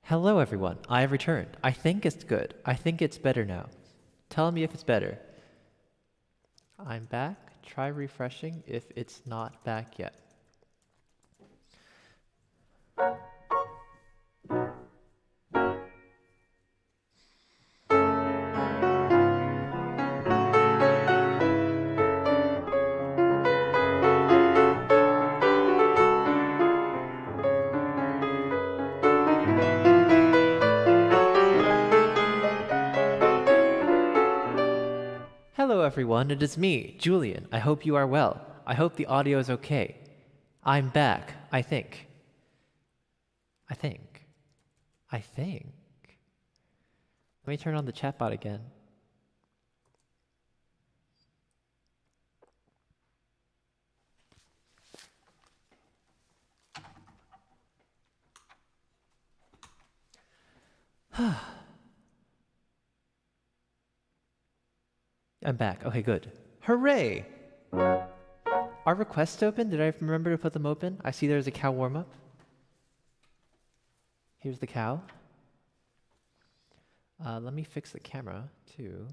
Hello everyone, I have returned. I think it's good. I think it's better now. Tell me if it's better. I'm back. Try refreshing if it's not back yet. Hello everyone, it is me, Julian. I hope you are well. I hope the audio is okay. I'm back, I think. Let me turn on the chatbot again. I'm back. Okay, good. Hooray! Are requests open? Did I remember to put them open? I see there's a cow warm-up. Here's the cow. Let me fix the camera, too.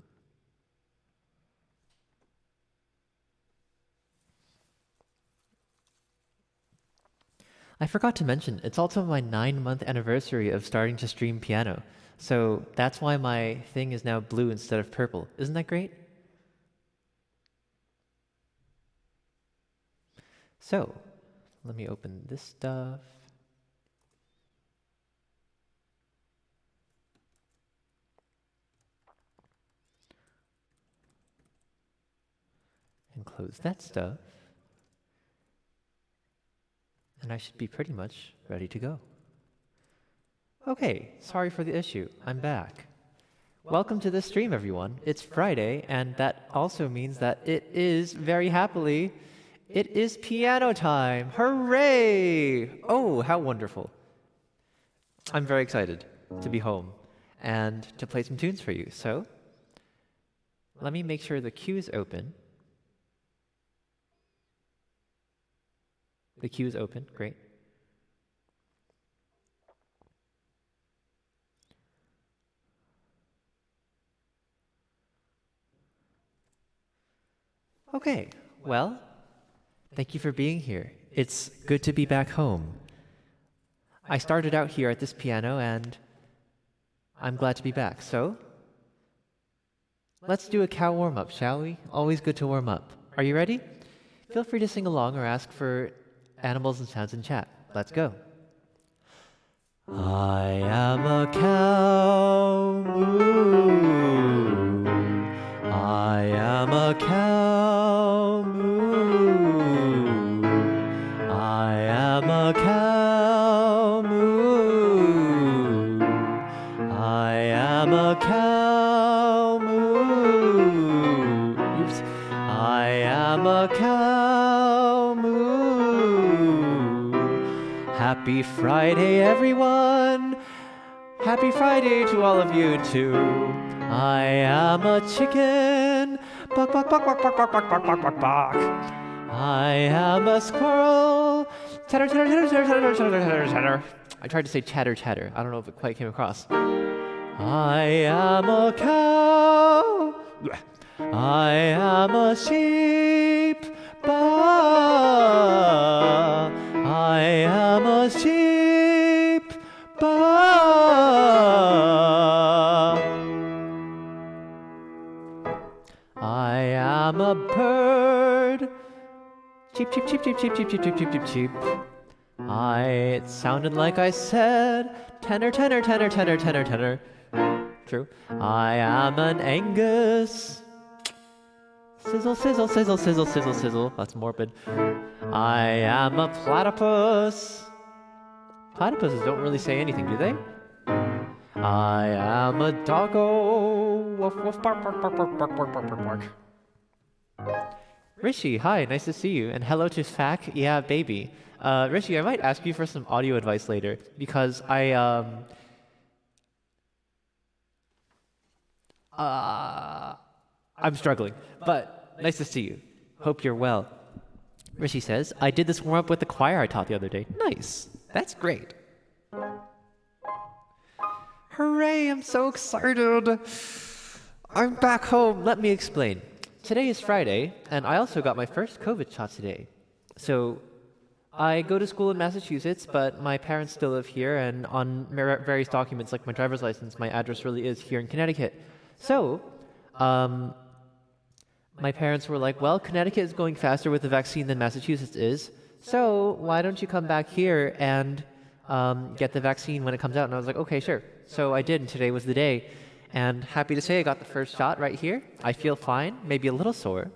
I forgot to mention, it's also my 9-month anniversary of starting to stream piano. So that's why my thing is now blue instead of purple. Isn't that great? So, let me open this stuff. And close that stuff. And I should be pretty much ready to go. Okay, sorry for the issue. I'm back. Welcome to the stream, everyone. It's Friday, and that also means that it is very happily, it is piano time. Hooray! Oh, how wonderful. I'm very excited to be home and to play some tunes for you. So, let me make sure the queue is open. The queue is open, great. Okay, well, thank you for being here. It's good to be back home. I started out here at this piano and I'm glad to be back. So, let's do a cow warm-up, shall we? Always good to warm up. Are you ready? Feel free to sing along or ask for animals and sounds in chat. Let's go. I am a cow, moo. I am a cow, moo. I am a cow, moo. I am a cow, moo. Oops. I am a cow, moo. Happy Friday, everyone. Happy Friday to all of you too. I am a chicken. Buck, buck, buck, buck, buck, buck, buck, buck, buck, buck, buck. I am a squirrel. Chatter, chatter, chatter, chatter, chatter, chatter, chatter, chatter. I tried to say chatter, chatter. I don't know if it quite came across. I am a cow. I am a sheep. Ba. I am a sheep. Ba. I am a bird. Cheep, cheep, cheep, cheep, cheep, cheep, cheep, cheep, cheep, cheep, cheep. It sounded like I said tenor, tenor, tenor, tenor, tenor, tenor. True. I am an Angus. Sizzle, sizzle, sizzle, sizzle, sizzle, sizzle. That's morbid. I am a platypus. Platypuses don't really say anything, do they? I am a doggo. Woof, woof, bark, bark, bark, bark, bark, bark, bark, bark, bark. Rishi, hi, nice to see you. And hello to Fac, yeah, baby. Rishi, I might ask you for some audio advice later because I'm struggling, but nice to see you. Hope you're well. Rishi says, I did this warm-up with the choir I taught the other day. Nice. That's great. Hooray, I'm so excited. I'm back home. Let me explain. Today is Friday, and I also got my first COVID shot today. So I go to school in Massachusetts, but my parents still live here, and on various documents like my driver's license, my address really is here in Connecticut. So my parents were like, well, Connecticut is going faster with the vaccine than Massachusetts is, so why don't you come back here and get the vaccine when it comes out? And I was like, okay, sure. So I did, and today was the day. And happy to say I got the first shot right here. I feel fine, maybe a little sore.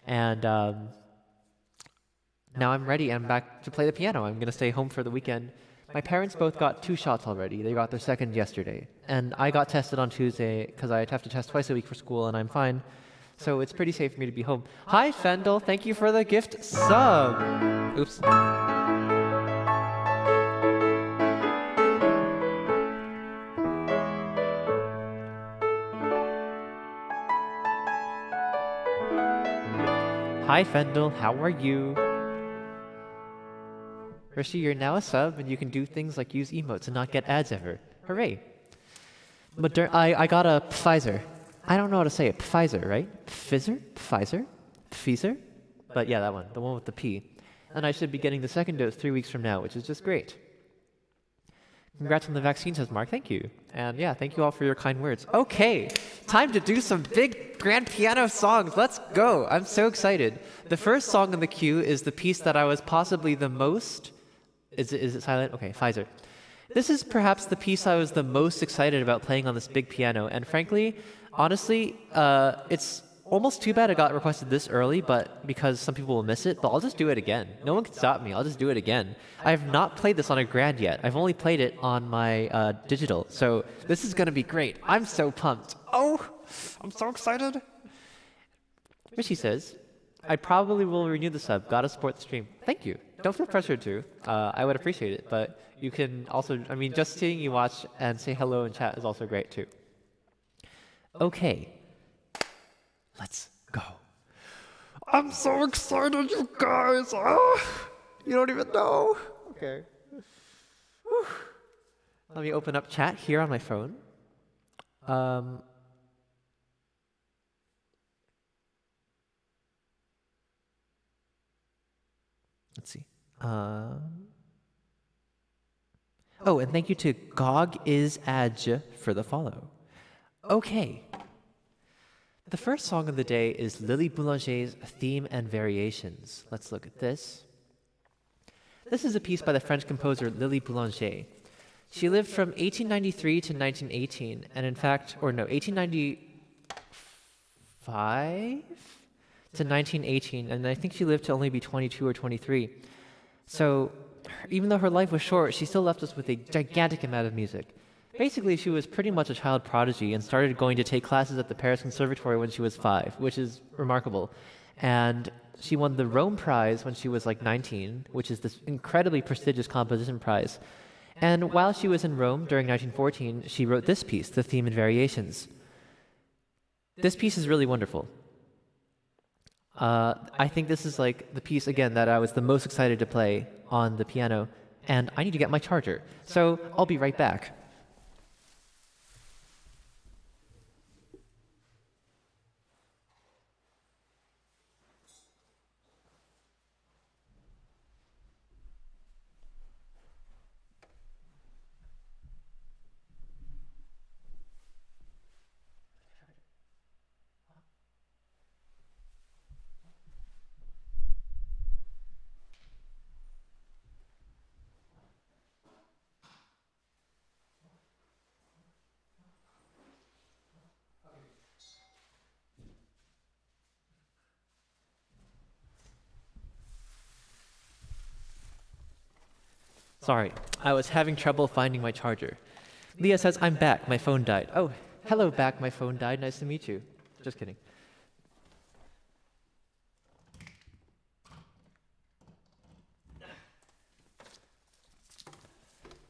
And now I'm ready. I'm back to play the piano. I'm going to stay home for the weekend. My parents both got 2 shots already. They got their second yesterday. And I got tested on Tuesday because I have to test twice a week for school, and I'm fine. So it's pretty safe for me to be home. Hi, Fendel. Thank you for the gift sub. Oops. Hi, Fendel. How are you? Rishi, you're now a sub, and you can do things like use emotes and not get ads ever. Hooray. I got a Pfizer. I don't know how to say it. Pfizer, right? Pfizer? But yeah, that one. The one with the P. And I should be getting the second dose 3 weeks from now, which is just great. Congrats on the vaccine, says Mark. Thank you. And yeah, thank you all for your kind words. Okay, time to do some big grand piano songs. Let's go. I'm so excited. The first song in the queue is the piece that I was possibly the most... Is it silent? Okay, Pfizer. This is perhaps the piece I was the most excited about playing on this big piano. And frankly, honestly, it's almost too bad it got requested this early, but because some people will miss it, but I'll just do it again. No one can stop me. I'll just do it again. I have not played this on a grand yet. I've only played it on my digital, so this is going to be great. I'm so pumped. Oh, I'm so excited. Rishi says, I probably will renew the sub. Gotta support the stream. Thank you. Don't feel pressured to. I would appreciate it, but you can also, I mean, just seeing you watch and say hello in chat is also great too. Okay. Let's go. I'm so excited, you guys. You don't even know. Okay. Whew. Let me open up chat here on my phone. Let's see. Oh, and thank you to Gog is Adj for the follow. Okay. The first song of the day is Lily Boulanger's Theme and Variations. Let's look at this. This is a piece by the French composer Lily Boulanger. She lived from 1893 to 1918, and in fact, 1895 to 1918, and I think she lived to only be 22 or 23. So even though her life was short, she still left us with a gigantic amount of music. Basically, she was pretty much a child prodigy and started going to take classes at the Paris Conservatory when she was 5, which is remarkable. And she won the Rome Prize when she was like 19, which is this incredibly prestigious composition prize. And while she was in Rome during 1914, she wrote this piece, The Theme and Variations. This piece is really wonderful. I think this is like the piece, again, that I was the most excited to play on the piano, and I need to get my charger. So I'll be right back. Sorry, I was having trouble finding my charger. Leah says, I'm back, my phone died. Oh, hello back, my phone died, nice to meet you. Just kidding.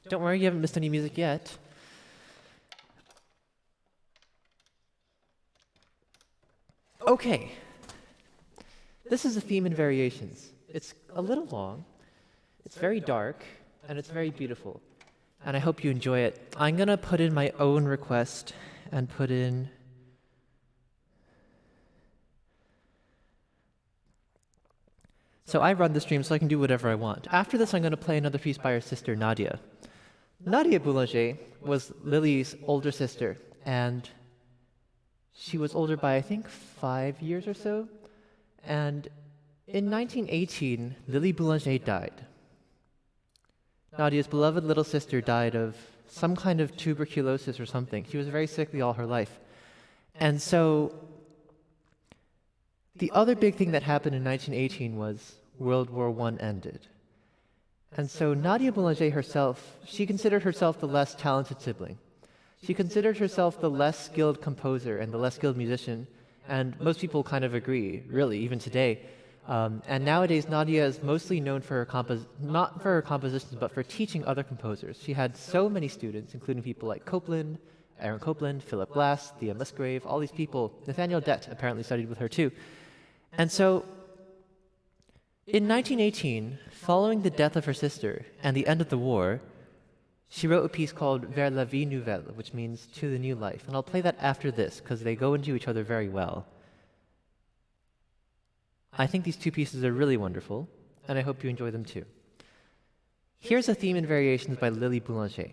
Don't worry, you haven't missed any music yet. Okay. This is a theme and variations. It's a little long, it's very dark, and it's very beautiful. and I hope you enjoy it. I'm gonna put in my own request and put in so I run the stream so I can do whatever I want. After this, I'm going to play another piece by her sister, Nadia. Nadia Boulanger was Lily's older sister, and she was older by, I think, 5 years or so. And in 1918, Lily Boulanger died. Nadia's beloved little sister died of some kind of tuberculosis or something. She was very sickly all her life. And so the other big thing that happened in 1918 was World War I ended. And so Nadia Boulanger herself, she considered herself the less talented sibling. She considered herself the less skilled composer and the less skilled musician, and most people kind of agree, really, even today. And nowadays, Nadia is mostly known for her not for her compositions, but for teaching other composers. She had so many students, including people like Copland, Aaron Copland, Philip Glass, Thea Musgrave, all these people. Nathaniel Dett apparently studied with her too. And so, in 1918, following the death of her sister and the end of the war, she wrote a piece called Vers la vie nouvelle, which means to the new life. And I'll play that after this, because they go into each other very well. I think these two pieces are really wonderful, and I hope you enjoy them too. Here's a theme and variations by Lily Boulanger.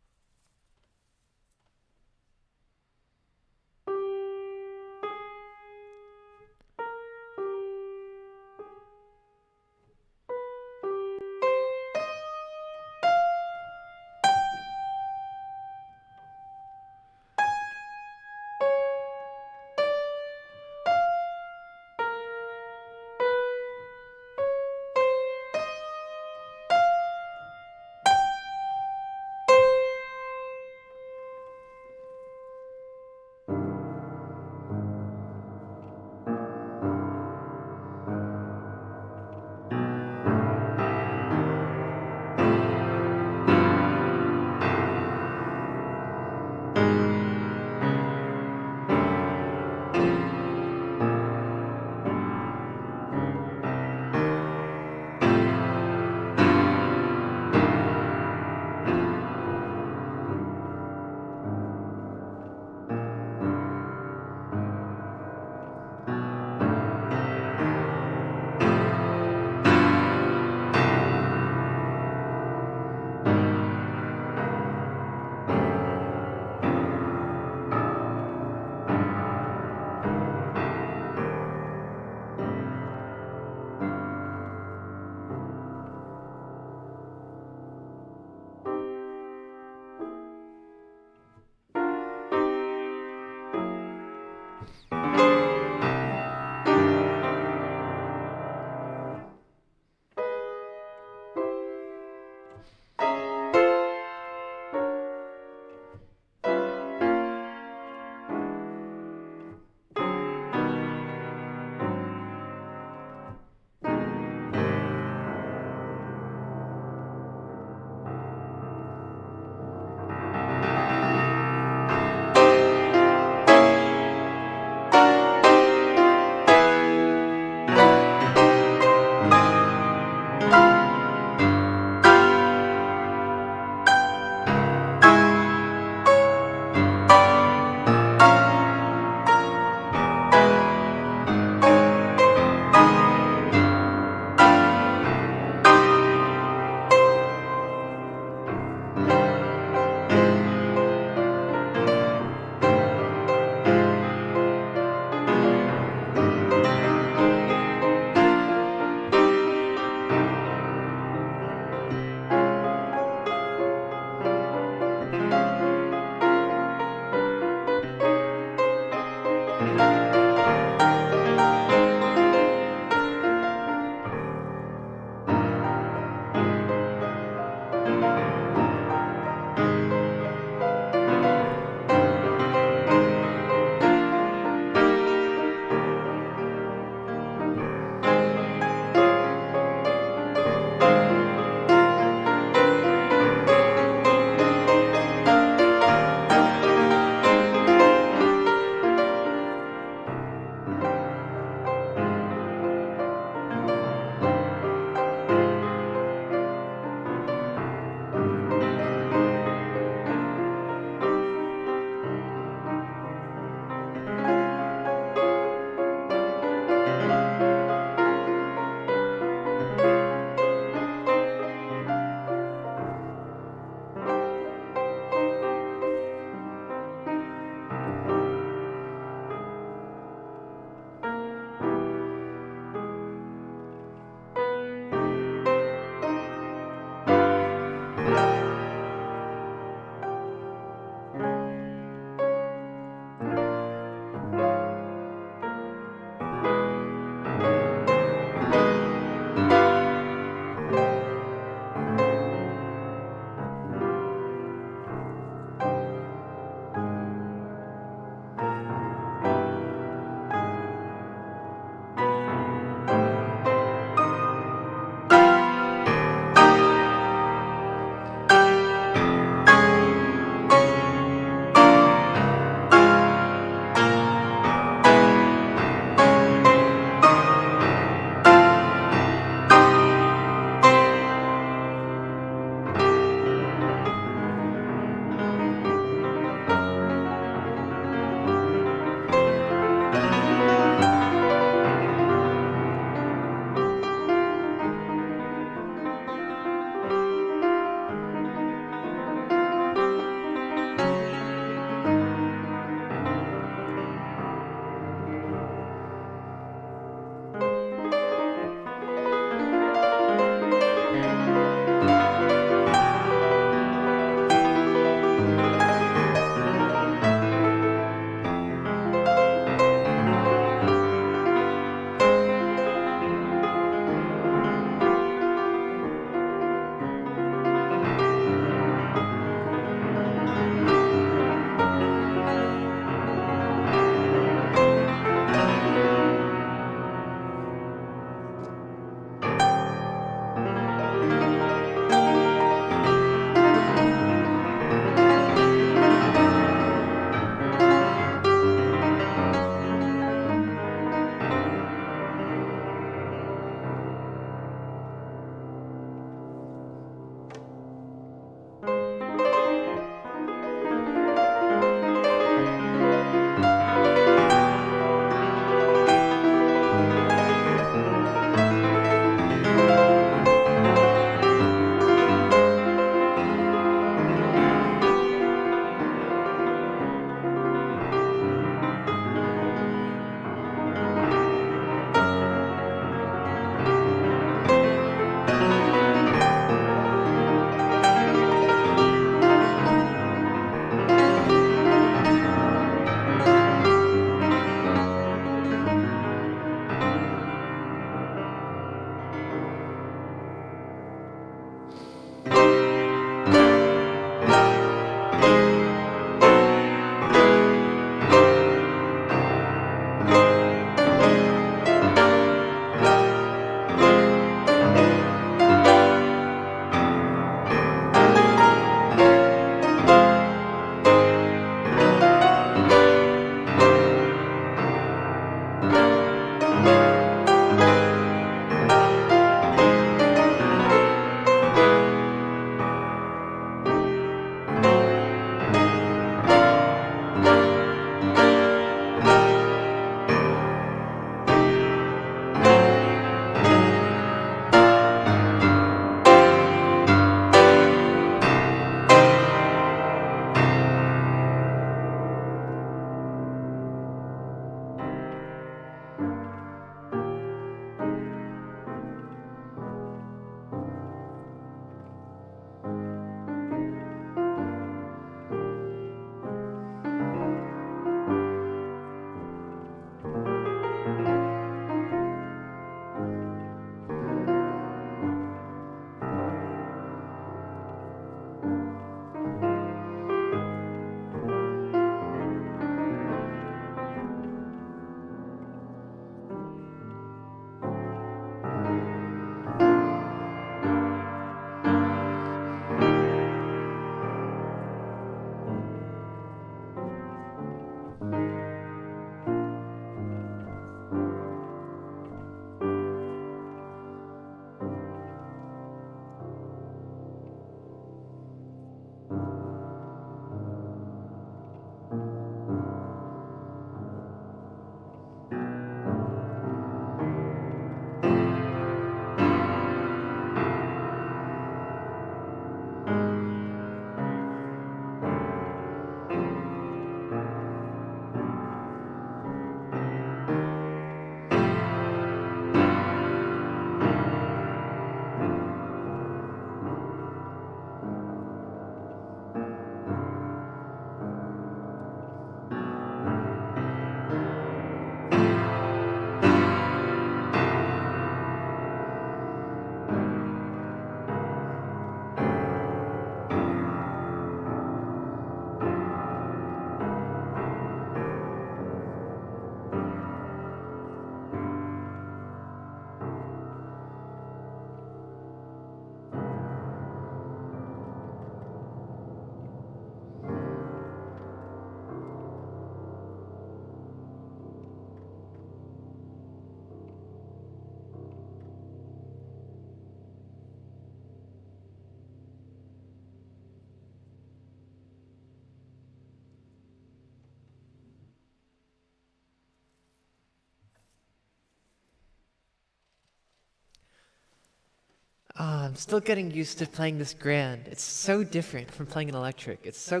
I'm still getting used to playing this grand. It's so different from playing an electric. It's so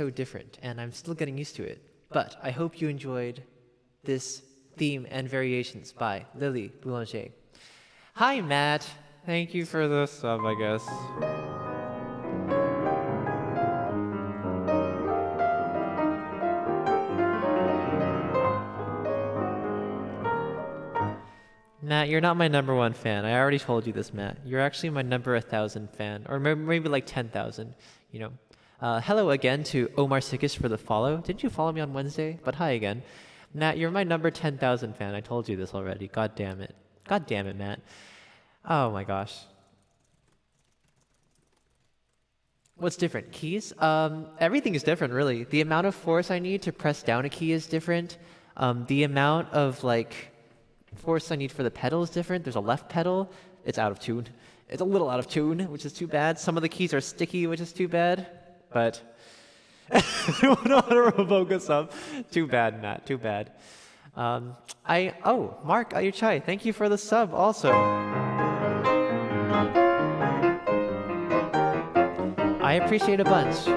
different, and I'm still getting used to it. But I hope you enjoyed this theme and variations by Lily Boulanger. Hi, Matt. Thank you for the sub, I guess. Matt, you're not my #1 fan. I already told you this, Matt. You're actually my number 1,000 fan, or maybe like 10,000. You know. Hello again to Omar Sikis for the follow. Didn't you follow me on Wednesday? But hi again. Matt, you're my number 10,000 fan. I told you this already. God damn it. God damn it, Matt. Oh my gosh. What's different? Keys? Everything is different, really. The amount of force I need to press down a key is different. The amount of force I need for the pedal is different. There's a left pedal. It's out of tune. It's a little out of tune, which is too bad. Some of the keys are sticky, which is too bad. But I don't know how to revoke a sub. Too bad, Matt. Too bad. Mark Ayuchai, thank you for the sub also. I appreciate a bunch.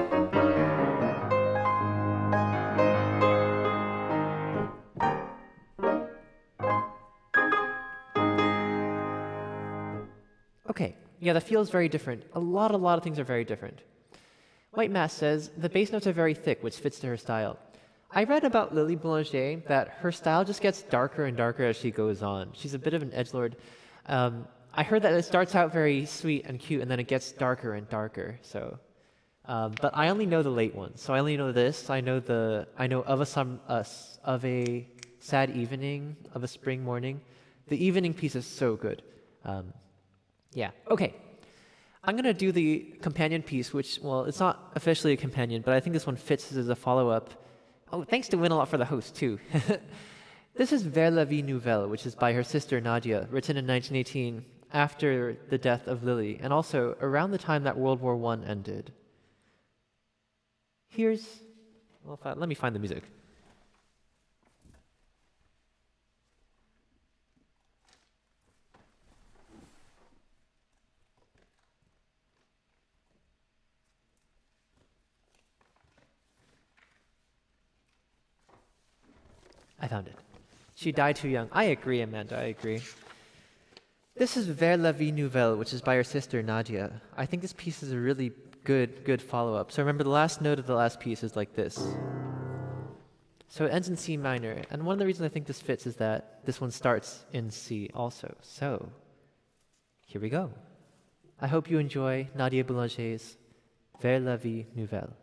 Okay, yeah, the feel is very different. A lot of things are very different. White Mass says, the bass notes are very thick, which fits to her style. I read about Lily Boulanger that her style just gets darker and darker as she goes on. She's a bit of an edgelord. I heard that it starts out very sweet and cute, and then it gets darker and darker. So, but I only know the late ones. So I only know this. I know of a sad evening, of a spring morning. The evening piece is so good. Yeah. Okay. I'm gonna do the companion piece, which, well, it's not officially a companion, but I think this one fits as a follow-up. Oh, thanks to Win a lot for the host too. This is Vers la vie nouvelle, which is by her sister Nadia, written in 1918 after the death of Lily, and also around the time that World War I ended. Let me find the music. I found it. She died too young. I agree, Amanda, I agree. This is Vers la vie nouvelle, which is by her sister Nadia. I think this piece is a really good follow-up. So remember, the last note of the last piece is like this. So it ends in C minor. And one of the reasons I think this fits is that this one starts in C also. So here we go. I hope you enjoy Nadia Boulanger's Vers la vie nouvelle.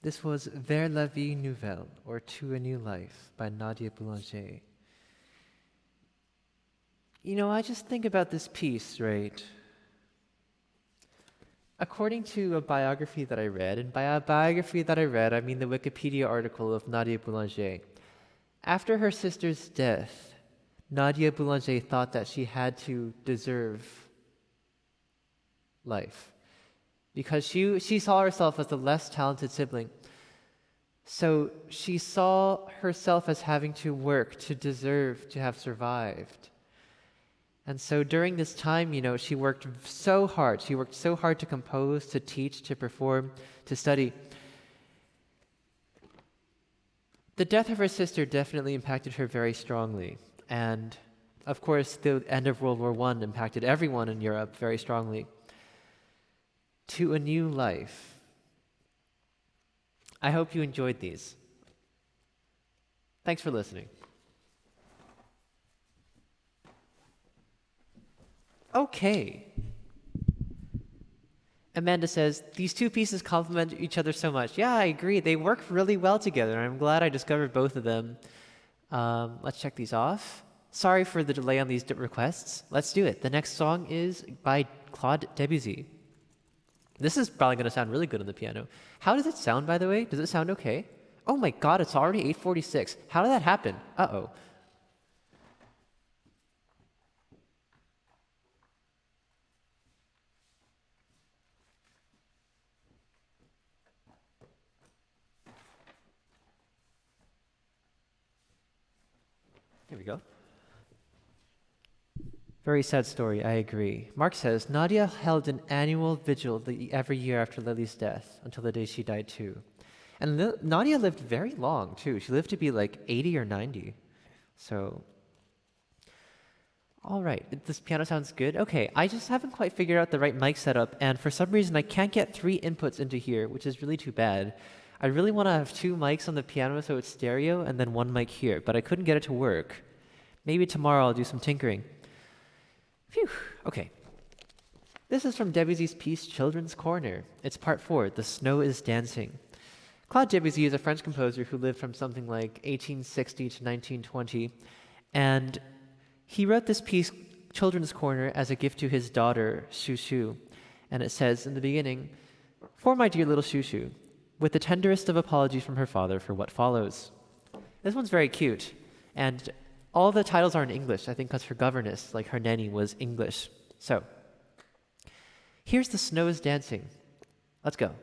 This was Vers la vie nouvelle, or To a New Life, by Nadia Boulanger. You know, I just think about this piece, right? According to a biography that I read, and by a biography that I read, I mean the Wikipedia article of Nadia Boulanger. After her sister's death, Nadia Boulanger thought that she had to deserve life because she saw herself as the less talented sibling. So she saw herself as having to work to deserve to have survived. And so during this time, you know, she worked so hard. She worked so hard to compose, to teach, to perform, to study. The death of her sister definitely impacted her very strongly. And of course, the end of World War I impacted everyone in Europe very strongly. To a New Life. I hope you enjoyed these. Thanks for listening. Okay. Amanda says, these two pieces complement each other so much. Yeah, I agree. They work really well together. I'm glad I discovered both of them. Let's check these off. Sorry for the delay on these requests. Let's do it. The next song is by Claude Debussy. This is probably going to sound really good on the piano. How does it sound, by the way? Does it sound okay? Oh my god, it's already 8:46. How did that happen? Uh-oh. Here we go. Very sad story, I agree. Mark says, Nadia held an annual vigil every year after Lily's death, until the day she died too. And Nadia lived very long too. She lived to be like 80 or 90. So, all right, this piano sounds good. Okay, I just haven't quite figured out the right mic setup, and for some reason I can't get 3 inputs into here, which is really too bad. I really want to have 2 mics on the piano so it's stereo, and then 1 mic here, but I couldn't get it to work. Maybe tomorrow I'll do some tinkering. Phew, okay. This is from Debussy's piece Children's Corner. It's part 4, The Snow is Dancing. Claude Debussy is a French composer who lived from something like 1860 to 1920, and he wrote this piece, Children's Corner, as a gift to his daughter, Chouchou. And it says in the beginning, "For my dear little Chouchou, with the tenderest of apologies from her father for what follows." This one's very cute, and all the titles are in English, I think because her governess, like her nanny, was English. So, here's The Snow is Dancing. Let's go.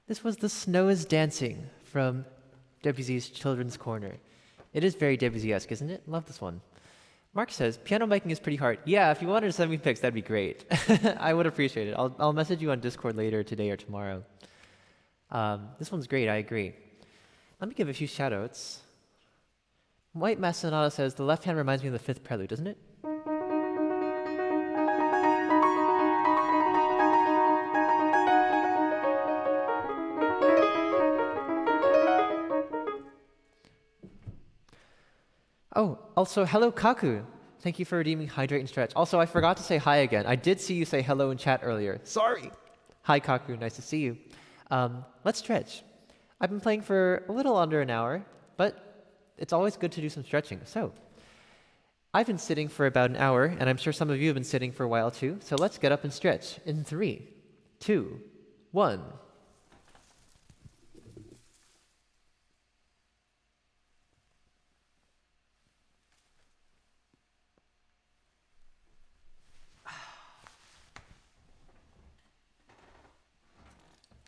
This was The Snow is Dancing from WZ's Children's Corner. It is very WZ-esque, isn't it? Love this one. Mark says, piano making is pretty hard. Yeah, if you wanted to send me pics, that'd be great. I would appreciate it. I'll message you on Discord later today or tomorrow. This one's great, I agree. Let me give a few shoutouts. White Mass Sonata says, the left hand reminds me of the fifth prelude, doesn't it? Oh, also, hello Kaku. Thank you for redeeming Hydrate and Stretch. Also, I forgot to say hi again. I did see you say hello in chat earlier. Sorry. Hi Kaku, nice to see you. Let's stretch. I've been playing for a little under an hour, but it's always good to do some stretching. So, I've been sitting for about an hour, and I'm sure some of you have been sitting for a while too. So let's get up and stretch in 3, 2, 1.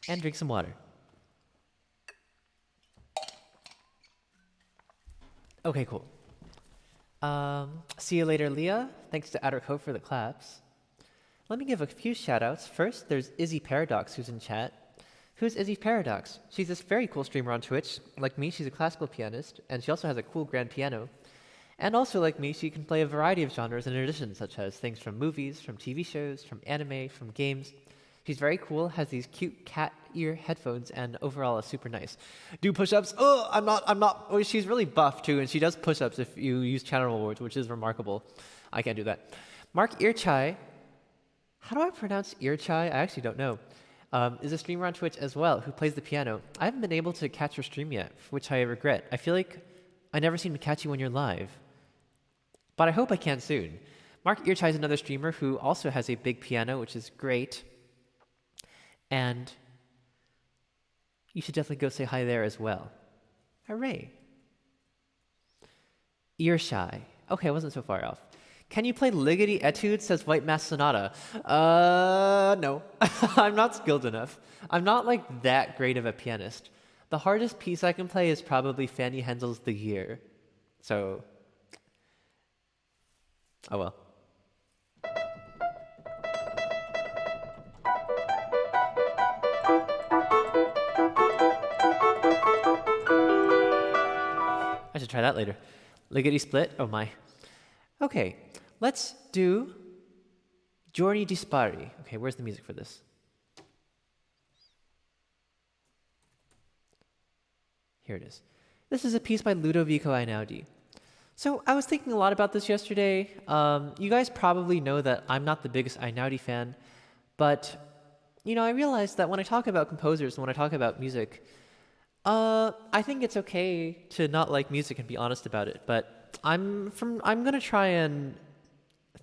And drink some water. Okay, cool. See you later, Leah. Thanks to Adderco for the claps. Let me give a few shoutouts. First, there's Izzy Paradox, who's in chat. Who's Izzy Paradox? She's this very cool streamer on Twitch. Like me, she's a classical pianist, and she also has a cool grand piano. And also, like me, she can play a variety of genres in addition, such as things from movies, from TV shows, from anime, from games. She's very cool, has these cute cat ear headphones, and overall is super nice. Do push-ups? Oh, I'm not. Oh, she's really buff too, and she does push-ups if you use channel rewards, which is remarkable. I can't do that. Mark Earchai, how do I pronounce Earchai? I actually don't know. Is a streamer on Twitch as well, who plays the piano. I haven't been able to catch your stream yet, which I regret. I feel like I never seem to catch you when you're live. But I hope I can soon. Mark Earchai is another streamer who also has a big piano, which is great. And you should definitely go say hi there as well. Hooray. Ear shy. Okay, I wasn't so far off. Can you play Ligeti Etude, says White Mass Sonata. No. I'm not skilled enough. I'm not like that great of a pianist. The hardest piece I can play is probably Fanny Hensel's The Year. So, oh well. I should try that later. Ligeti split? Oh my. Okay, let's do Giorni Dispari. Okay, where's the music for this? Here it is. This is a piece by Ludovico Einaudi. So I was thinking a lot about this yesterday. You guys probably know that I'm not the biggest Einaudi fan, but you know, I realized that when I talk about composers and when I talk about music, I think it's okay to not like music and be honest about it, but I'm gonna try and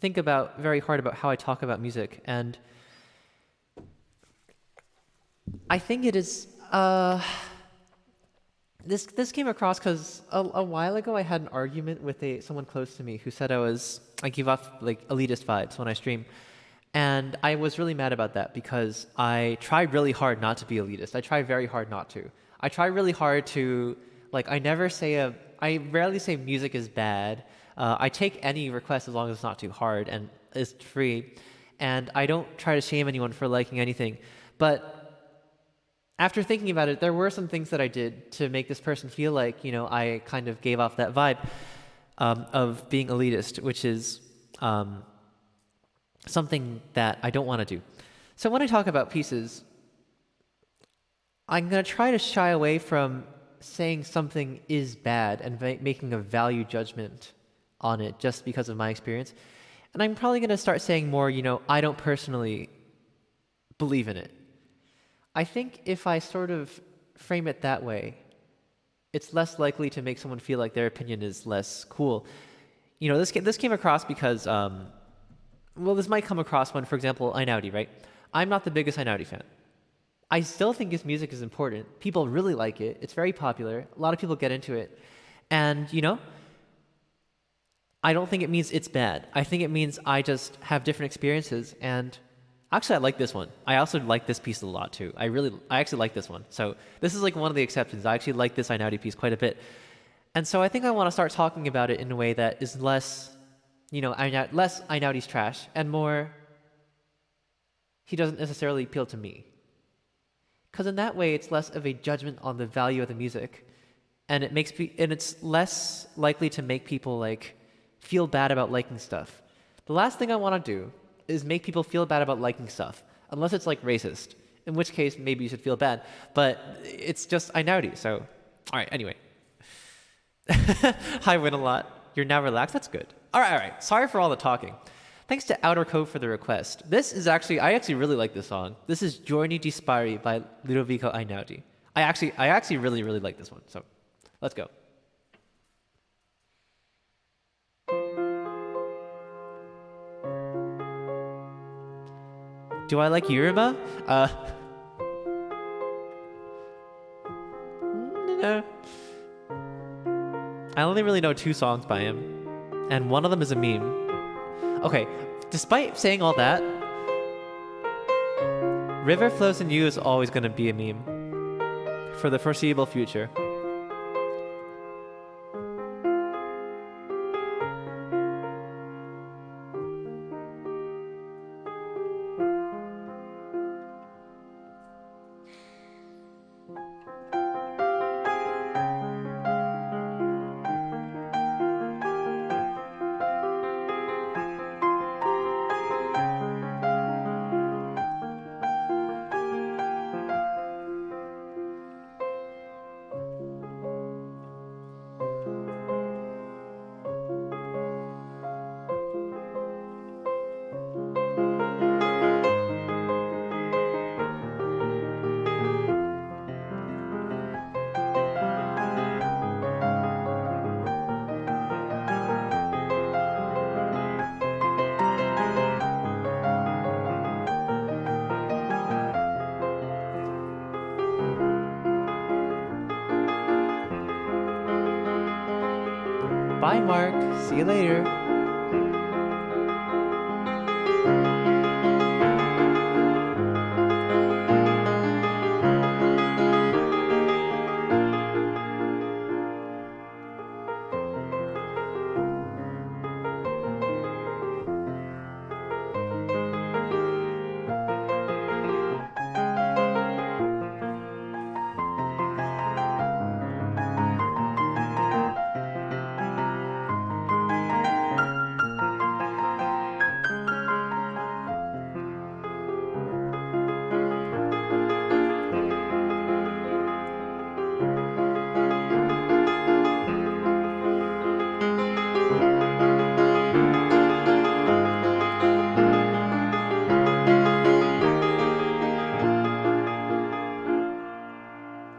think about very hard about how I talk about music, and I think it is this came across because a while ago I had an argument with someone close to me who said I give off like elitist vibes when I stream. And I was really mad about that because I tried really hard not to be elitist. I try very hard not to. I try really hard to, like, I rarely say music is bad. I take any request as long as it's not too hard and it's free. And I don't try to shame anyone for liking anything. But after thinking about it, there were some things that I did to make this person feel like, you know, I kind of gave off that vibe of being elitist, which is something that I don't want to do. So when I talk about pieces, I'm going to try to shy away from saying something is bad and making a value judgment on it just because of my experience. And I'm probably going to start saying more, you know, I don't personally believe in it. I think if I sort of frame it that way, it's less likely to make someone feel like their opinion is less cool. You know, this came across because, well, this might come across when, for example, Einaudi, right? I'm not the biggest Einaudi fan. I still think his music is important. People really like it. It's very popular. A lot of people get into it. And, you know, I don't think it means it's bad. I think it means I just have different experiences, and Actually, I like this one. I also like this piece a lot too. I actually like this one. So this is like one of the exceptions. I actually like this Einaudi piece quite a bit. And so I think I want to start talking about it in a way that is less, less Einaudi's trash and more, he doesn't necessarily appeal to me. Because in that way, it's less of a judgment on the value of the music, and it's less likely to make people like feel bad about liking stuff. The last thing I want to do is make people feel bad about liking stuff, unless it's like racist, in which case maybe you should feel bad. But it's just Einaudi, so all right. Anyway, I win a lot. You're now relaxed. That's good. All right. Sorry for all the talking. Thanks to Outer Cove for the request. I actually really like this song. This is Giorni di Spari by Ludovico Einaudi. I actually really, really like this one. So let's go. Do I like Yurima? No. I only really know 2 songs by him, and one of them is a meme. Okay, despite saying all that, River Flows in You is always going to be a meme for the foreseeable future. Bye, Mark. See you later.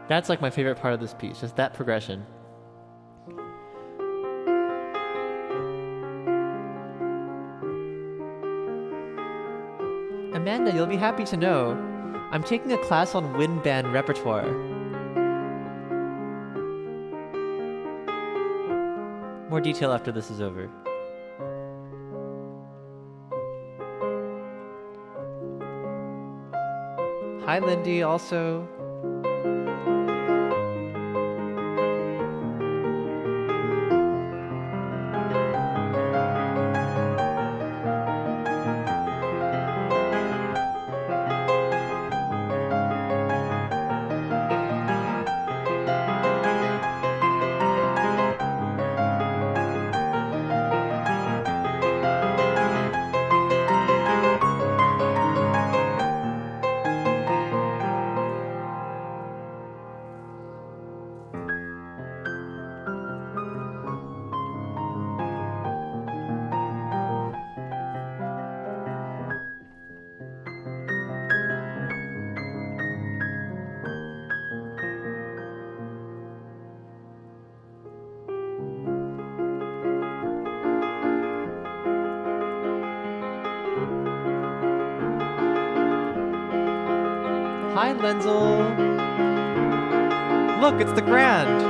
That's like my favorite part of this piece, just that progression. Amanda, you'll be happy to know I'm taking a class on wind band repertoire. More detail after this is over. Hi, Lindy, also. Hi, Lenzel. Look, it's the Grand.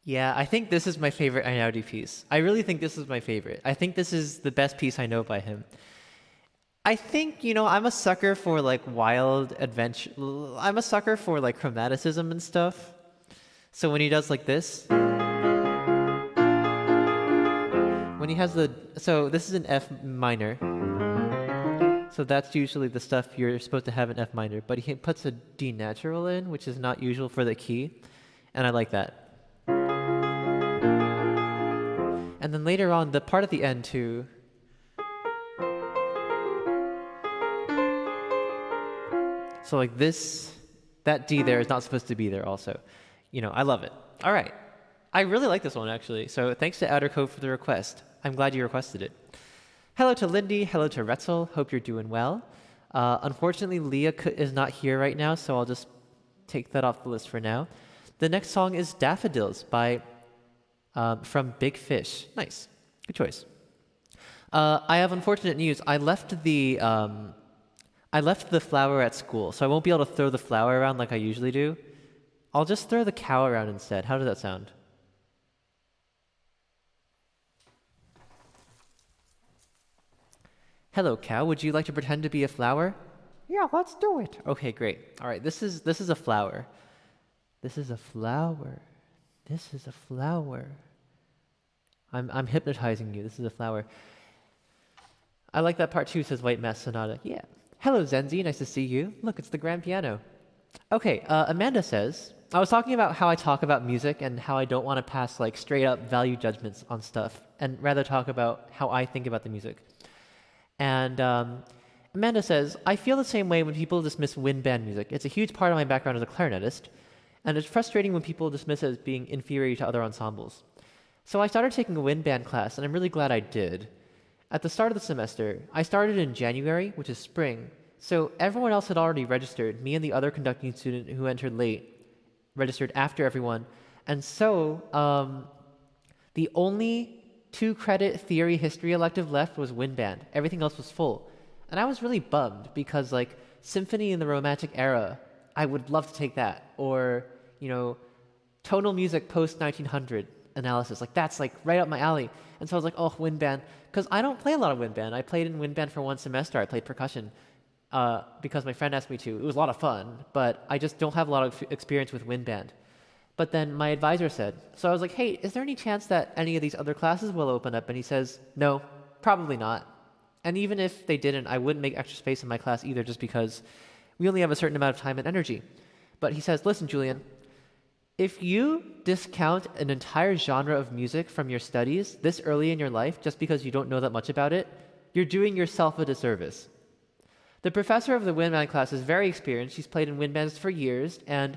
Yeah, I think this is my favorite Einaudi piece. I really think this is my favorite. I think this is the best piece I know by him. I think, I'm a sucker for like wild adventure. I'm a sucker for like chromaticism and stuff. So when he does like this, when he has so this is an F minor. So that's usually the stuff you're supposed to have in F minor, but he puts a D natural in, which is not usual for the key, and I like that. And then later on, the part at the end too. So like this, that D there is not supposed to be there also. I love it. All right. I really like this one actually. So thanks to Outer Code for the request. I'm glad you requested it. Hello to Lindy. Hello to Retzel. Hope you're doing well. Unfortunately, Leah is not here right now, so I'll just take that off the list for now. The next song is Daffodils from Big Fish. Nice. Good choice. I have unfortunate news. I left the flower at school, so I won't be able to throw the flower around like I usually do. I'll just throw the cow around instead. How does that sound? Hello, cow. Would you like to pretend to be a flower? Yeah, let's do it. Okay, great. All right, this is a flower. This is a flower. This is a flower. I'm hypnotizing you. This is a flower. I like that part too, says White Mass Sonata. Yeah. Hello, Zenzi. Nice to see you. Look, it's the grand piano. Okay, Amanda says, I was talking about how I talk about music and how I don't want to pass like straight up value judgments on stuff and rather talk about how I think about the music. And Amanda says, I feel the same way when people dismiss wind band music. It's a huge part of my background as a clarinetist, and it's frustrating when people dismiss it as being inferior to other ensembles. So I started taking a wind band class, and I'm really glad I did. At the start of the semester, I started in January, which is spring, so everyone else had already registered. Me and the other conducting student who entered late registered after everyone. And so the only 2-credit theory history elective left was wind band. Everything else was full. And I was really bummed because like symphony in the Romantic era, I would love to take that. Or, tonal music post 1900 analysis. Like that's like right up my alley. And so I was like, oh, wind band. Because I don't play a lot of wind band. I played in wind band for one semester. I played percussion because my friend asked me to. It was a lot of fun, but I just don't have a lot of experience with wind band. But then my advisor said, so I was like, hey, is there any chance that any of these other classes will open up? And he says, no, probably not. And even if they didn't, I wouldn't make extra space in my class either just because we only have a certain amount of time and energy. But he says, listen, Julian, if you discount an entire genre of music from your studies this early in your life just because you don't know that much about it, you're doing yourself a disservice. The professor of the wind band class is very experienced. She's played in wind bands for years, and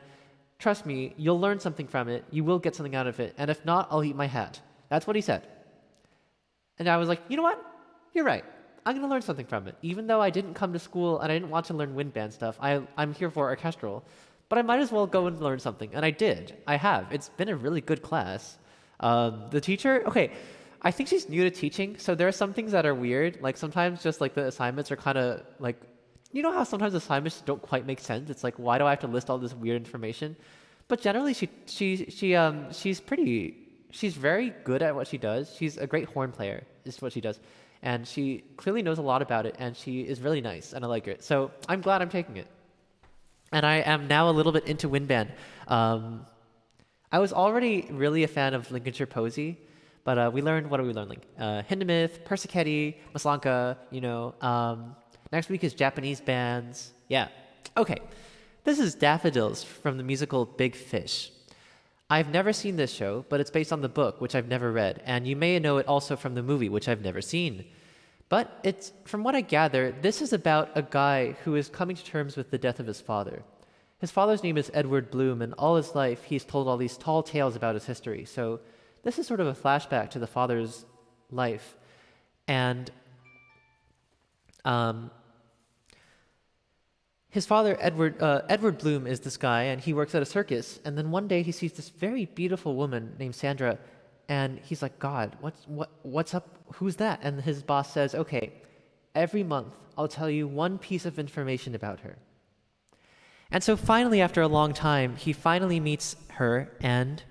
trust me, you'll learn something from it. You will get something out of it. And if not, I'll eat my hat. That's what he said. And I was like, you know what? You're right. I'm going to learn something from it. Even though I didn't come to school and I didn't want to learn wind band stuff, I'm here for orchestral. But I might as well go and learn something. And I did. I have. It's been a really good class. The teacher, okay, I think she's new to teaching. So there are some things that are weird. Like sometimes just like the assignments are kind of like, you know how sometimes assignments don't quite make sense? It's like, why do I have to list all this weird information? But generally, she's very good at what she does. She's a great horn player, is what she does. And she clearly knows a lot about it, and she is really nice, and I like her. So I'm glad I'm taking it. And I am now a little bit into wind band. I was already really a fan of Lincolnshire Posy, but we learned, what are we learning? Hindemith, Persichetti, Maslanka, next week is Japanese bands. Yeah. Okay. This is Daffodils from the musical Big Fish. I've never seen this show, but it's based on the book, which I've never read, and you may know it also from the movie, which I've never seen. But it's, from what I gather, this is about a guy who is coming to terms with the death of his father. His father's name is Edward Bloom, and all his life he's told all these tall tales about his history. So this is sort of a flashback to the father's life. And his father, Edward Bloom, is this guy, and he works at a circus. And then one day he sees this very beautiful woman named Sandra, and he's like, God, what's up? Who's that? And his boss says, okay, every month I'll tell you one piece of information about her. And so finally, after a long time, he finally meets her, and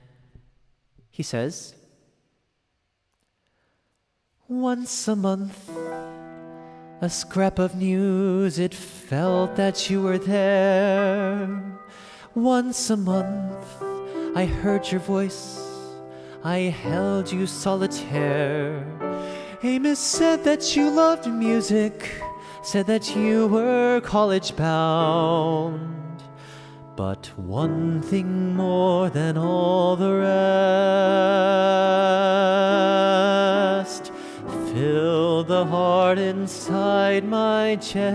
He says, once a month, a scrap of news, it felt that you were there. Once a month, I heard your voice, I held you solitaire. Amos said that you loved music, said that you were college bound. But one thing more than all the rest filled the heart inside my chest.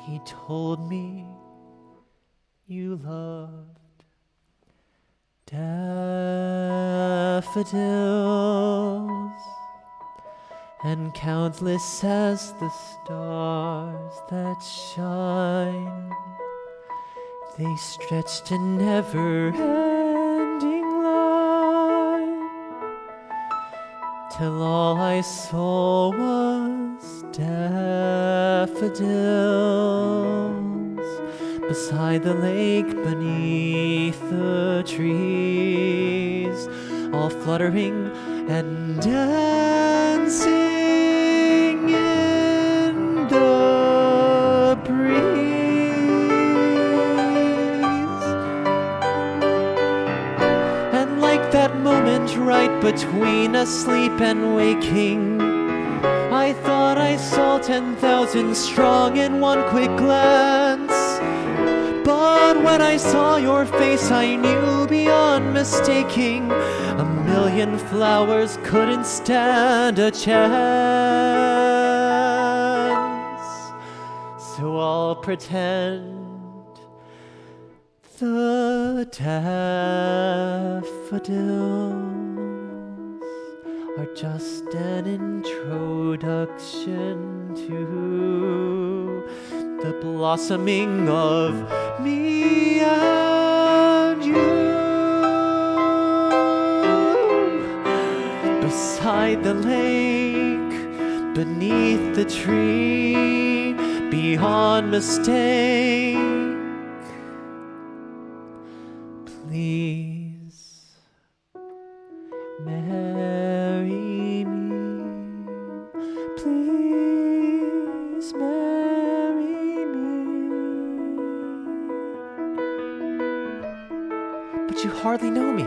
He told me you loved daffodils, and countless as the stars that shine, they stretched a never-ending line, till all I saw was daffodils beside the lake, beneath the trees, all fluttering and dancing in the breeze. And like that moment right between asleep and waking, I thought I saw 10,000 strong in one quick glance. But when I saw your face, I knew beyond mistaking, a million flowers couldn't stand a chance. So I'll pretend the daffodils are just an introduction to the blossoming of me and you. Beside the lake, beneath the tree, beyond mistake, please marry me. Please marry me. But you hardly know me.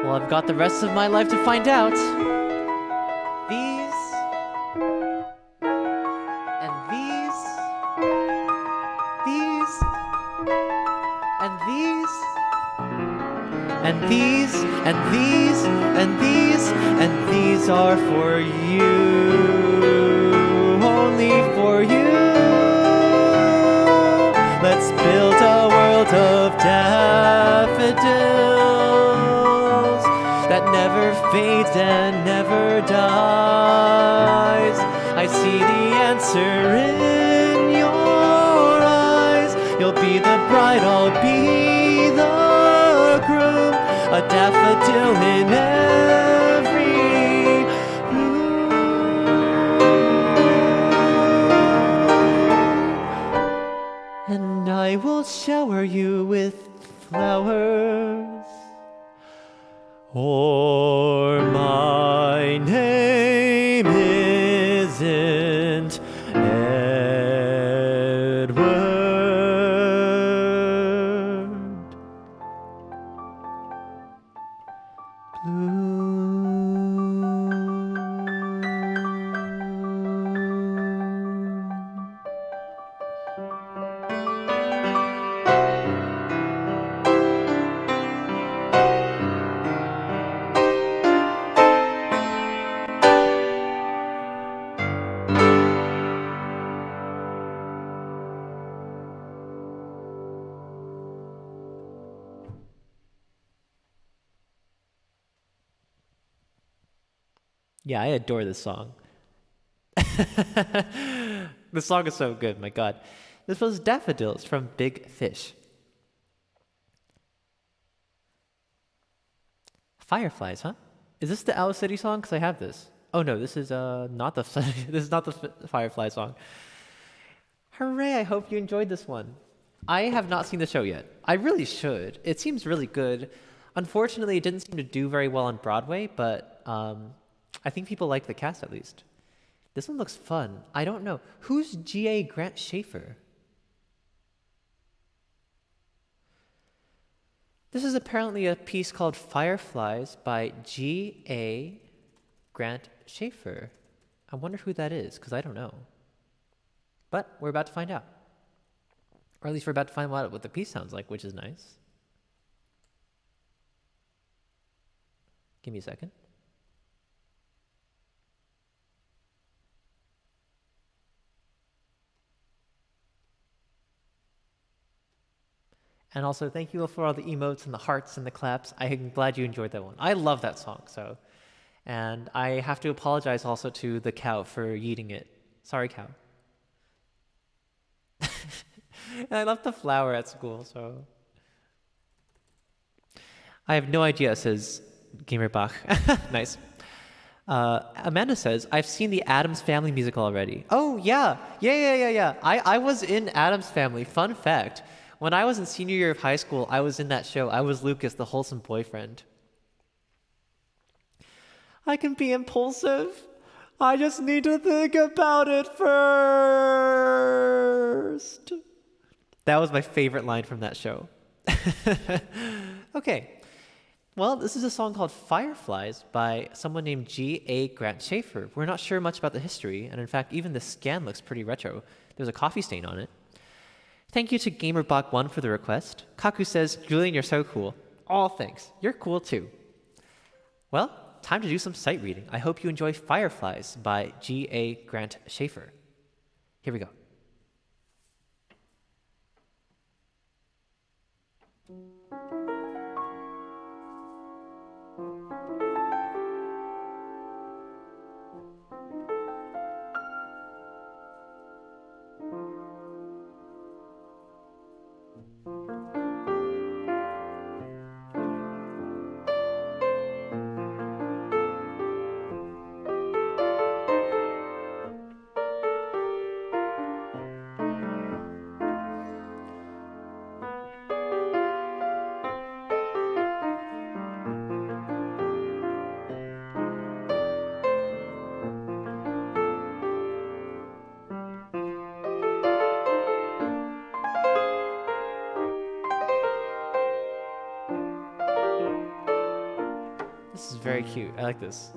Well, I've got the rest of my life to find out. These and these and these and these and these and these and these are for you, only for you. Let's build a world of daffodils that never fades and never dies. I see the answer in your eyes. You'll be the bride, I'll be the groom, a daffodil in every room. And I will shower you with flowers, or my name isn't Edward Bloom. Yeah, I adore this song. The song is so good, my god. This was Daffodils from Big Fish. Fireflies, huh? Is this the Owl City song? Because I have this. Oh no, this is not the this is not the Firefly song. Hooray! I hope you enjoyed this one. I have not seen the show yet. I really should. It seems really good. Unfortunately, it didn't seem to do very well on Broadway, but I think people like the cast at least. This one looks fun. I don't know. Who's G.A. Grant Schaefer? This is apparently a piece called Fireflies by G.A. Grant Schaefer. I wonder who that is, because I don't know. But we're about to find out. Or at least we're about to find out what the piece sounds like, which is nice. Give me a second. And also, thank you for all the emotes and the hearts and the claps. I'm glad you enjoyed that one. I love that song, so. And I have to apologize also to the cow for yeeting it. Sorry, cow. And I left the flower at school, so. I have no idea, says Gamerbach. Nice. Amanda says, I've seen the Addams Family musical already. Oh, yeah. Yeah. I was in Addams Family. Fun fact. When I was in senior year of high school, I was in that show. I was Lucas, the wholesome boyfriend. I can be impulsive. I just need to think about it first. That was my favorite line from that show. Okay. Well, this is a song called Fireflies by someone named G.A. Grant Schaefer. We're not sure much about the history, and in fact, even the scan looks pretty retro. There's a coffee stain on it. Thank you to GamerBach1 for the request. Kaku says, Julian, you're so cool. Oh, thanks. You're cool too. Well, time to do some sight reading. I hope you enjoy Fireflies by G.A. Grant Schaefer. Here we go. This is very cute. I like this.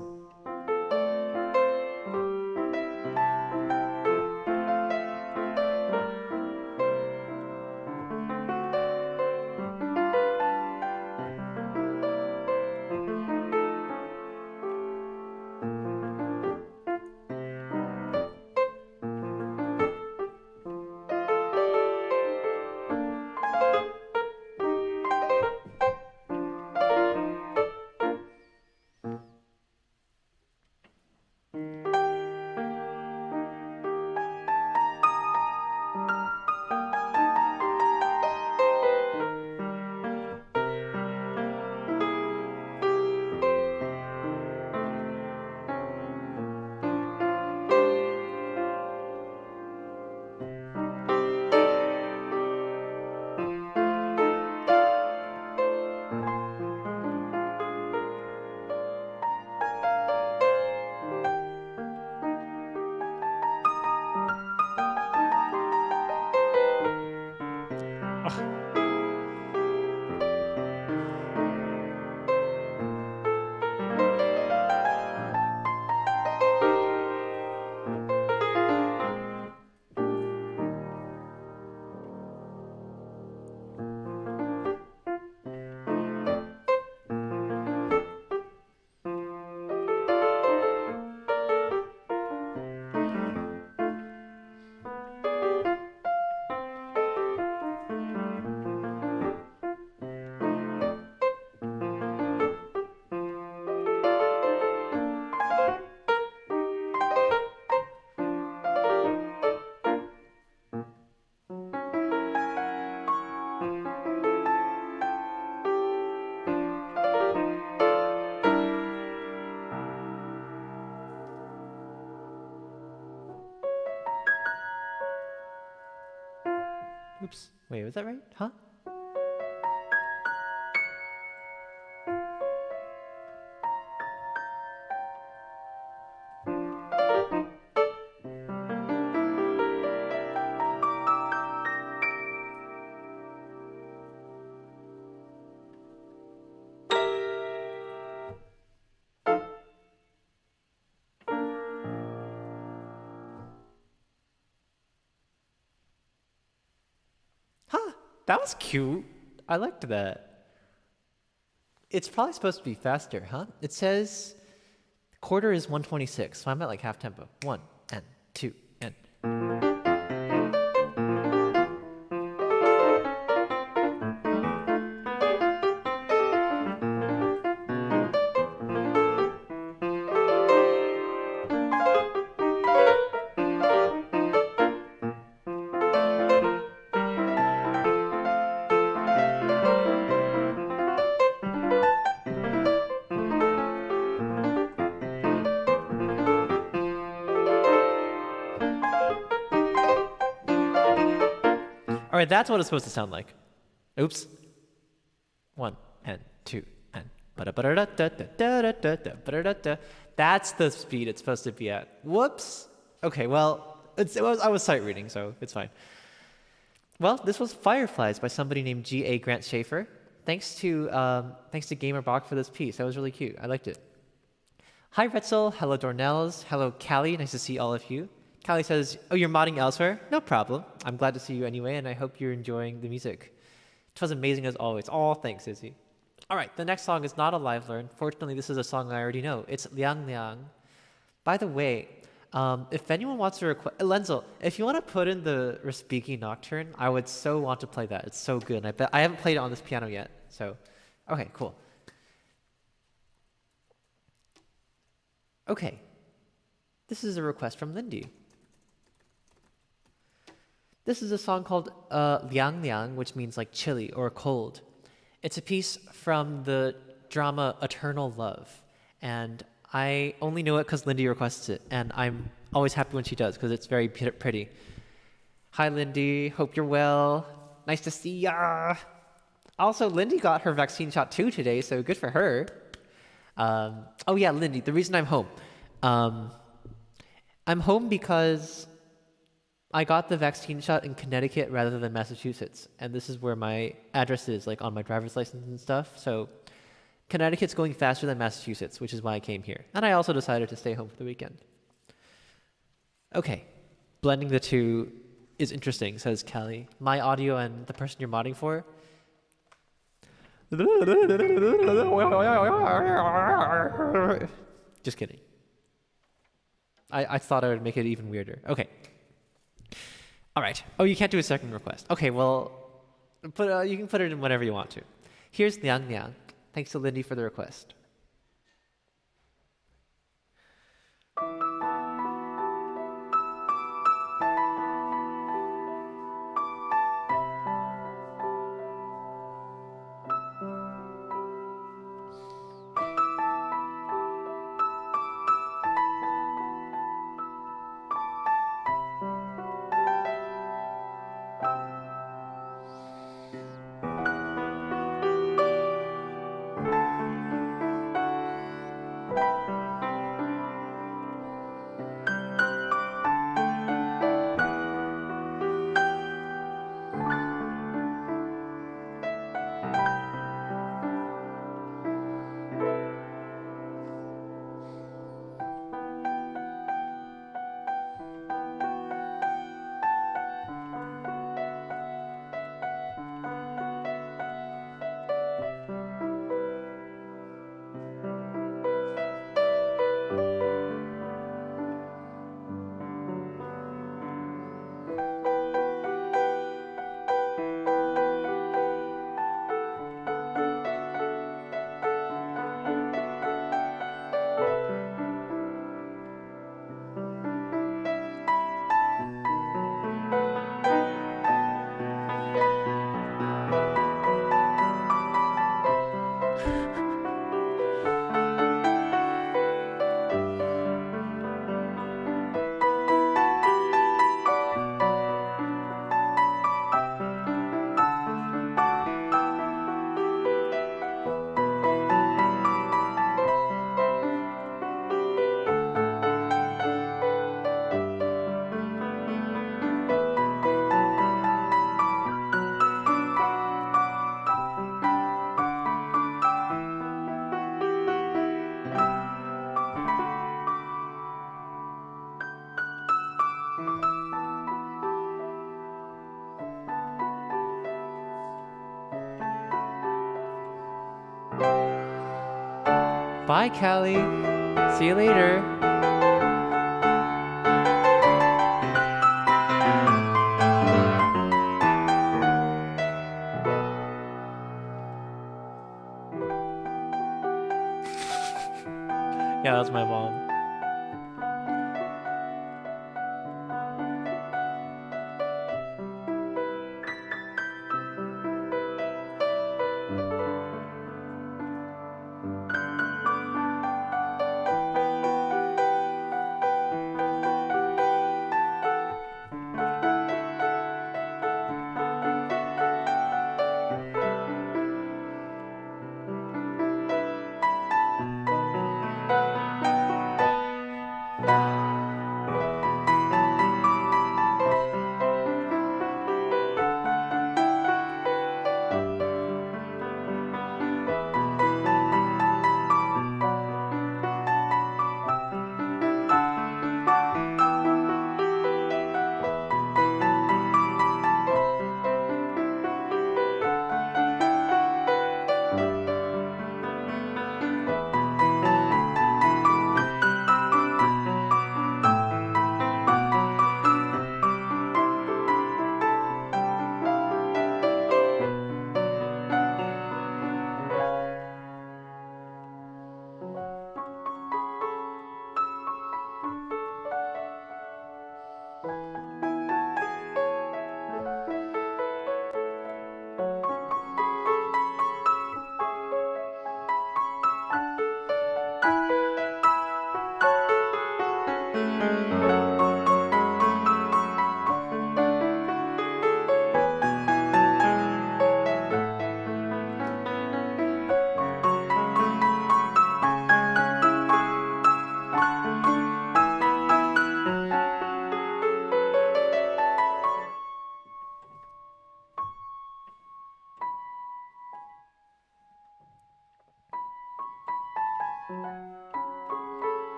Wait, was that right? Huh? Huh, that was cute. I liked that. It's probably supposed to be faster, huh? It says quarter is 126, so I'm at like half tempo. 1 and 2 and. All right, that's what it's supposed to sound like. Oops. 1 and 2 and. That's the speed it's supposed to be at. Whoops. Okay, well, I was sight reading, so it's fine. Well, this was Fireflies by somebody named G.A. Grant Schaefer. Thanks to Gamerbach for this piece. That was really cute. I liked it. Hi, Retzel. Hello, Dornells. Hello, Callie. Nice to see all of you. Callie says, oh, you're modding elsewhere? No problem. I'm glad to see you anyway, and I hope you're enjoying the music. It was amazing as always. Oh, thanks, Izzy. All right, the next song is not a live learn. Fortunately, this is a song I already know. It's Liang Liang. By the way, if anyone wants to request, Lenzel, if you want to put in the Respighi Nocturne, I would so want to play that. It's so good. And I haven't played it on this piano yet. So, okay, cool. Okay, this is a request from Lindy. This is a song called Liang Liang, which means like chilly or cold. It's a piece from the drama Eternal Love. And I only know it because Lindy requests it. And I'm always happy when she does because it's very pretty. Hi, Lindy. Hope you're well. Nice to see ya. Also, Lindy got her vaccine shot too today, so good for her. Oh yeah, Lindy, the reason I'm home. I'm home because I got the vaccine shot in Connecticut rather than Massachusetts. And this is where my address is, like on my driver's license and stuff. So Connecticut's going faster than Massachusetts, which is why I came here. And I also decided to stay home for the weekend. Okay, blending the two is interesting, says Callie. My audio and the person you're modding for. Just kidding. I thought I would make it even weirder. Okay. All right. Oh, you can't do a second request. Okay, well, you can put it in whenever you want to. Here's Liang Liang. Thanks to Lindy for the request. Bye, Callie. See you later. Yeah, that's my mom.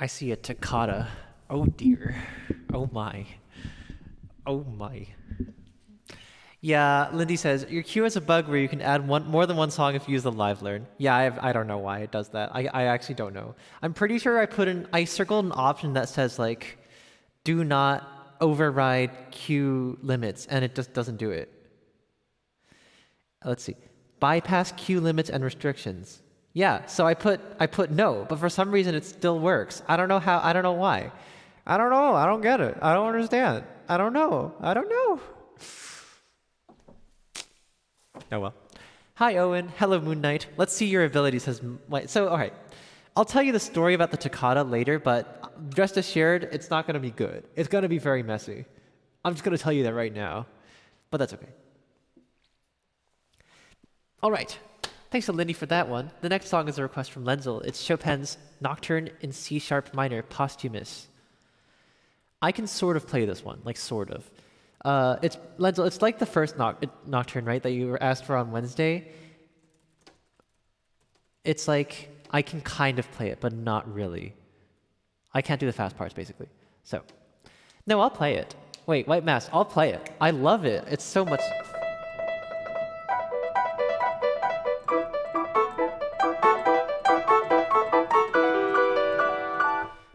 I see a toccata. Oh dear. Oh my. Oh my. Yeah, Lindy says, your queue has a bug where you can add more than one song if you use the live learn. Yeah, I don't know why it does that. I actually don't know. I'm pretty sure I circled an option that says like, do not override queue limits, and it just doesn't do it. Let's see. Bypass queue limits and restrictions. Yeah, so I put no, but for some reason it still works. I don't know how, I don't know why. I don't know, I don't get it. I don't understand. I don't know. Oh well. Hi Owen, hello Moon Knight. Let's see your abilities. So, alright. I'll tell you the story about the toccata later, but rest assured, it's not gonna be good. It's gonna be very messy. I'm just gonna tell you that right now. But that's okay. Alright. Thanks to Lindy for that one. The next song is a request from Lenzel. It's Chopin's Nocturne in C sharp minor, posthumous. I can sort of play this one, like sort of. It's Lenzel. It's like the first Nocturne, right, that you were asked for on Wednesday. It's like I can kind of play it, but not really. I can't do the fast parts, basically. So, no, I'll play it. Wait, White Mask, I'll play it. I love it. It's so much.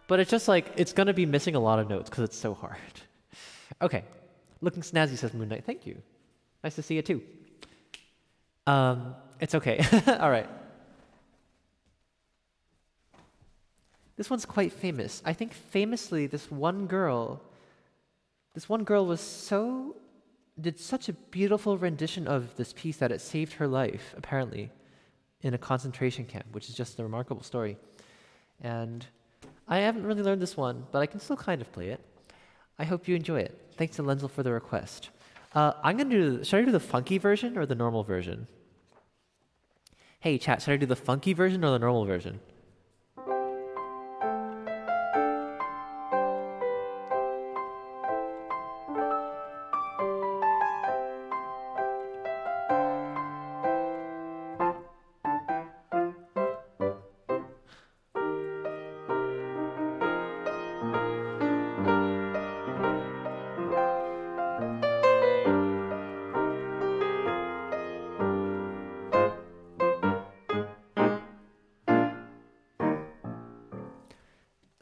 But it's just like, it's going to be missing a lot of notes because it's so hard. Okay. Looking snazzy, says Moon Knight. Thank you. Nice to see you too. It's okay. All right. This one's quite famous. I think famously, this one girl did such a beautiful rendition of this piece that it saved her life, apparently, in a concentration camp, which is just a remarkable story. And I haven't really learned this one, but I can still kind of play it. I hope you enjoy it. Thanks to Lenzel for the request. Should I do the funky version or the normal version? Hey chat, should I do the funky version or the normal version?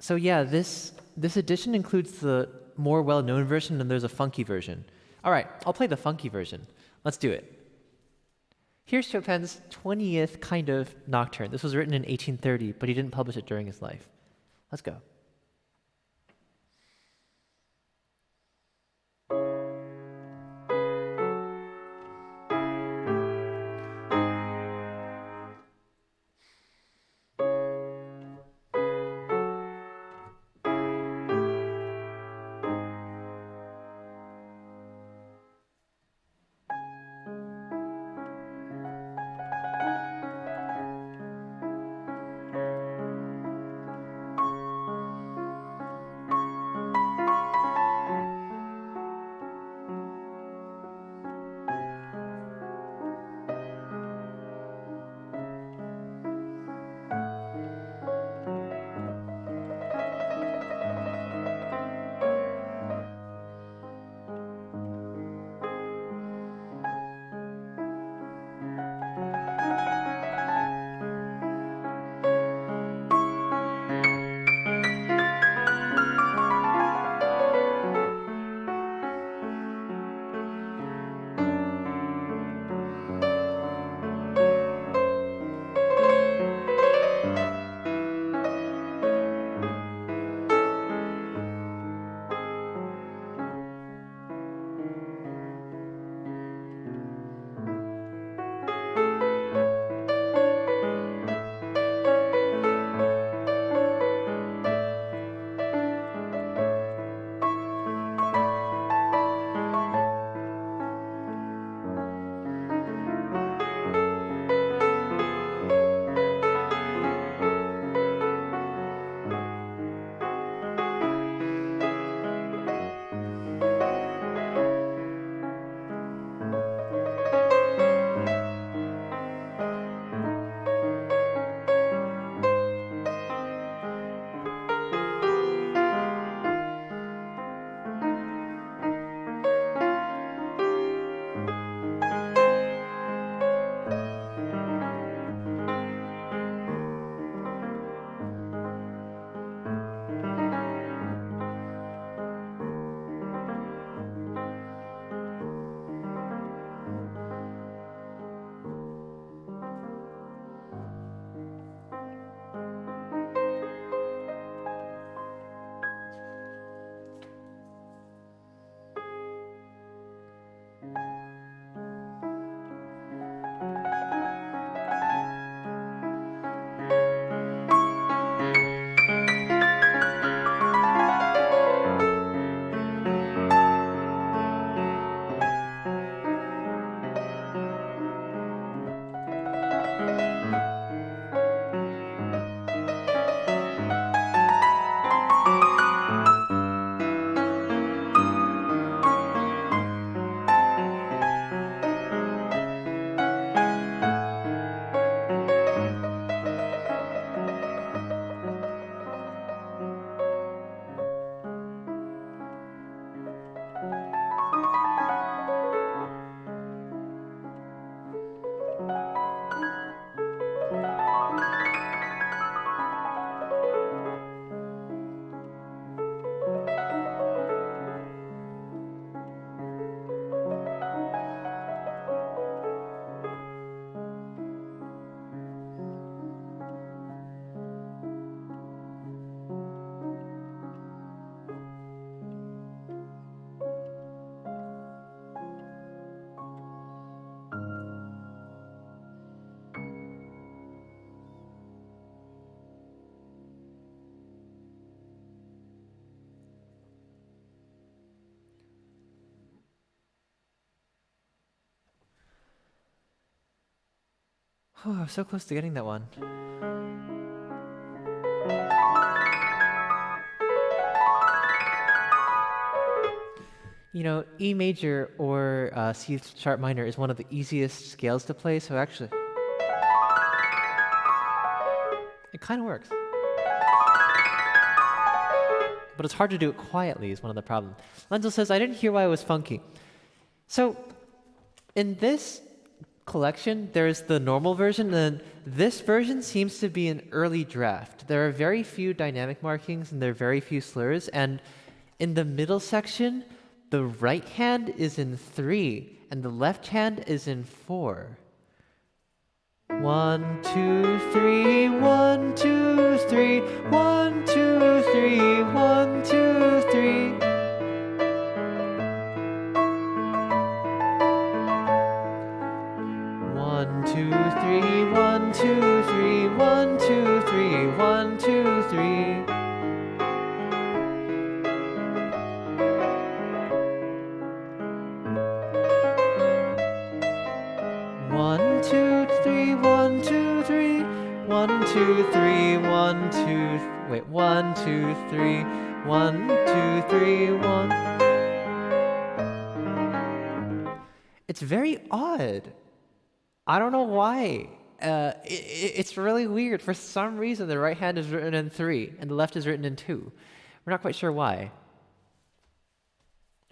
So yeah, this edition includes the more well-known version, and there's a funky version. All right, I'll play the funky version. Let's do it. Here's Chopin's 20th kind of nocturne. This was written in 1830, but he didn't publish it during his life. Let's go. Oh, I was so close to getting that one. You know, E major or C sharp minor is one of the easiest scales to play, so actually, it kind of works. But it's hard to do it quietly is one of the problems. Lenzel says, I didn't hear why it was funky. So, in this collection, there's the normal version, and this version seems to be an early draft. There are very few dynamic markings and there are very few slurs, and in the middle section, the right hand is in 3 and the left hand is in 4. 1, 2, 3, 1, 2, 3, 1, 2, 3, 1, 2, 3. One, two, three, 1, 2, 3, 1, 2, 3, 1, 2, 3. One, two, three, 1, 2, 3, 1, 2, 3, 1, 2. Wait, 1, 2, 3, 1, 2, 3, 1. It's very odd. I don't know why. It's really weird. For some reason, the right hand is written in 3 and the left is written in 2. We're not quite sure why.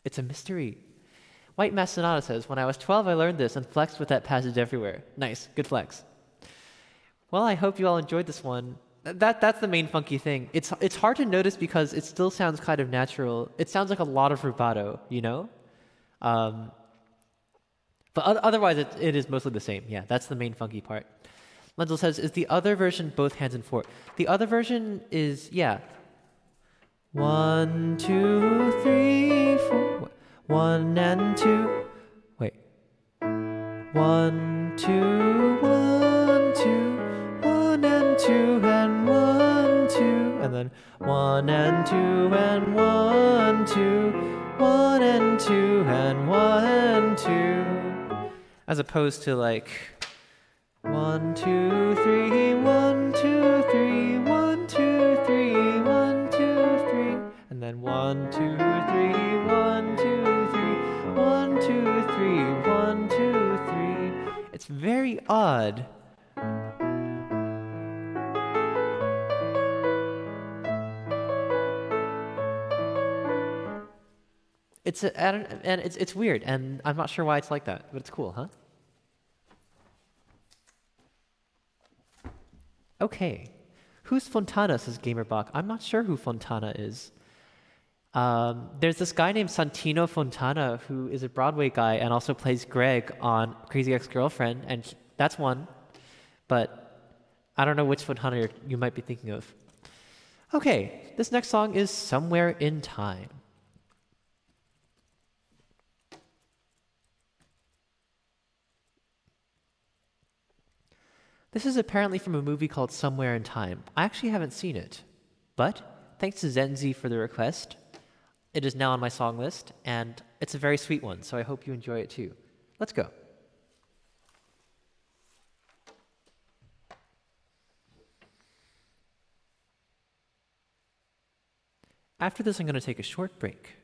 It's a mystery. White Mass Sonata says, when I was 12, I learned this and flexed with that passage everywhere. Nice, good flex. Well, I hope you all enjoyed this one. That's the main funky thing. It's hard to notice because it still sounds kind of natural. It sounds like a lot of rubato, you know? But otherwise, it is mostly the same. Yeah, that's the main funky part. Lenzel says, is the other version both hands in 4? The other version is, yeah. 1, 2, 3, 4. 1 and 2. Wait. 1, 2, 1, 2. 1 and 2 and 1, 2. And then 1 and 2 and 1, 2. 1 and 2 and 1, 2. As opposed to like 1, 2, 3, 1, 2, 3, 1, 2, 3, 1, 2, 3, and then 1, 2, 3, 1, 2, 3, 1, 2, 3, 1, 2, 3. It's very odd. It's weird, and I'm not sure why it's like that, but it's cool, huh? Okay. Who's Fontana, says Gamerbach. I'm not sure who Fontana is. There's this guy named Santino Fontana who is a Broadway guy and also plays Greg on Crazy Ex-Girlfriend, and that's one. But I don't know which Fontana you might be thinking of. Okay, this next song is Somewhere in Time. This is apparently from a movie called Somewhere in Time. I actually haven't seen it, but thanks to Zenzi for the request. It is now on my song list, and it's a very sweet one, so I hope you enjoy it too. Let's go. After this, I'm going to take a short break.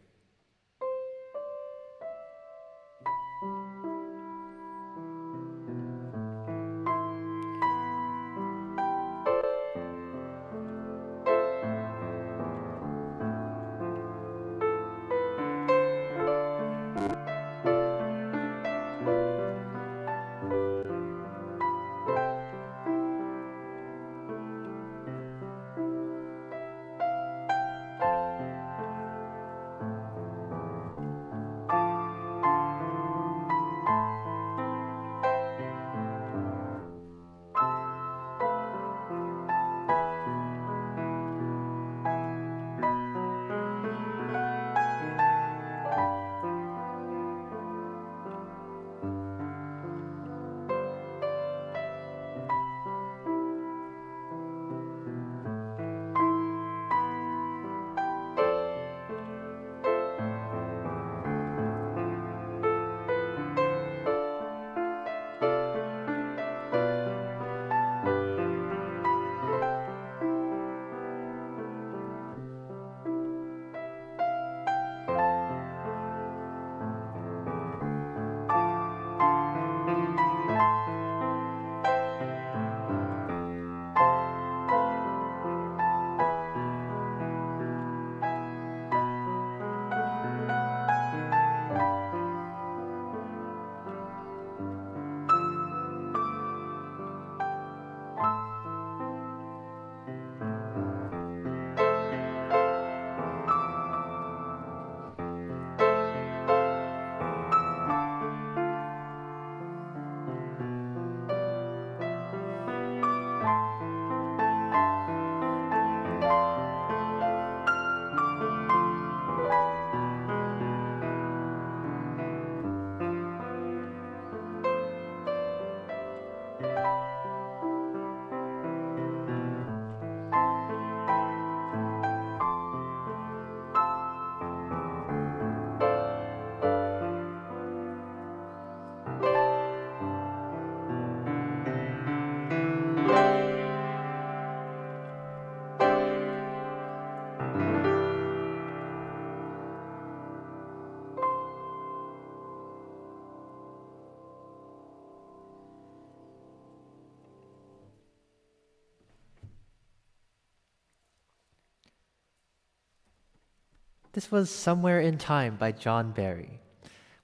This was Somewhere in Time by John Barry.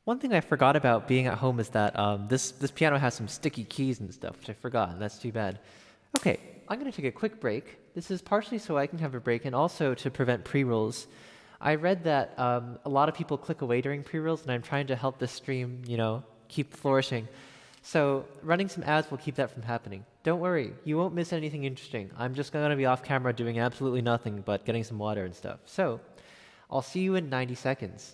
One thing I forgot about being at home is that this piano has some sticky keys and stuff, which I forgot, and that's too bad. Okay, I'm going to take a quick break. This is partially so I can have a break and also to prevent pre-rolls. I read that a lot of people click away during pre-rolls, and I'm trying to help this stream, keep flourishing. So running some ads will keep that from happening. Don't worry, you won't miss anything interesting. I'm just going to be off camera doing absolutely nothing but getting some water and stuff. So I'll see you in 90 seconds.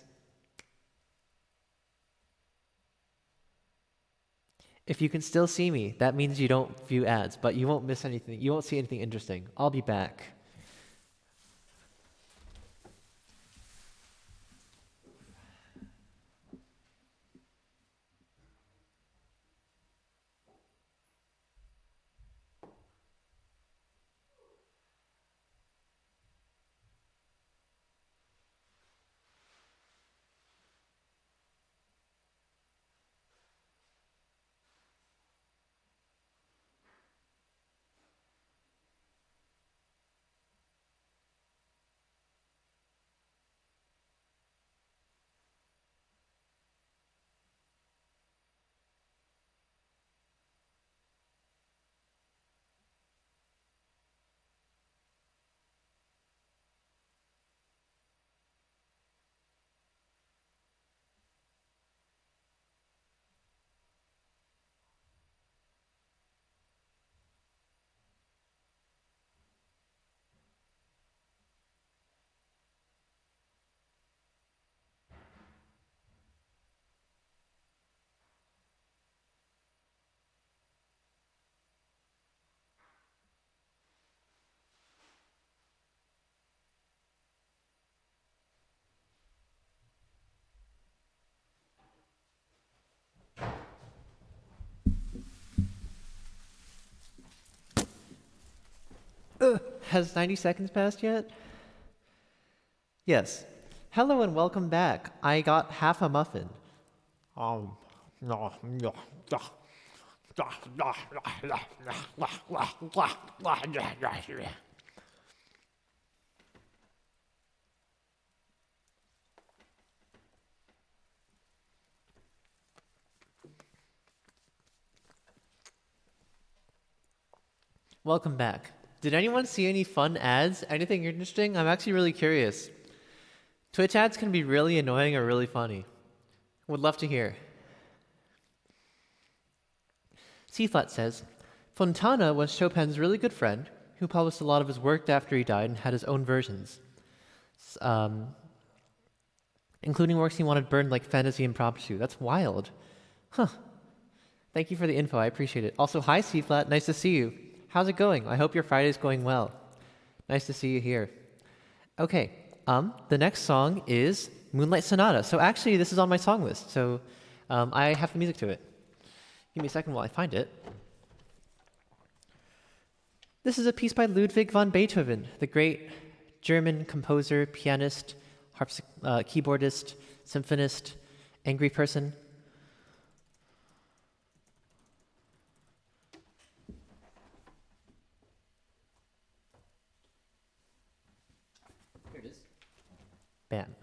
If you can still see me, that means you don't view ads, but you won't miss anything. You won't see anything interesting. I'll be back. Has 90 seconds passed yet? Yes. Hello and welcome back. I got half a muffin. Welcome back. Did anyone see any fun ads? Anything interesting? I'm actually really curious. Twitch ads can be really annoying or really funny. Would love to hear. C-Flat says, Fontana was Chopin's really good friend who published a lot of his work after he died and had his own versions, including works he wanted burned like Fantasy Impromptu. That's wild. Huh. Thank you for the info. I appreciate it. Also, hi C-Flat. Nice to see you. How's it going? I hope your Friday's going well. Nice to see you here. Okay, the next song is Moonlight Sonata. So actually, this is on my song list, so I have the music to it. Give me a second while I find it. This is a piece by Ludwig van Beethoven, the great German composer, pianist, keyboardist, symphonist, angry person. Bam.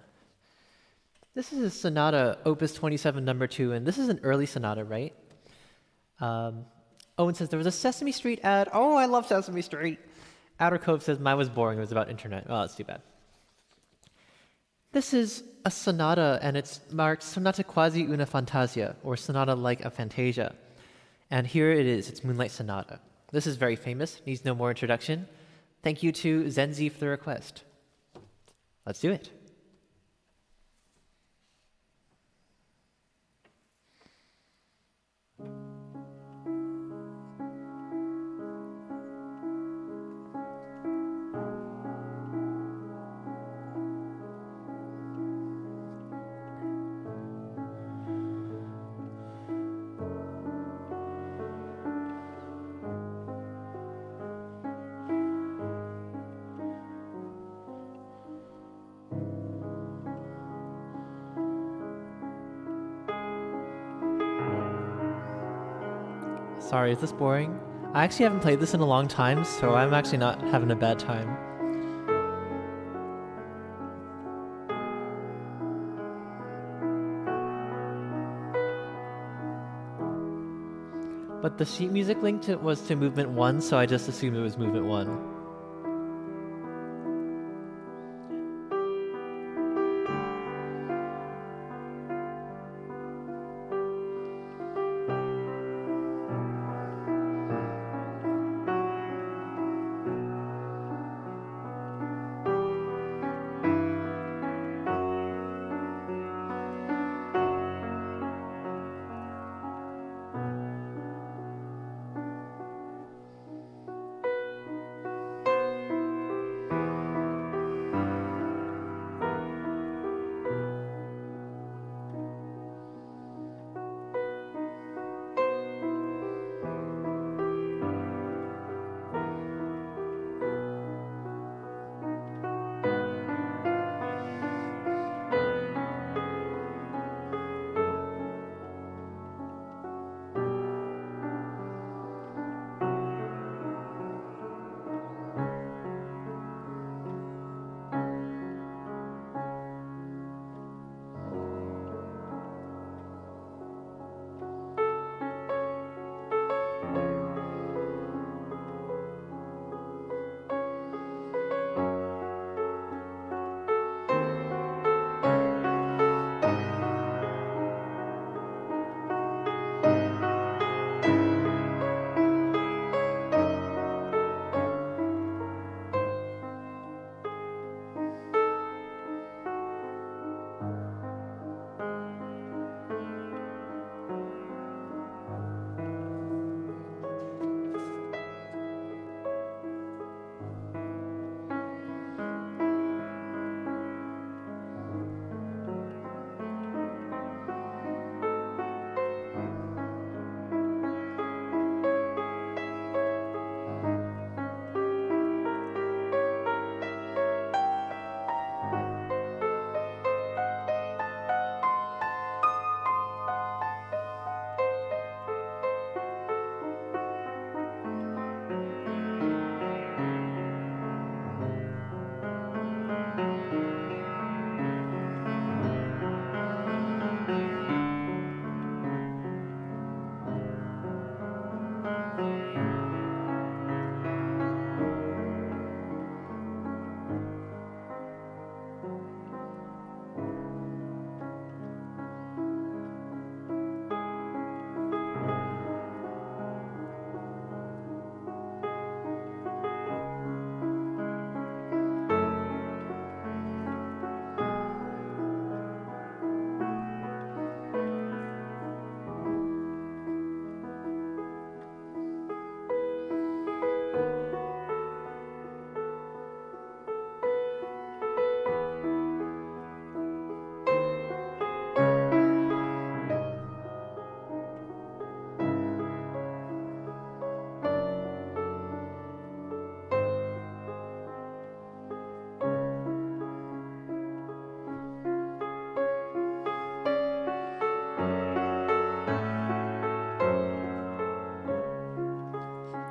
This is a sonata, Opus 27, number 2, and this is an early sonata, right? Owen says, there was a Sesame Street ad. Oh, I love Sesame Street. Outer Cove says, mine was boring. It was about internet. Oh, that's too bad. This is a sonata, and it's marked Sonata Quasi una Fantasia, or Sonata like a Fantasia. And here it is. It's Moonlight Sonata. This is very famous. Needs no more introduction. Thank you to Zenzi for the request. Let's do it. Sorry, is this boring? I actually haven't played this in a long time, so I'm actually not having a bad time. But the sheet music link was to movement 1, so I just assumed it was movement 1.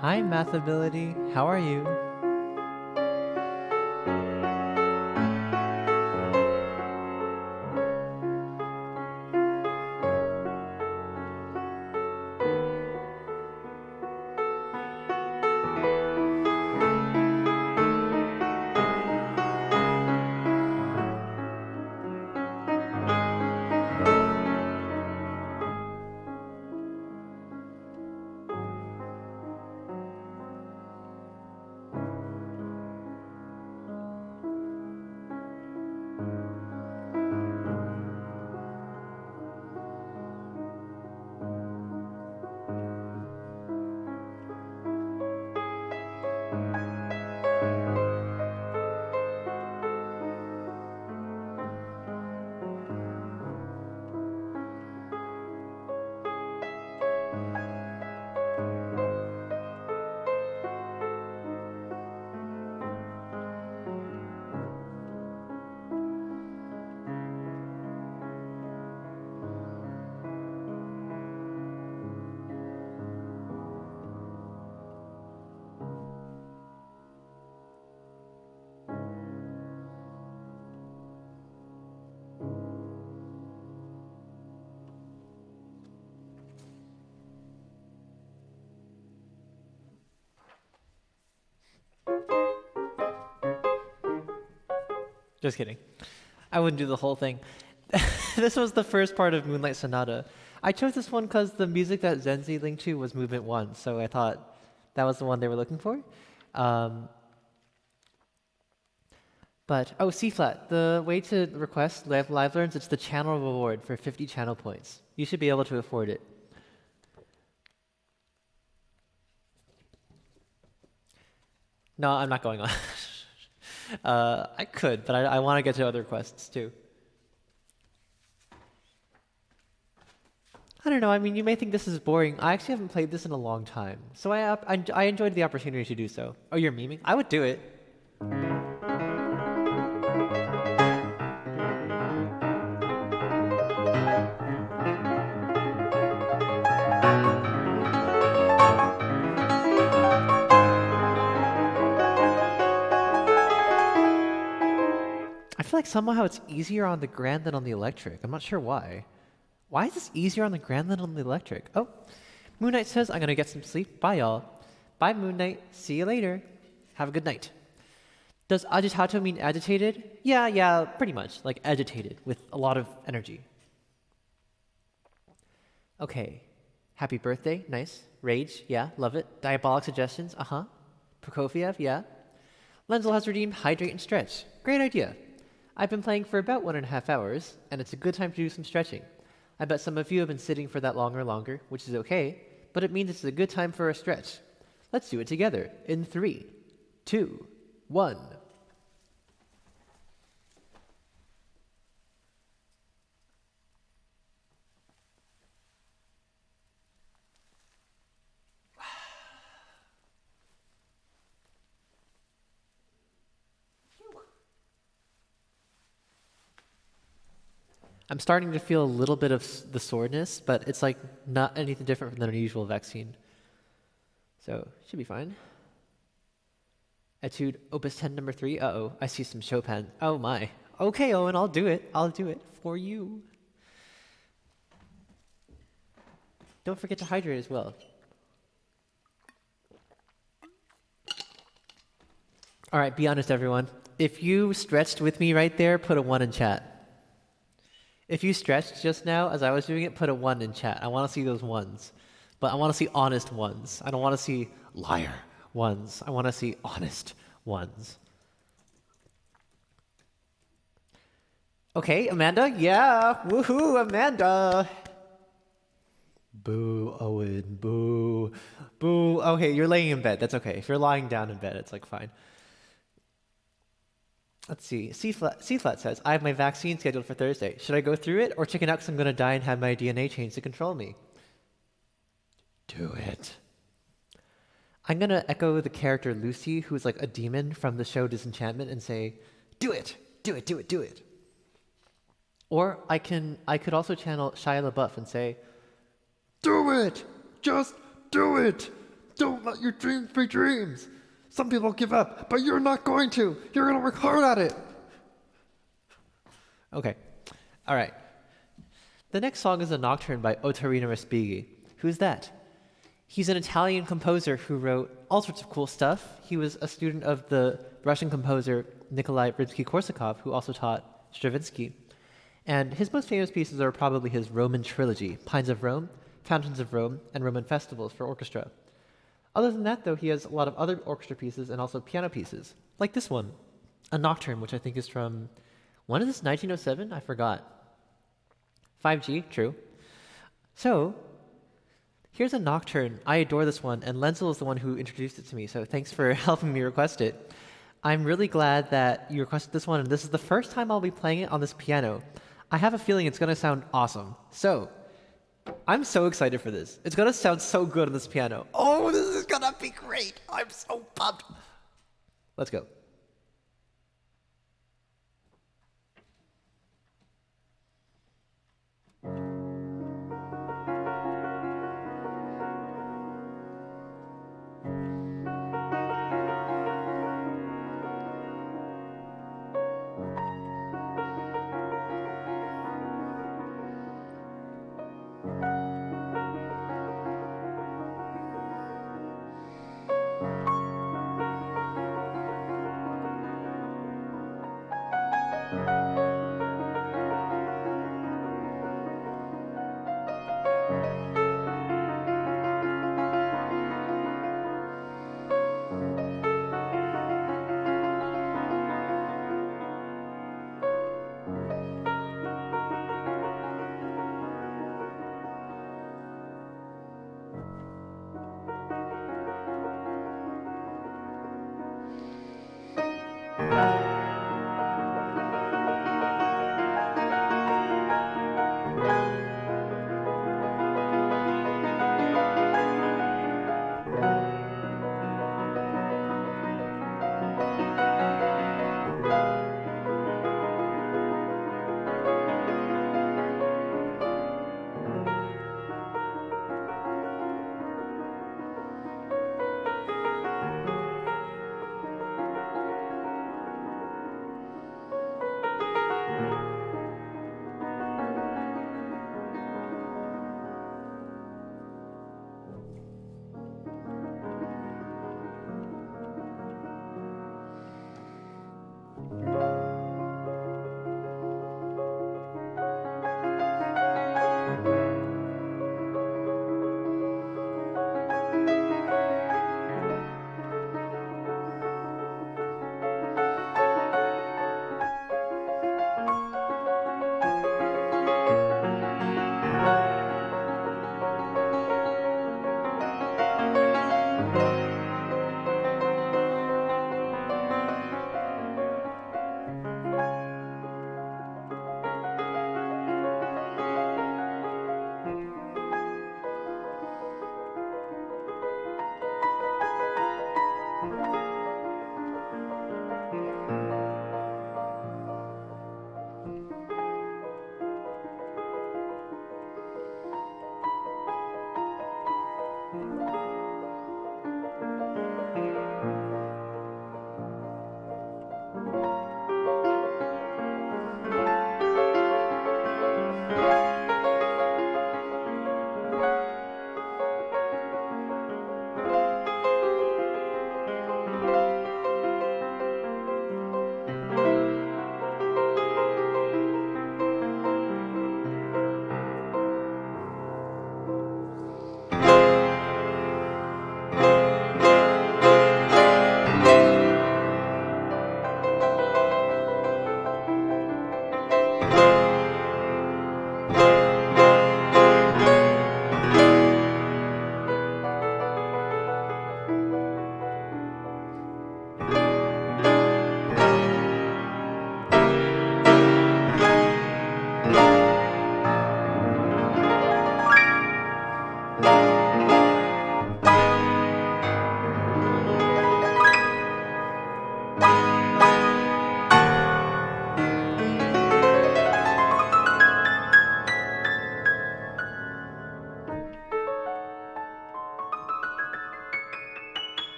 Hi, Math Ability. How are you? Just kidding. I wouldn't do the whole thing. This was the first part of Moonlight Sonata. I chose this one because the music that Zenzi linked to was Movement 1, so I thought that was the one they were looking for. Oh, C-flat. The way to request live learns, it's the channel reward for 50 channel points. You should be able to afford it. No, I'm not going on. I could, but I want to get to other quests too. I don't know. I mean, you may think this is boring. I actually haven't played this in a long time, so I enjoyed the opportunity to do so. Oh, you're memeing? I would do it. I feel like somehow it's easier on the Grand than on the Electric. I'm not sure why. Why is this easier on the Grand than on the Electric? Oh, Moon Knight says, I'm gonna get some sleep. Bye, y'all. Bye, Moon Knight. See you later. Have a good night. Does agitato mean agitated? Yeah, pretty much. Like agitated, with a lot of energy. Okay. Happy birthday. Nice. Rage. Yeah, love it. Diabolic suggestions. Uh-huh. Prokofiev. Yeah. Lenzel has redeemed Hydrate and Stretch. Great idea. I've been playing for about 1.5 hours, and it's a good time to do some stretching. I bet some of you have been sitting for that longer, which is okay, but it means it's a good time for a stretch. Let's do it together in 3, 2, 1. I'm starting to feel a little bit of the soreness, but it's like not anything different from the usual vaccine. So, should be fine. Etude Opus 10 number 3. Uh-oh, I see some Chopin. Oh my. Okay, Owen, I'll do it. I'll do it for you. Don't forget to hydrate as well. All right, be honest, everyone. If you stretched with me right there, put a 1 in chat. If you stretched just now as I was doing it, put a 1 in chat. I want to see those ones. But I want to see honest ones. I don't want to see liar ones. I want to see honest ones. Okay, Amanda? Yeah! Woohoo, Amanda! Boo, Owen, boo. Boo. Okay, you're laying in bed. That's okay. If you're lying down in bed, it's like fine. Let's see. C-flat says, I have my vaccine scheduled for Thursday. Should I go through it or chicken out because I'm going to die and have my DNA changed to control me? Do it. I'm going to echo the character Lucy, who's like a demon from the show Disenchantment, and say, do it. Do it, do it, do it. Or I could also channel Shia LaBeouf and say, do it. Just do it. Don't let your dreams be dreams. Some people give up, but you're not going to. You're going to work hard at it. Okay. All right. The next song is a nocturne by Ottorino Respighi. Who's that? He's an Italian composer who wrote all sorts of cool stuff. He was a student of the Russian composer Nikolai Rimsky-Korsakov, who also taught Stravinsky. And his most famous pieces are probably his Roman trilogy, Pines of Rome, Fountains of Rome, and Roman Festivals for orchestra. Other than that, though, he has a lot of other orchestra pieces and also piano pieces, like this one, a nocturne, which I think is from, when is this, 1907? I forgot. 5G, true. So, here's a nocturne. I adore this one, and Lenzel is the one who introduced it to me, so thanks for helping me request it. I'm really glad that you requested this one, and this is the first time I'll be playing it on this piano. I have a feeling it's going to sound awesome. So, I'm so excited for this. It's going to sound so good on this piano. Oh, this is going to be great. I'm so pumped. Let's go.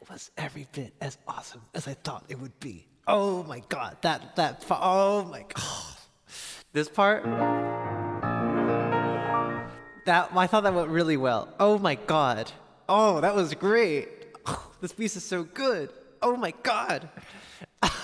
was every bit as awesome as I thought it would be. Oh my god, oh my god. This part, I thought that went really well. Oh my god. Oh, that was great. Oh, this piece is so good. Oh my god. Like,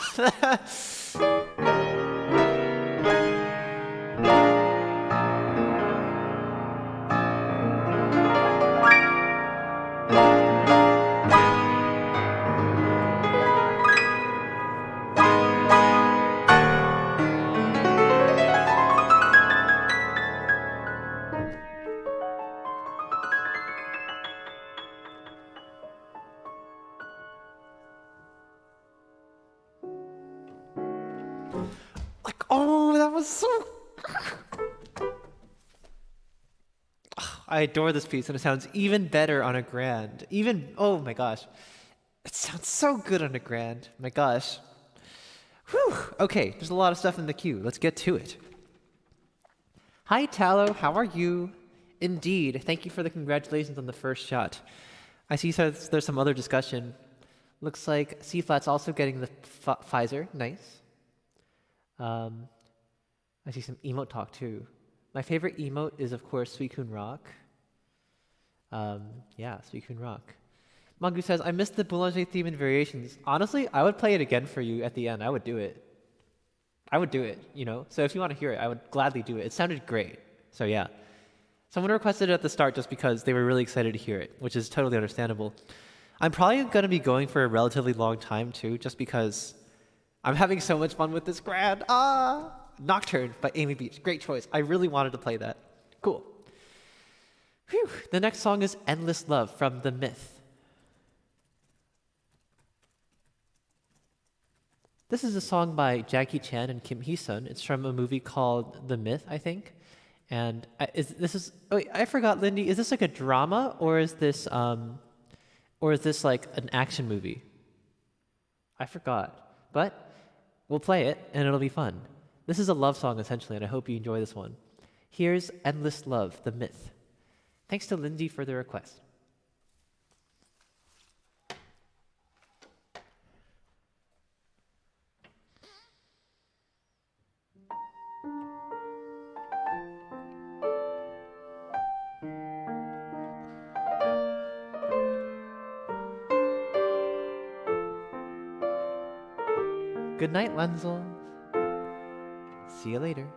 oh, that was so... I adore this piece, and it sounds even better on a grand. Oh my gosh. It sounds so good on a grand. My gosh. Whew. Okay, there's a lot of stuff in the queue. Let's get to it. Hi, Tallow. How are you? Indeed. Thank you for the congratulations on the first shot. I see there's some other discussion. Looks like C-Flat's also getting the Pfizer. Nice. I see some emote talk too. My favorite emote is, of course, Suikun Rock. Yeah, Suikun Rock. Mangu says, I missed the Boulanger theme and variations. Honestly, I would play it again for you at the end. I would do it. You know? So if you want to hear it, I would gladly do it. It sounded great. So yeah. Someone requested it at the start just because they were really excited to hear it, which is totally understandable. I'm probably going to be going for a relatively long time too, just because I'm having so much fun with this grad. Nocturne by Amy Beach. Great choice. I really wanted to play that. Cool. Whew. The next song is Endless Love from The Myth. This is a song by Jackie Chan and Kim Hee-sun. It's from a movie called The Myth, I think. And I forgot, Lindy, is this like a drama or is this like an action movie? I forgot. But we'll play it and it'll be fun. This is a love song essentially, and I hope you enjoy this one. Here's Endless Love, The Myth. Thanks to Lindy for the request. Good night, Lenzel. See you later.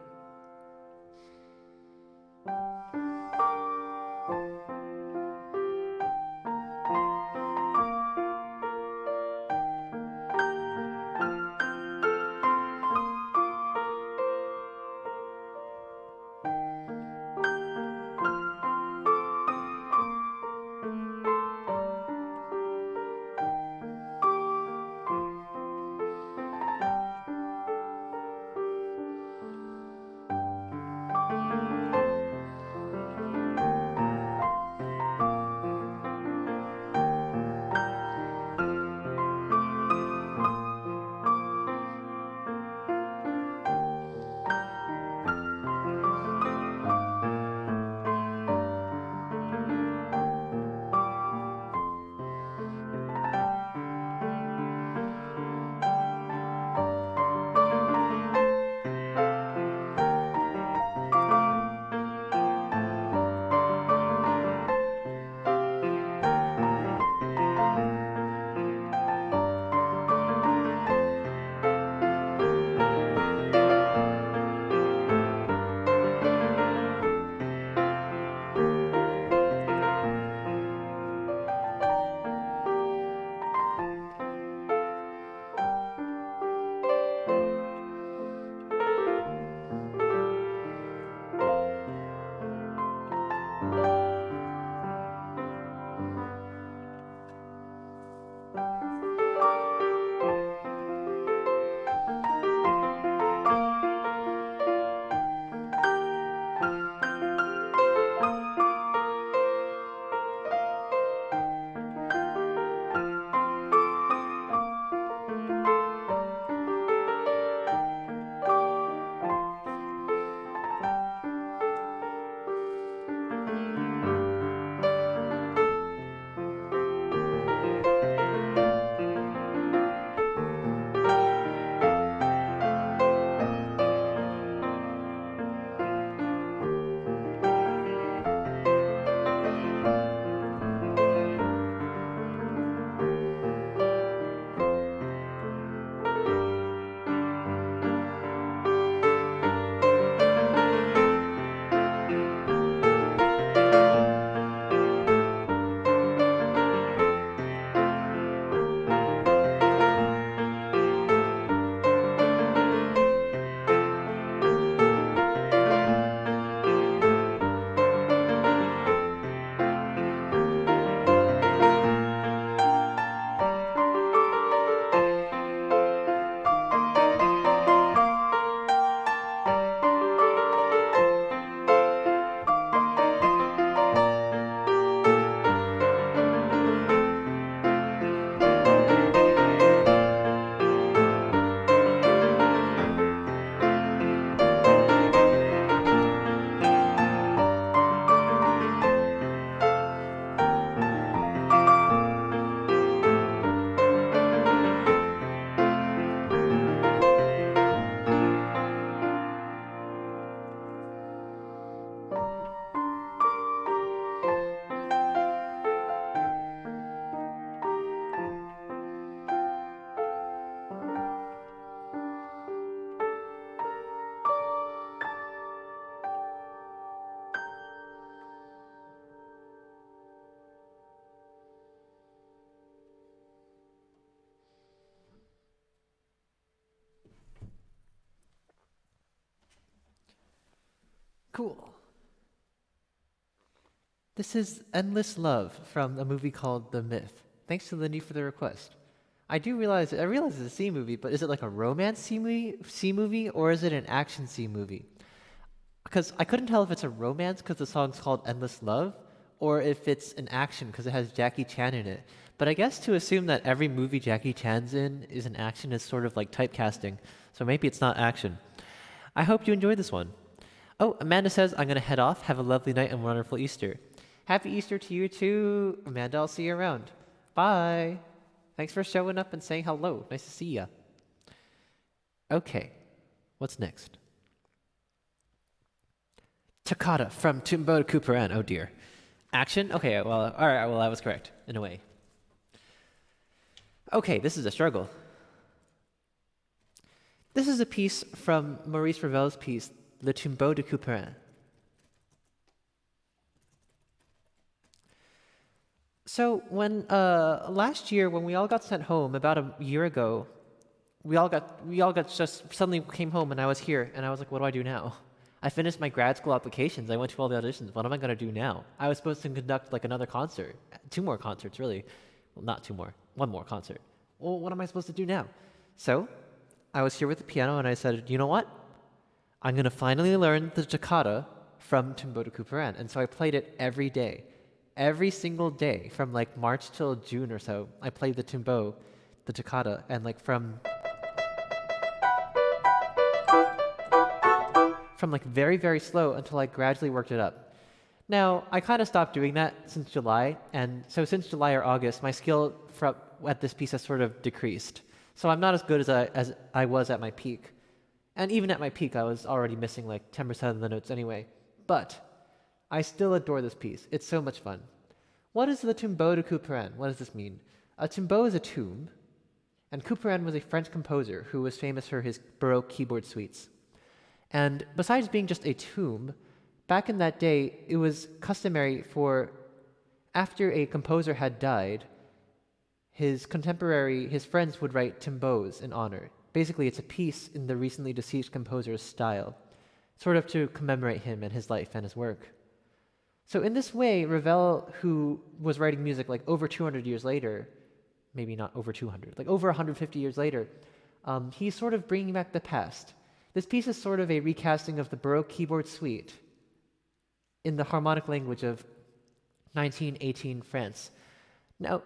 Cool. This is Endless Love from a movie called The Myth. Thanks to Lindy for the request. I realize it's a C movie, but is it like a romance C movie or is it an action C movie? Because I couldn't tell if it's a romance because the song's called Endless Love, or if it's an action because it has Jackie Chan in it. But I guess to assume that every movie Jackie Chan's in is an action is sort of like typecasting, so maybe it's not action. I hope you enjoyed this one. Oh, Amanda says, I'm going to head off. Have a lovely night and wonderful Easter. Happy Easter to you too, Amanda. I'll see you around. Bye. Thanks for showing up and saying hello. Nice to see ya. Okay, what's next? Toccata from Tumbo to Cooperan. Oh dear. Action? Okay, well, alright, well, I was correct, in a way. Okay, this is a struggle. This is a piece from Maurice Ravel's piece, Le Tombeau de Couperin. So when last year, when we all got sent home, about a year ago, we all got just suddenly came home, and I was here, and I was like, what do I do now? I finished my grad school applications. I went to all the auditions. What am I going to do now? I was supposed to conduct like another concert, 2 more concerts, really. Well, not 2 more, 1 more concert. Well, what am I supposed to do now? So I was here with the piano, and I said, you know what? I'm going to finally learn the toccata from Tombeau de Couperin. And so I played it every day. Every single day from like March till June or so, I played the Tombeau, the toccata, and like from like very, very slow until I gradually worked it up. Now, I kind of stopped doing that since July, and so since July or August, my skill at this piece has sort of decreased. So I'm not as good as I was at my peak. And even at my peak, I was already missing like 10% of the notes anyway. But I still adore this piece. It's so much fun. What is the Tombeau de Couperin? What does this mean? A tombeau is a tomb, and Couperin was a French composer who was famous for his Baroque keyboard suites. And besides being just a tomb, back in that day, it was customary for, after a composer had died, his friends would write tombeaus in honor. Basically, it's a piece in the recently deceased composer's style, sort of to commemorate him and his life and his work. So in this way, Ravel, who was writing music like over 200 years later, maybe not over 200, like over 150 years later, he's sort of bringing back the past. This piece is sort of a recasting of the Baroque keyboard suite in the harmonic language of 1918 France. Now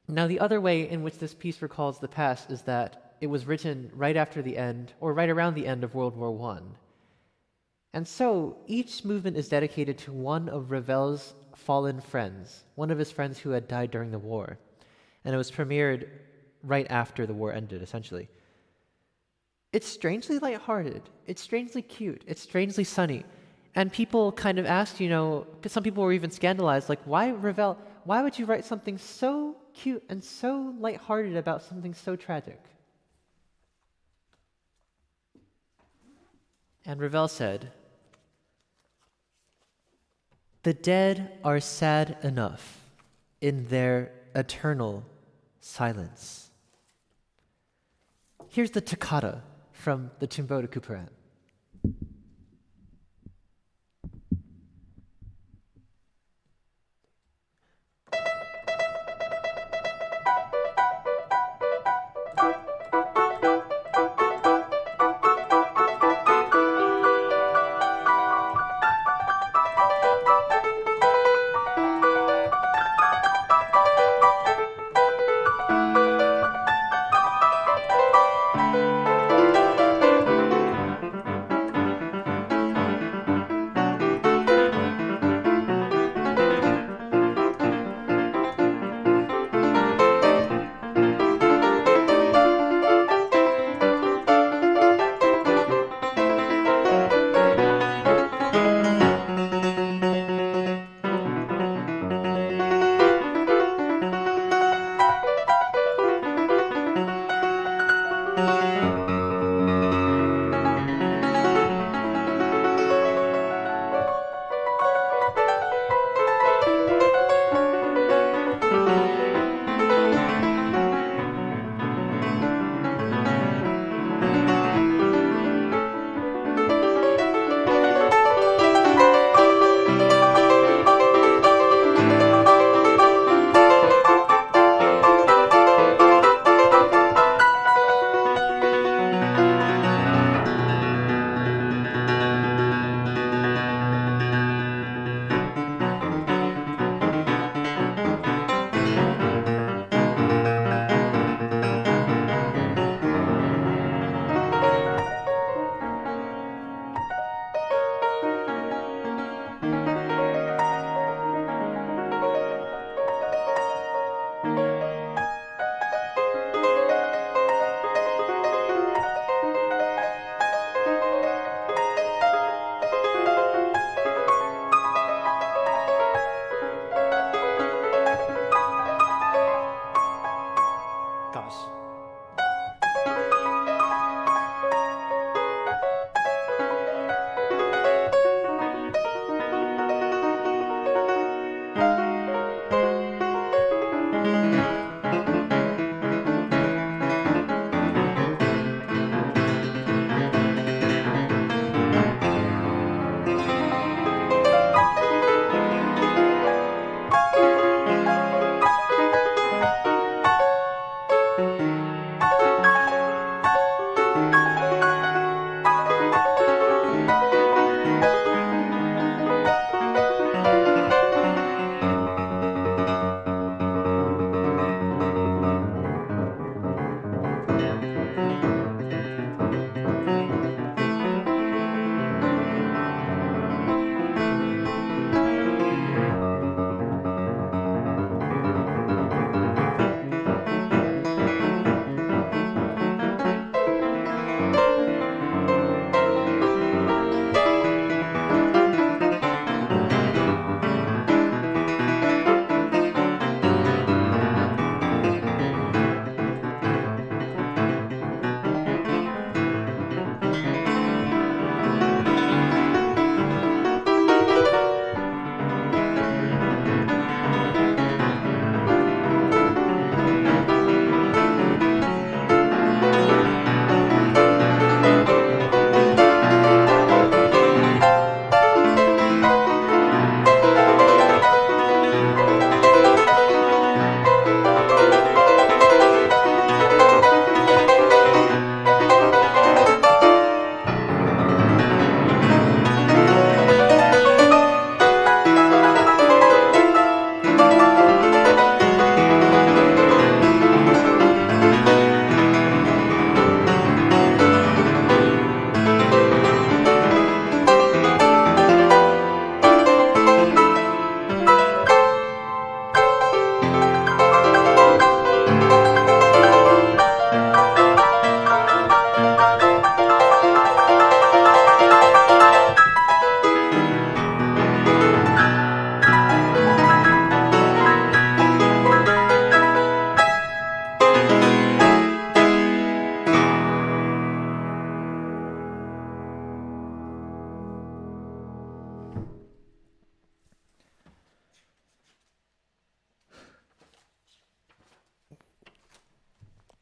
the other way in which this piece recalls the past is that it was written right after the end, or right around the end of World War I. And so each movement is dedicated to one of Ravel's fallen friends, one of his friends who had died during the war. And it was premiered right after the war ended, essentially. It's strangely lighthearted. It's strangely cute. It's strangely sunny. And people kind of asked, some people were even scandalized, like, why, Ravel, why would you write something so cute and so lighthearted about something so tragic? And Ravel said, the dead are sad enough in their eternal silence. Here's the toccata from the Tombeau de Couperin.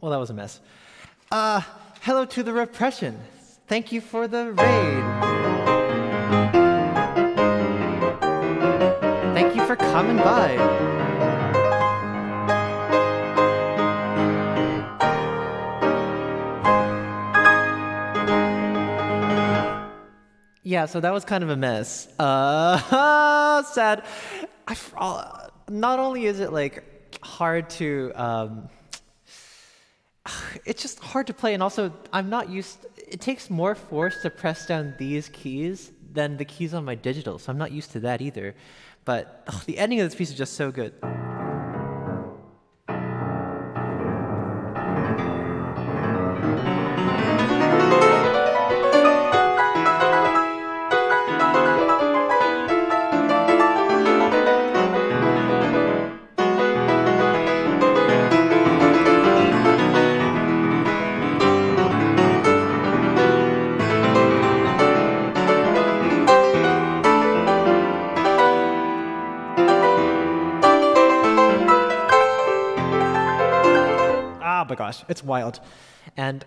Well, that was a mess. Hello to the repression. Thank you for the raid. Thank you for coming by. Yeah, so that was kind of a mess. Sad. Not only is it like hard to, it's just hard to play, and also I'm not used. It takes more force to press down these keys than the keys on my digital, so I'm not used to that either. But the ending of this piece is just so good. Oh my gosh, it's wild. And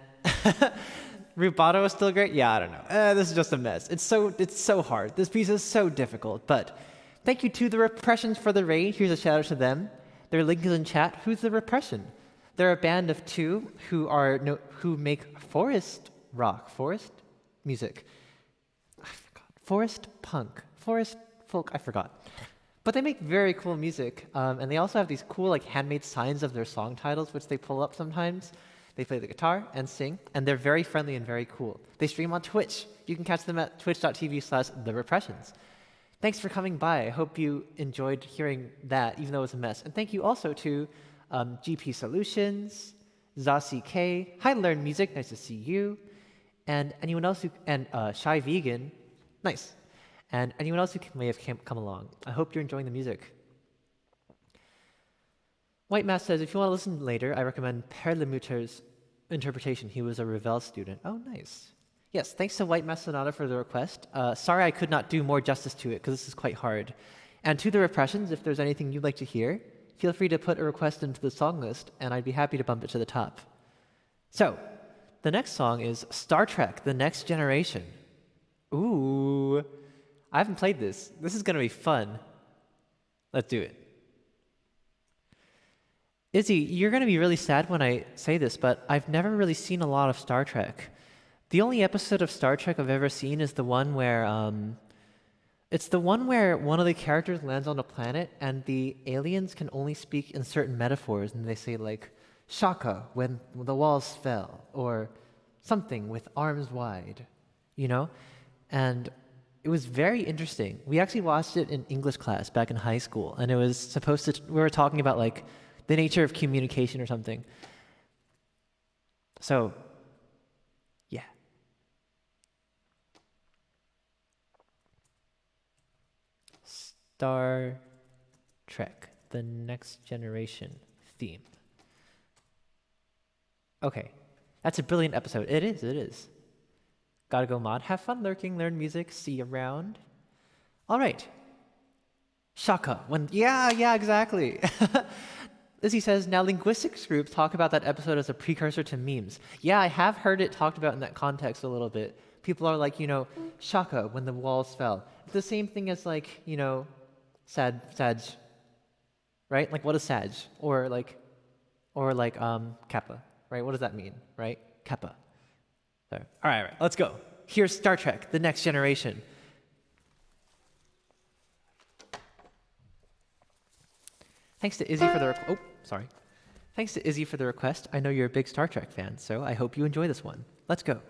rubato is still great? Yeah, I don't know. This is just a mess. It's so hard. This piece is so difficult. But thank you to the Repressions for the raid. Here's a shout out to them. Their link is in chat. Who's the Repression? They're a band of two who make forest music. I forgot. Forest punk, forest folk. I forgot. But they make very cool music, and they also have these cool like handmade signs of their song titles, which they pull up sometimes. They play the guitar and sing, and they're very friendly and very cool. They stream on Twitch. You can catch them at twitch.tv/therepressions. Thanks for coming by. I hope you enjoyed hearing that, even though it was a mess. And thank you also to GP Solutions, Zasi K, Hi Learn Music, nice to see you, and anyone else Shy Vegan, nice. And anyone else who may have come along. I hope you're enjoying the music. White Mass says, if you want to listen later, I recommend Per Lemutter's interpretation. He was a Ravel student. Oh, nice. Yes, thanks to White Mass Sonata for the request. Sorry I could not do more justice to it, because this is quite hard. And to the Repressions, if there's anything you'd like to hear, feel free to put a request into the song list, and I'd be happy to bump it to the top. So, the next song is Star Trek: The Next Generation. Ooh. I haven't played this. This is going to be fun. Let's do it. Izzy, you're going to be really sad when I say this, but I've never really seen a lot of Star Trek. The only episode of Star Trek I've ever seen is the one where it's the one where one of the characters lands on a planet and the aliens can only speak in certain metaphors, and they say like Shaka when the walls fell, or something with arms wide, you know? And it was very interesting. We actually watched it in English class back in high school, and it was supposed to, we were talking about like the nature of communication or something. So, yeah. Star Trek: The Next Generation theme. Okay, that's a brilliant episode. It is. Gotta go mod. Have fun lurking, learn music, see you around. All right. Shaka. Yeah, exactly. Izzy says, now linguistics groups talk about that episode as a precursor to memes. Yeah, I have heard it talked about in that context a little bit. People are like, Shaka, when the walls fell. It's the same thing as like, Sag, right? Like, what is Sag? Or like Kappa, right? What does that mean, right? Kappa. All right, let's go. Here's Star Trek: The Next Generation. Thanks to Izzy for the Thanks to Izzy for the request. I know you're a big Star Trek fan, so I hope you enjoy this one. Let's go.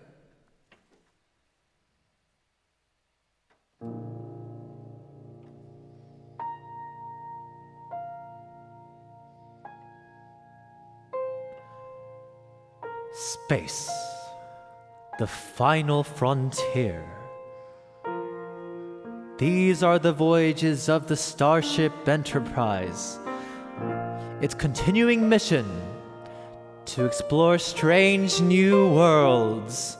Space. The final frontier. These are the voyages of the Starship Enterprise. Its continuing mission to explore strange new worlds,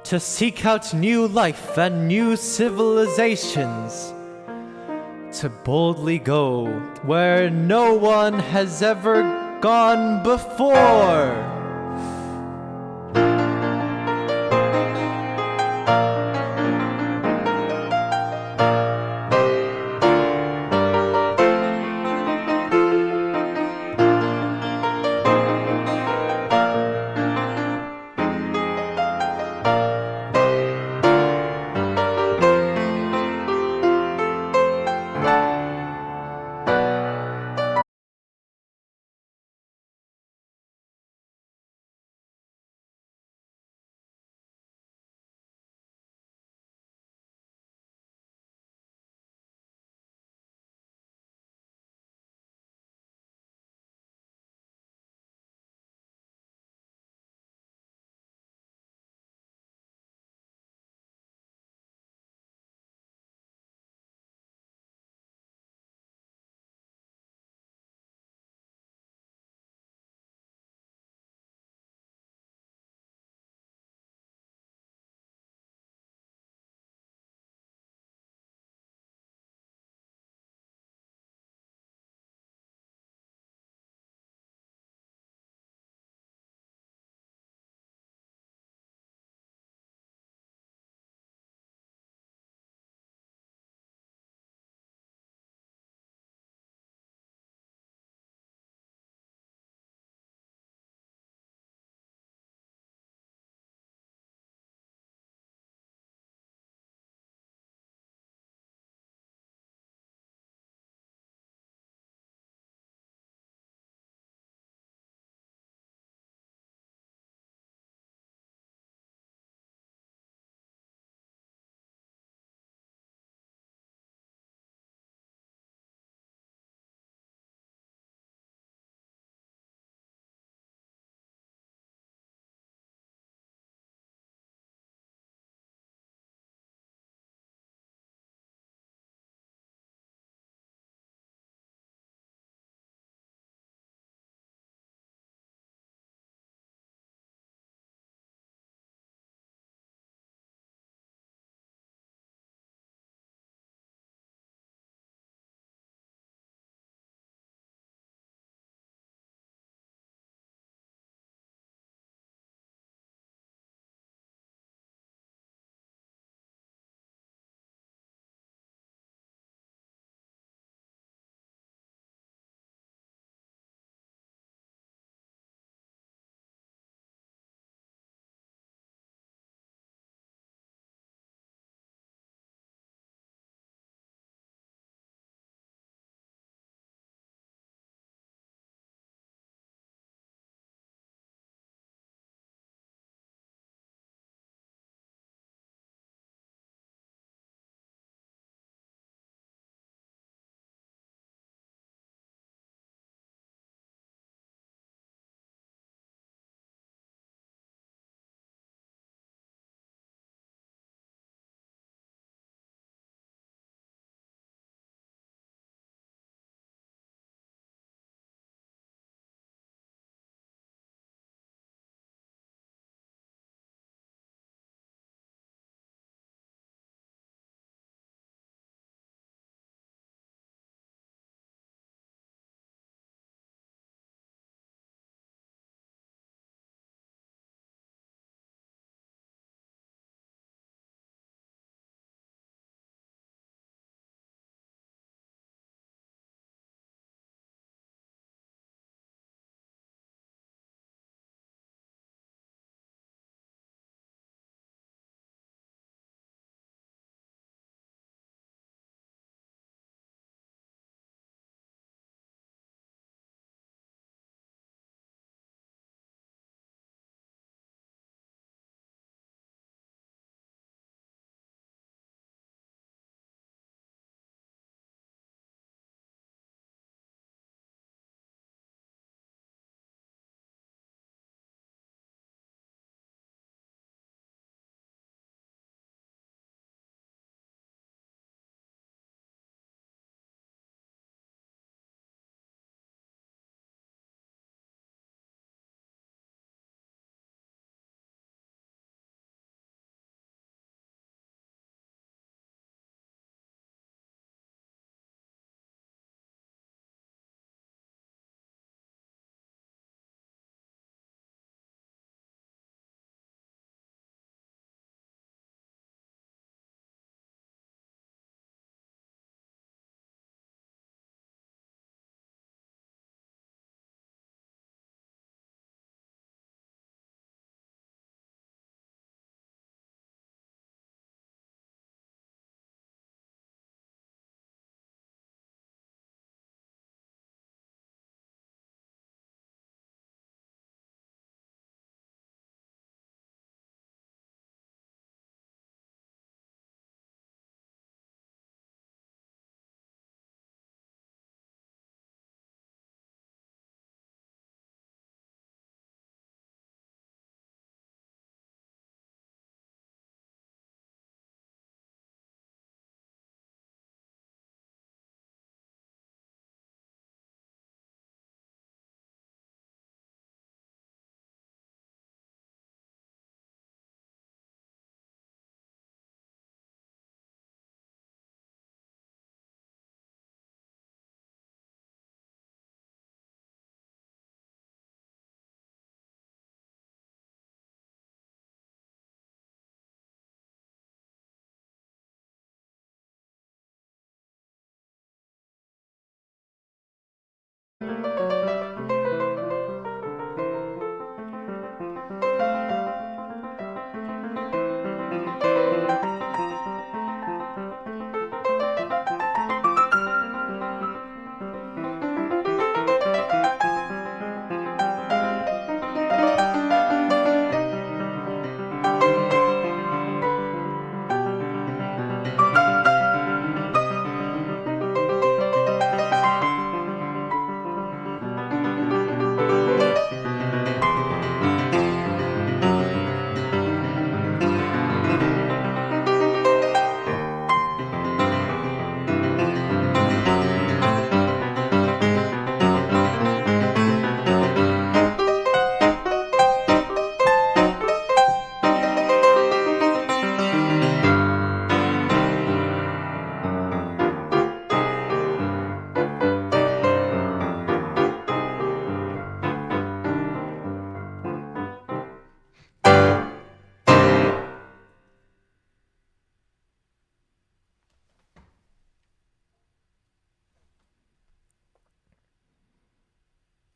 to seek out new life and new civilizations, to boldly go where no one has ever gone before.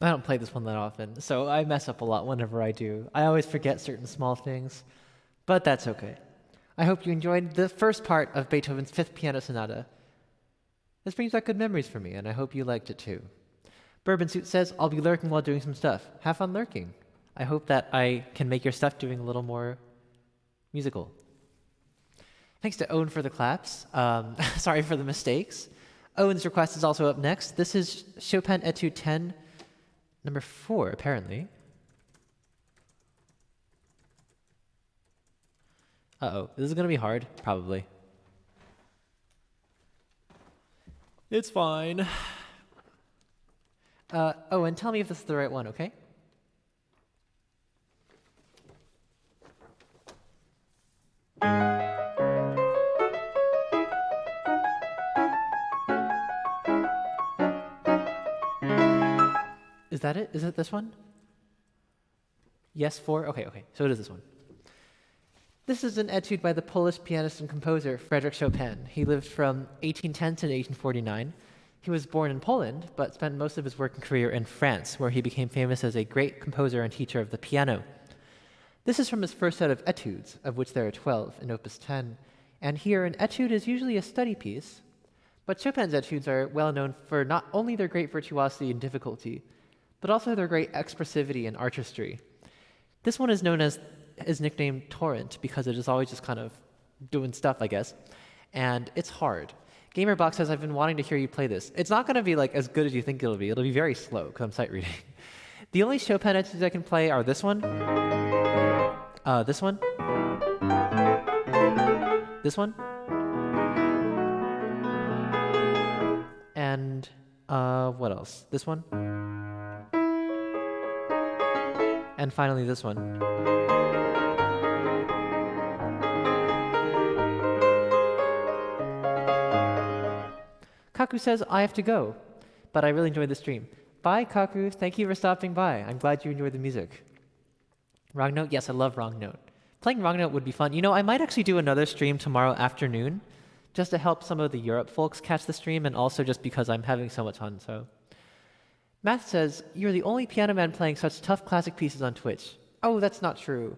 I don't play this one that often, so I mess up a lot whenever I do. I always forget certain small things, but that's okay. I hope you enjoyed the first part of Beethoven's Fifth Piano Sonata. This brings back good memories for me, and I hope you liked it too. Bourbon Suit says, I'll be lurking while doing some stuff. Have fun lurking. I hope that I can make your stuff doing a little more musical. Thanks to Owen for the claps. Sorry for the mistakes. Owen's request is also up next. This is Chopin Etude 10, number 4, apparently. Uh-oh, this is going to be hard, probably. It's fine. Owen, tell me if this is the right one, okay? Is that it? Is it this one? Yes, 4? Okay, so it is this one. This is an etude by the Polish pianist and composer Frédéric Chopin. He lived from 1810 to 1849. He was born in Poland, but spent most of his working career in France, where he became famous as a great composer and teacher of the piano. This is from his first set of etudes, of which there are 12 in Opus 10. And here, an etude is usually a study piece, but Chopin's etudes are well known for not only their great virtuosity and difficulty, but also their great expressivity and artistry. This one is known as is nicknamed Torrent because it is always just kind of doing stuff, I guess. And it's hard. Gamerbox says, I've been wanting to hear you play this. It's not going to be like as good as you think it'll be. It'll be very slow because I'm sight reading. The only Chopin etudes I can play are this one, this one, this one, and what else? This one, and finally this one. Kaku says, I have to go, but I really enjoyed the stream. Bye, Kaku. Thank you for stopping by. I'm glad you enjoyed the music. Wrong Note? Yes, I love Wrong Note. Playing Wrong Note would be fun. You know, I might actually do another stream tomorrow afternoon just to help some of the Europe folks catch the stream and also just because I'm having so much fun, so. Math says, you're the only piano man playing such tough classic pieces on Twitch. Oh, that's not true.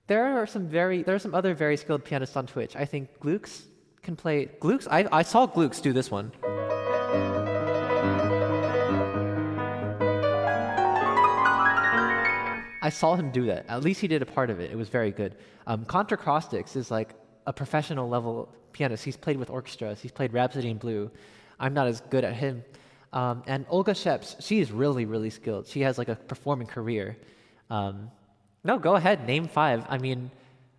There are some other very skilled pianists on Twitch. I think Glukes can play Glukes. I saw Glukes do this one. I saw him do that. At least he did a part of it. It was very good. Contracrostics is like a professional level pianist. He's played with orchestras. He's played Rhapsody in Blue. I'm not as good at him. And Olga Sheps, she is really, really skilled. She has like a performing career. No, go ahead. Name 5. I mean,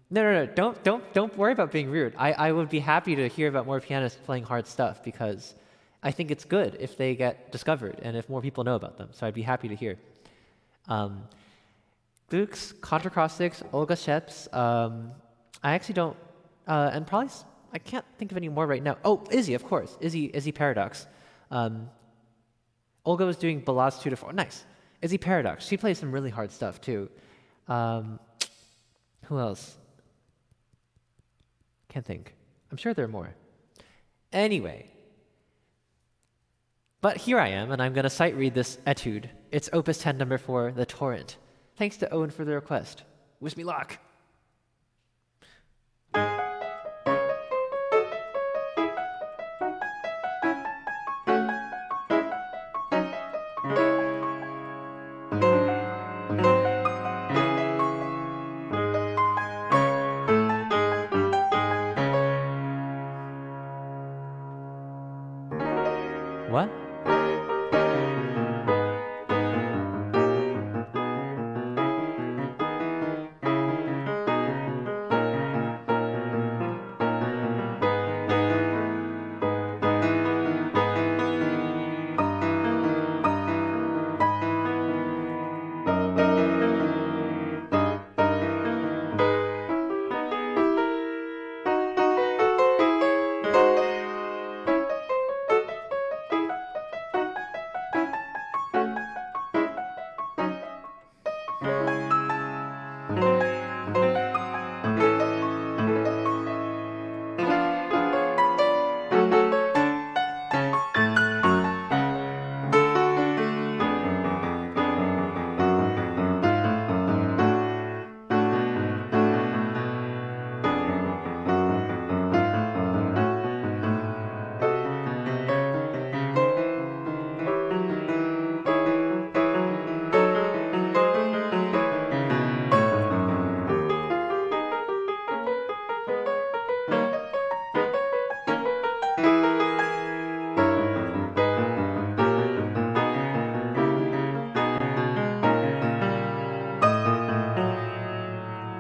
no. Don't worry about being rude. I would be happy to hear about more pianists playing hard stuff because I think it's good if they get discovered and if more people know about them. So I'd be happy to hear. Glukes, Contracrostics, Olga Sheps. I actually don't, and probably I can't think of any more right now. Oh, Izzy, of course. Izzy Paradox. Olga was doing Ballades 2 to 4. Nice. Izzy Paradox. She plays some really hard stuff too. Who else? Can't think. I'm sure there are more. Anyway. But here I am, and I'm going to sight read this etude. It's Opus 10, number 4, The Torrent. Thanks to Owen for the request. Wish me luck. What?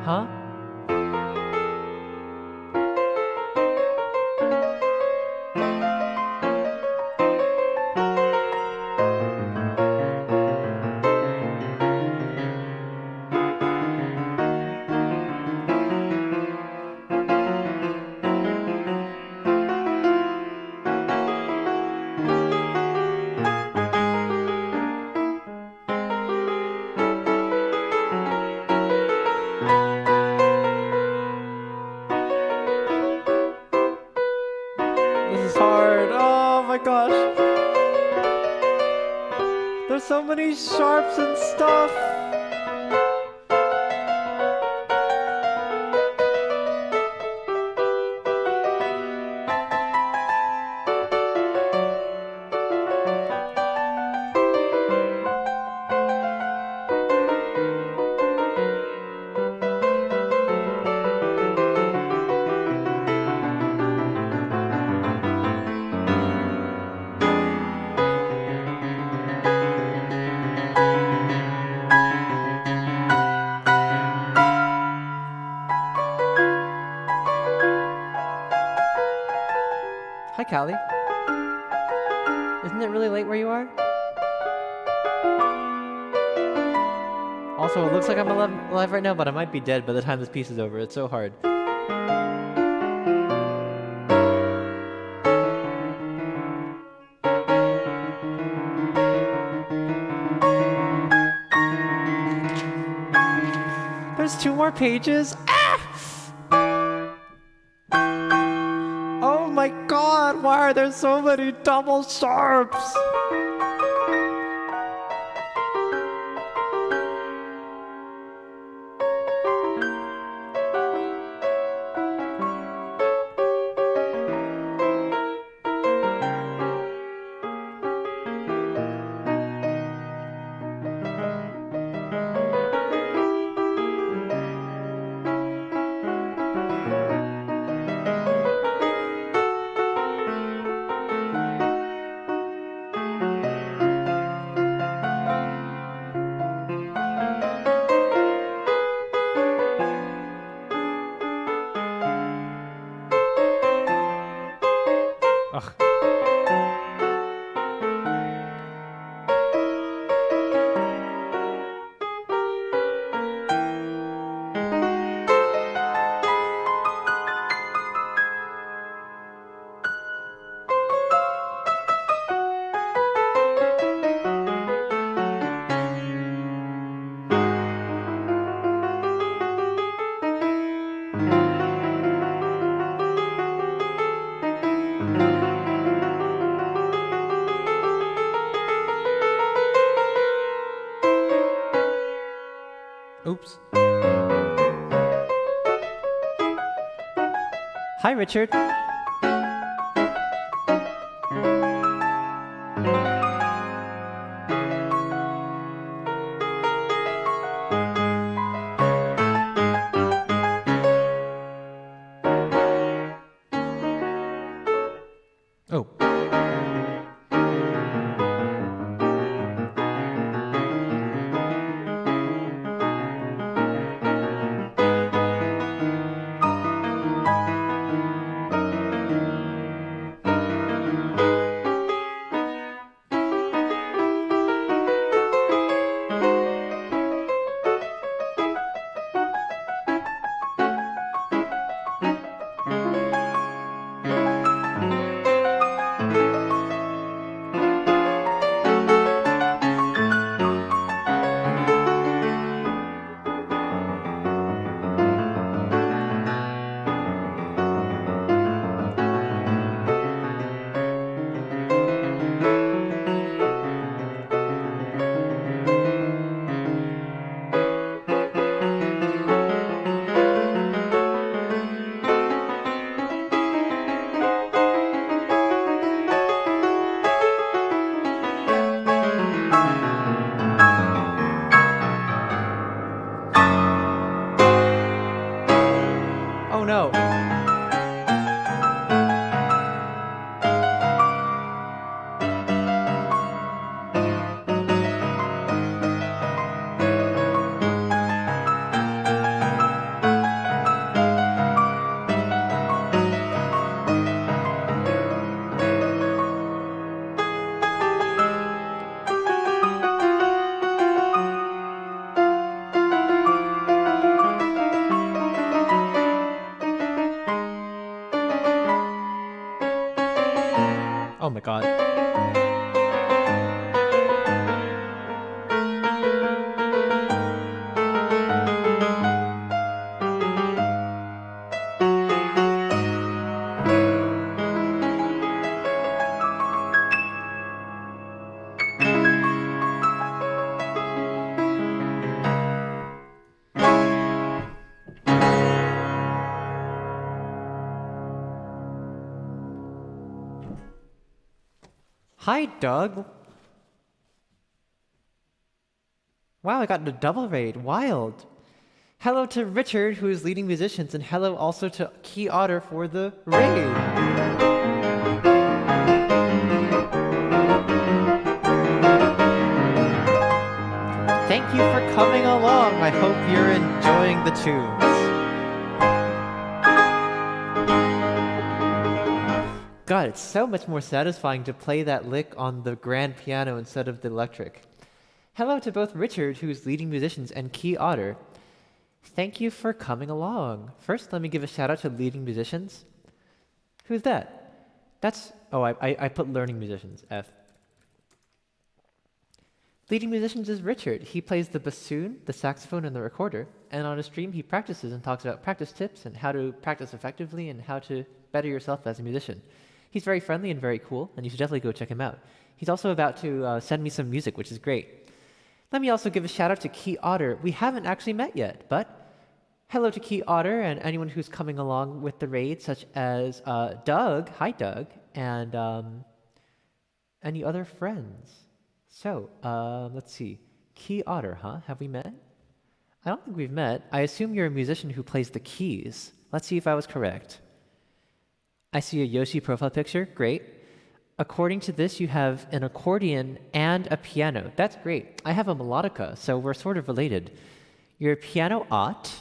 Huh? This is hard. Oh my gosh. There's so many sharps and stuff. Hi, Callie. Isn't it really late where you are? Also, it looks like I'm alive right now, but I might be dead by the time this piece is over. It's so hard. There's 2 more pages. Oh my god, why are there so many double sharps? Ugh. Oops. Hi, Richard. Oh. Hi, Doug. Wow, I got a double raid. Wild. Hello to Richard, who is leading musicians, and hello also to Key Otter for the raid. Thank you for coming along. I hope you're enjoying the tunes. God, it's so much more satisfying to play that lick on the grand piano instead of the electric. Hello to both Richard, who's leading musicians, and Key Otter. Thank you for coming along. First, let me give a shout out to leading musicians. Who's that? I put learning musicians, F. Leading musicians is Richard. He plays the bassoon, the saxophone, and the recorder. And on a stream, he practices and talks about practice tips and how to practice effectively and how to better yourself as a musician. He's very friendly and very cool, and you should definitely go check him out. He's also about to send me some music, which is great. Let me also give a shout out to Key Otter. We haven't actually met yet, but hello to Key Otter and anyone who's coming along with the raid, such as Doug. Hi, Doug. And any other friends. So, let's see. Key Otter, huh? Have we met? I don't think we've met. I assume you're a musician who plays the keys. Let's see if I was correct. I see a Yoshi profile picture. Great. According to this, you have an accordion and a piano. That's great. I have a melodica, so we're sort of related. You're a piano ot,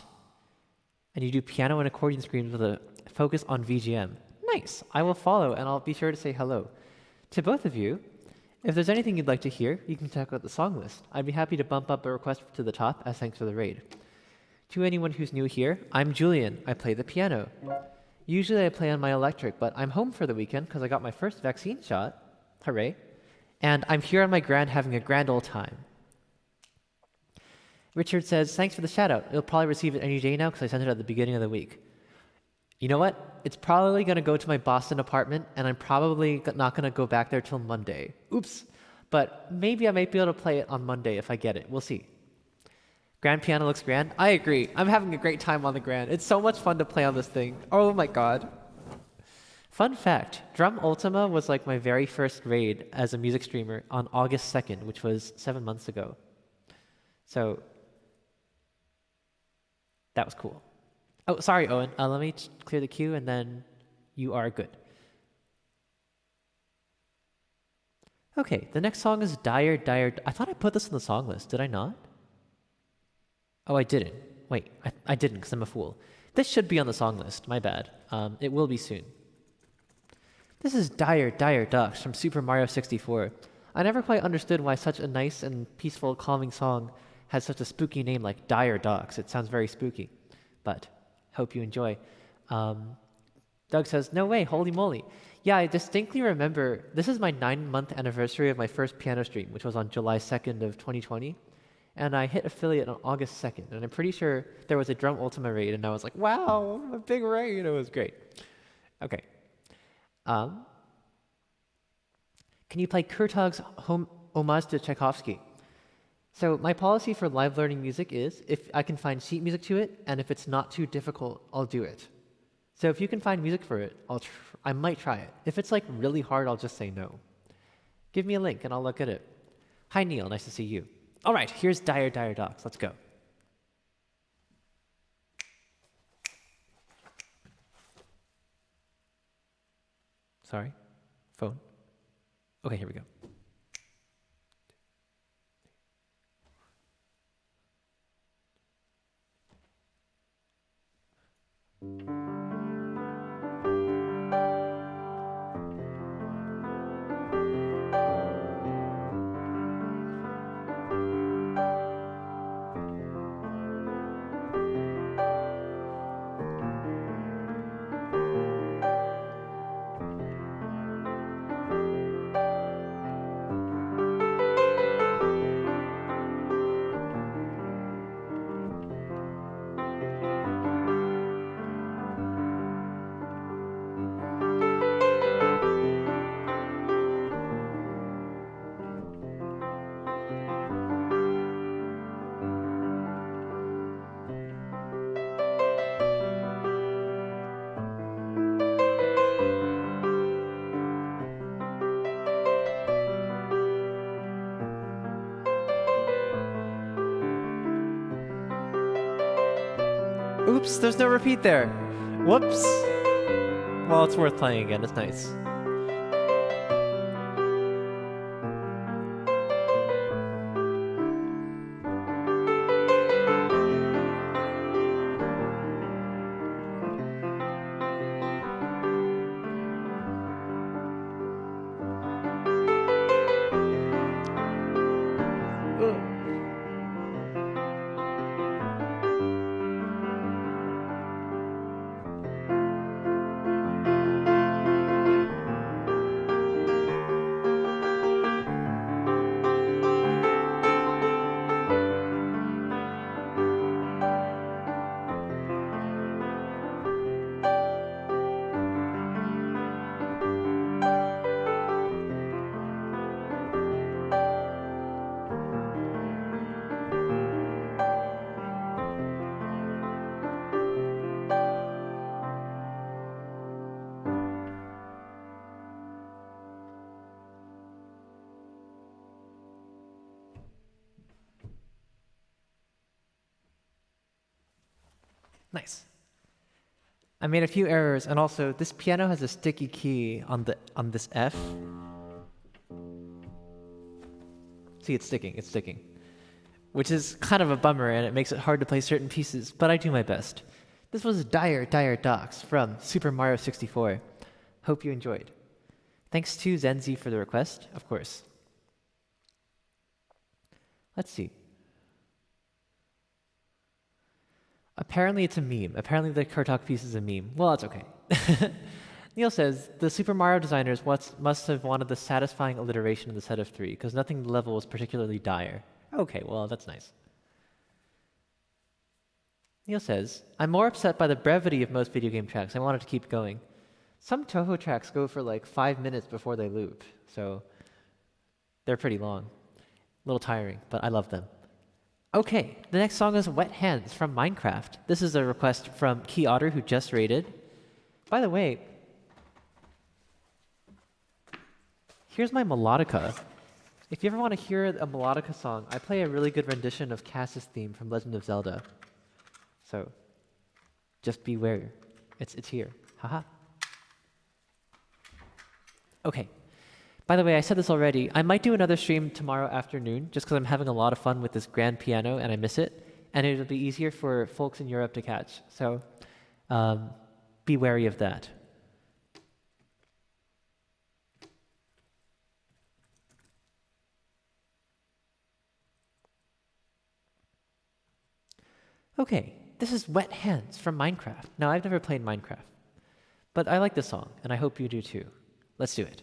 and you do piano and accordion screams with a focus on VGM. Nice. I will follow, and I'll be sure to say hello. To both of you, if there's anything you'd like to hear, you can check out the song list. I'd be happy to bump up a request to the top as thanks for the raid. To anyone who's new here, I'm Julian. I play the piano. Usually I play on my electric, but I'm home for the weekend because I got my first vaccine shot. Hooray. And I'm here on my grand having a grand old time. Richard says, thanks for the shout out. You'll probably receive it any day now because I sent it at the beginning of the week. You know what? It's probably going to go to my Boston apartment, and I'm probably not going to go back there till Monday. Oops. But maybe I might be able to play it on Monday if I get it. We'll see. Grand piano looks grand. I agree. I'm having a great time on the grand. It's so much fun to play on this thing. Oh my god. Fun fact, Drum Ultima was like my very first raid as a music streamer on August 2nd, which was 7 months ago. So, that was cool. Oh, sorry, Owen. Let me clear the queue, and then you are good. Okay, the next song is Dire, Dire. I thought I put this on the song list. Did I not? Oh, I didn't. Wait, I didn't because I'm a fool. This should be on the song list. My bad. It will be soon. This is Dire, Dire Ducks from Super Mario 64. I never quite understood why such a nice and peaceful, calming song has such a spooky name like Dire Ducks. It sounds very spooky, but hope you enjoy. Doug says, no way, holy moly. Yeah, I distinctly remember, this is my 9-month anniversary of my first piano stream, which was on July 2nd of 2020. And I hit affiliate on August 2nd. And I'm pretty sure there was a Drum Ultima raid, and I was like, wow, a big raid. It was great. Okay. Can you play Kurtag's Homage to Tchaikovsky? So my policy for live learning music is if I can find sheet music to it, and if it's not too difficult, I'll do it. So if you can find music for it, I might try it. If it's like really hard, I'll just say no. Give me a link and I'll look at it. Hi Neil, nice to see you. All right, here's Dire Dire Docs. Let's go. Sorry, phone. Okay, here we go. Oops, there's no repeat there. Whoops. Well, it's worth playing again. It's nice. Nice. I made a few errors, and also this piano has a sticky key on this F. See, it's sticking. Which is kind of a bummer, and it makes it hard to play certain pieces, but I do my best. This was Dire Docks from Super Mario 64. Hope you enjoyed. Thanks to Zenzi for the request, of course. Let's see. Apparently it's a meme. Apparently the Kurtok piece is a meme. Well, that's okay. Neil says, the Super Mario designers must have wanted the satisfying alliteration in the set of 3, because nothing in the level was particularly dire. Okay, well, that's nice. Neil says, I'm more upset by the brevity of most video game tracks. I wanted to keep going. Some Toho tracks go for like 5 minutes before they loop, so they're pretty long. A little tiring, but I love them. Okay, the next song is Wet Hands from Minecraft. This is a request from Key Otter, who just rated. By the way, here's my melodica. If you ever want to hear a melodica song, I play a really good rendition of Cass's theme from Legend of Zelda. So, just beware. It's here. Haha. Okay. By the way, I said this already. I might do another stream tomorrow afternoon, just because I'm having a lot of fun with this grand piano and I miss it. And it'll be easier for folks in Europe to catch. So, be wary of that. Okay, this is Wet Hands from Minecraft. Now, I've never played Minecraft, but I like this song, and I hope you do too. Let's do it.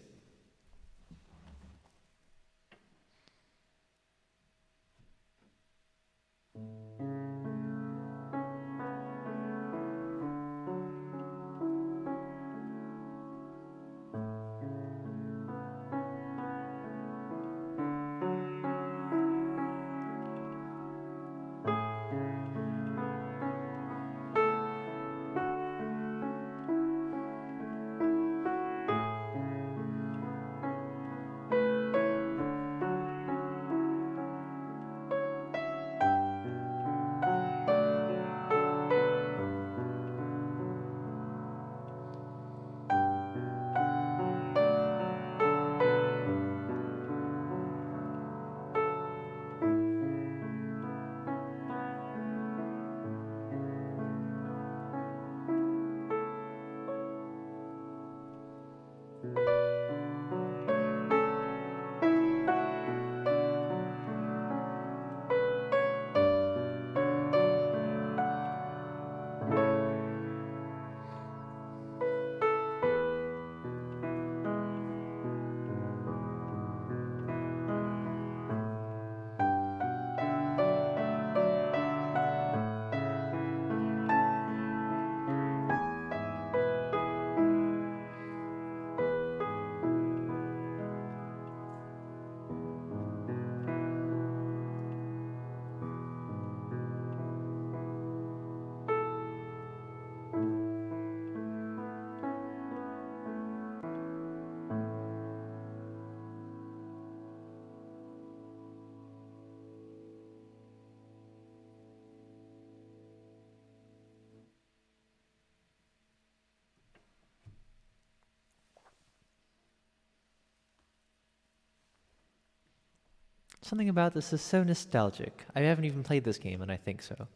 Something about this is so nostalgic. I haven't even played this game, and I think so.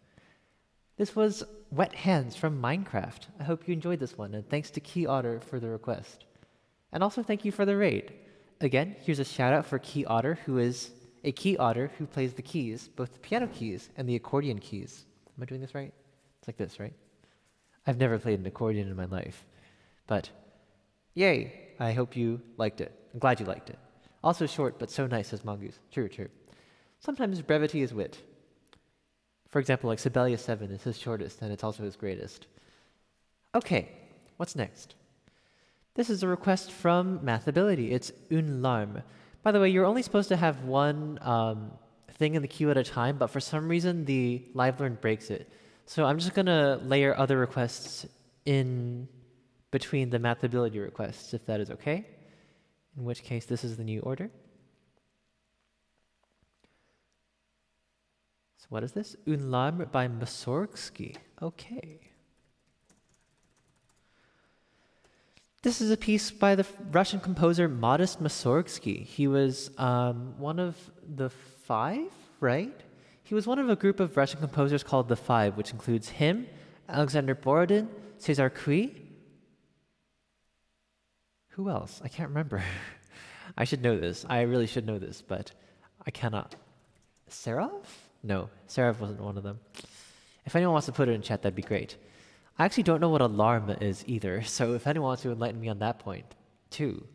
This was Wet Hands from Minecraft. I hope you enjoyed this one, and thanks to Key Otter for the request. And also thank you for the raid. Again, here's a shout out for Key Otter, who is a key otter who plays the keys, both the piano keys and the accordion keys. Am I doing this right? It's like this, right? I've never played an accordion in my life, but yay, I hope you liked it. I'm glad you liked it. Also short, but so nice, says Mongoose. True, true. Sometimes brevity is wit. For example, like Sibelius 7 is his shortest, and it's also his greatest. Okay, what's next? This is a request from Mathability. It's une larme. By the way, you're only supposed to have one thing in the queue at a time, but for some reason the live learn breaks it. So I'm just gonna layer other requests in between the Mathability requests, if that is okay. In which case, this is the new order. So what is this? Une larme by Mussorgsky. Okay. This is a piece by the Russian composer Modest Mussorgsky. He was one of the five, right? He was one of a group of Russian composers called the Five, which includes him, Alexander Borodin, Cesar Cui. Who else? I can't remember. I should know this. I really should know this, but I cannot. Serov? No, Serov wasn't one of them. If anyone wants to put it in chat, that'd be great. I actually don't know what alarm is either, so if anyone wants to enlighten me on that point, too,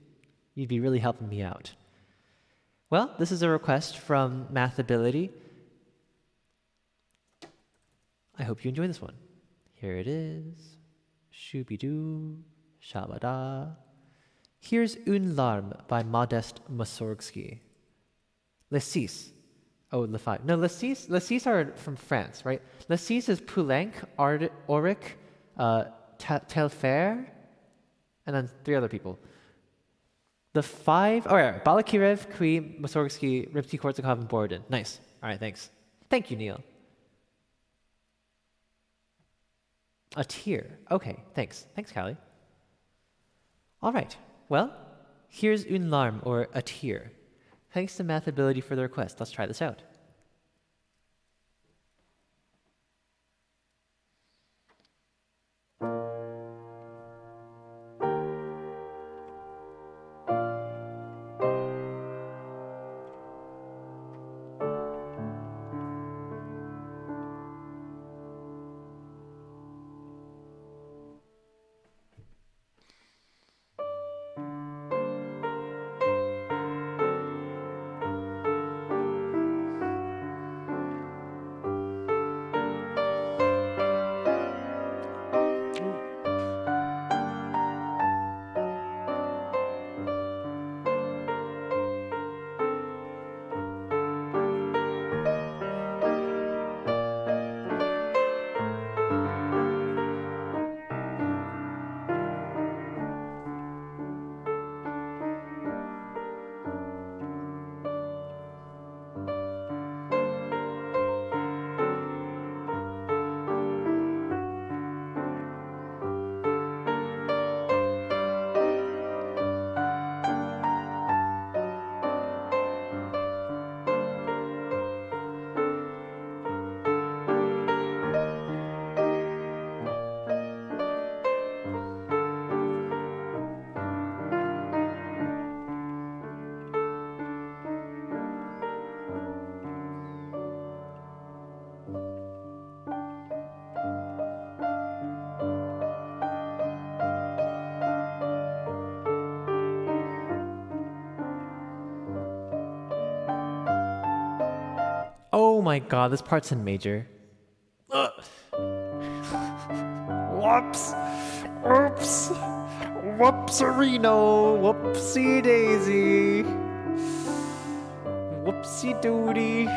you'd be really helping me out. Well, this is a request from Mathability. I hope you enjoy this one. Here it is. Shooby-doo, shabada. Here's Une larme by Modest Mussorgsky. Les Six. Oh, Le Five. No, Les Six are from France, right? Les Six is Poulenc, Auric, Telfair, and then three other people. The Five, oh yeah, Balakirev, Kui, Mussorgsky, Rimsky-Korsakov, and Borodin. Nice. All right, thanks. Thank you, Neil. A tier. Okay, thanks. Thanks, Callie. All right. Well, here's Une larme, or a tier. Thanks to Mathability for the request. Let's try this out. Oh my god, this part's in major. Ugh. Whoops! Oops! Whoopserino! Whoopsie daisy! Whoopsie doody!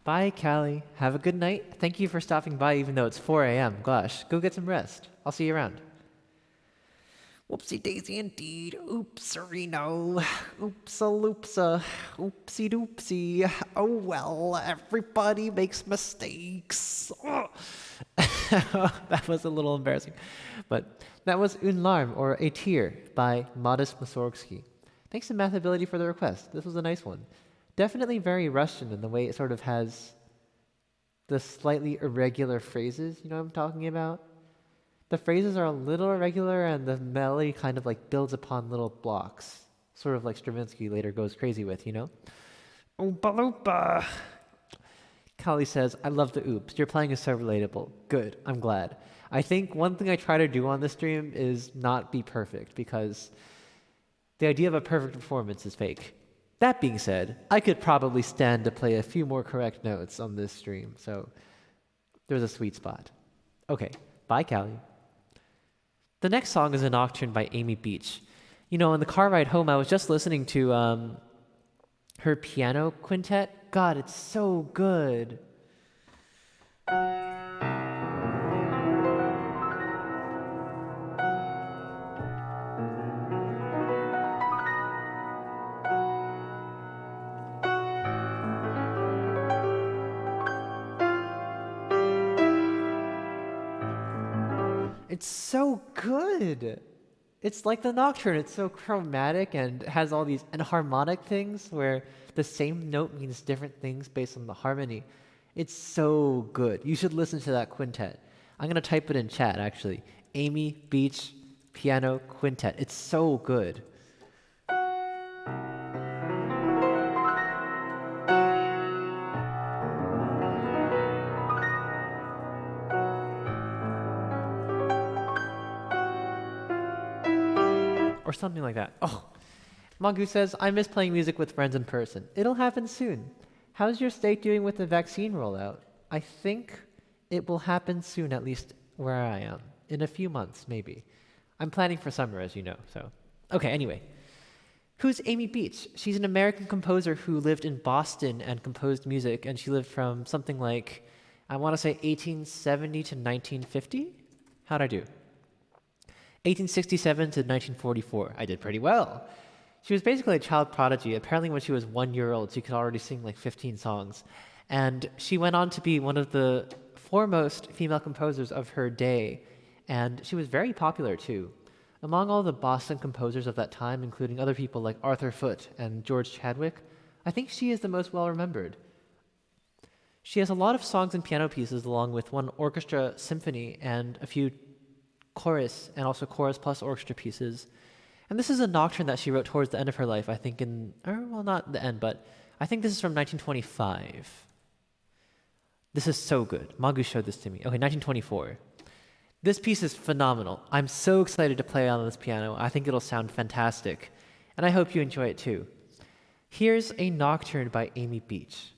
Bye, Callie. Have a good night. Thank you for stopping by even though it's 4 a.m. Gosh, go get some rest. I'll see you around. Whoopsie daisy indeed. Oops-a-reno. Oops-a-loopsa. Oopsie doopsie. Oh well, everybody makes mistakes. Oh. That was a little embarrassing. But that was Une Larme, or A Tear, by Modest Mussorgsky. Thanks to Mathability for the request. This was a nice one. Definitely very Russian in the way it sort of has the slightly irregular phrases, you know what I'm talking about? The phrases are a little irregular and the melody kind of like builds upon little blocks. Sort of like Stravinsky later goes crazy with, you know? Oompa loompa! Callie says, I love the oops. Your playing is so relatable. Good, I'm glad. I think one thing I try to do on this stream is not be perfect because the idea of a perfect performance is fake. That being said, I could probably stand to play a few more correct notes on this stream, so there's a sweet spot. Okay, bye Callie. The next song is a nocturne by Amy Beach. You know, on the car ride home, I was just listening to her piano quintet. God, it's so good. It's so good. It's like the nocturne. It's so chromatic and has all these enharmonic things where the same note means different things based on the harmony. It's so good. You should listen to that quintet. I'm going to type it in chat, actually. Amy Beach Piano Quintet. It's so good. Or something like that. Oh, Mongoose says, I miss playing music with friends in person. It'll happen soon. How's your state doing with the vaccine rollout? I think it will happen soon, at least where I am. In a few months, maybe. I'm planning for summer, as you know, so. Okay, anyway. Who's Amy Beach? She's an American composer who lived in Boston and composed music, and she lived from something like, I want to say 1870 to 1950? How'd I do? 1867 to 1944. I did pretty well. She was basically a child prodigy. Apparently when she was 1 year old, she could already sing like 15 songs. And she went on to be one of the foremost female composers of her day. And she was very popular too. Among all the Boston composers of that time, including other people like Arthur Foote and George Chadwick, I think she is the most well-remembered. She has a lot of songs and piano pieces along with one orchestra symphony and a few chorus and also chorus plus orchestra pieces. And this is a nocturne that she wrote towards the end of her life, I think well, not the end, but I think this is from 1925. This is so good. Magu showed this to me. Okay, 1924. This piece is phenomenal. I'm so excited to play on this piano. I think it'll sound fantastic. And I hope you enjoy it too. Here's a nocturne by Amy Beach.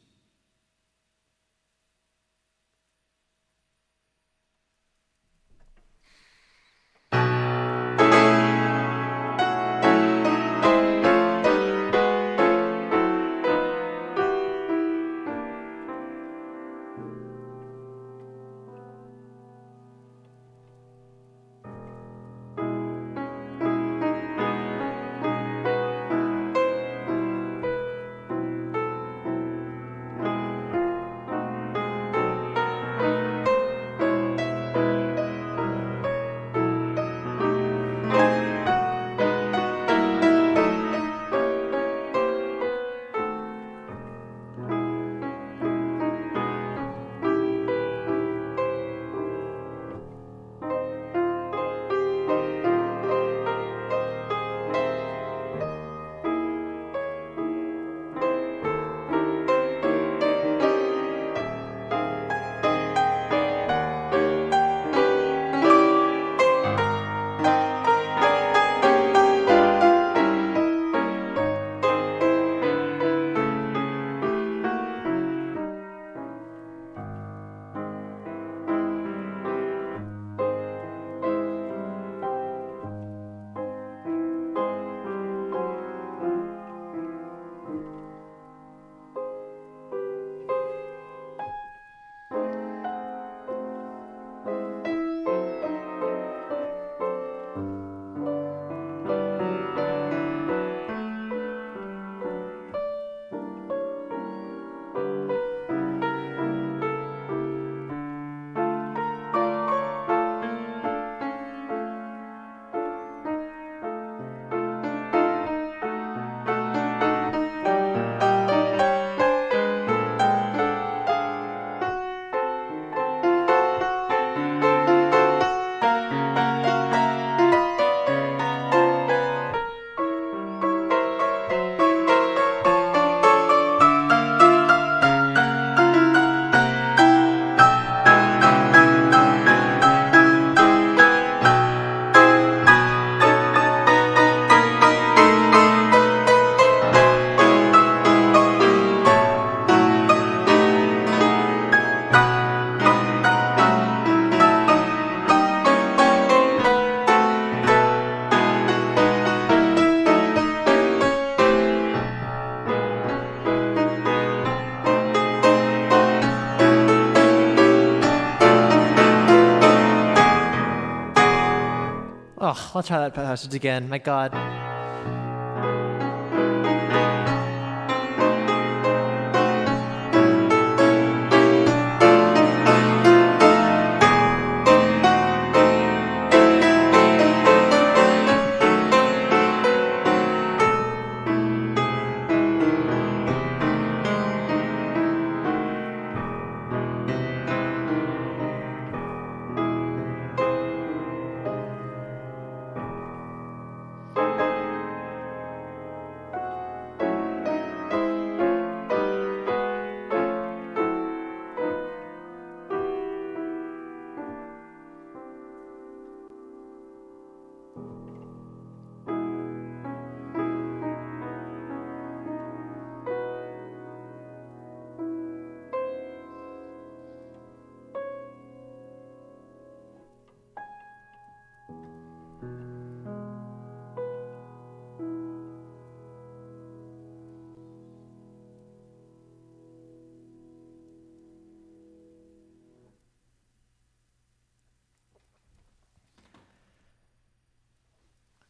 Oh, I'll try that passage again. My God.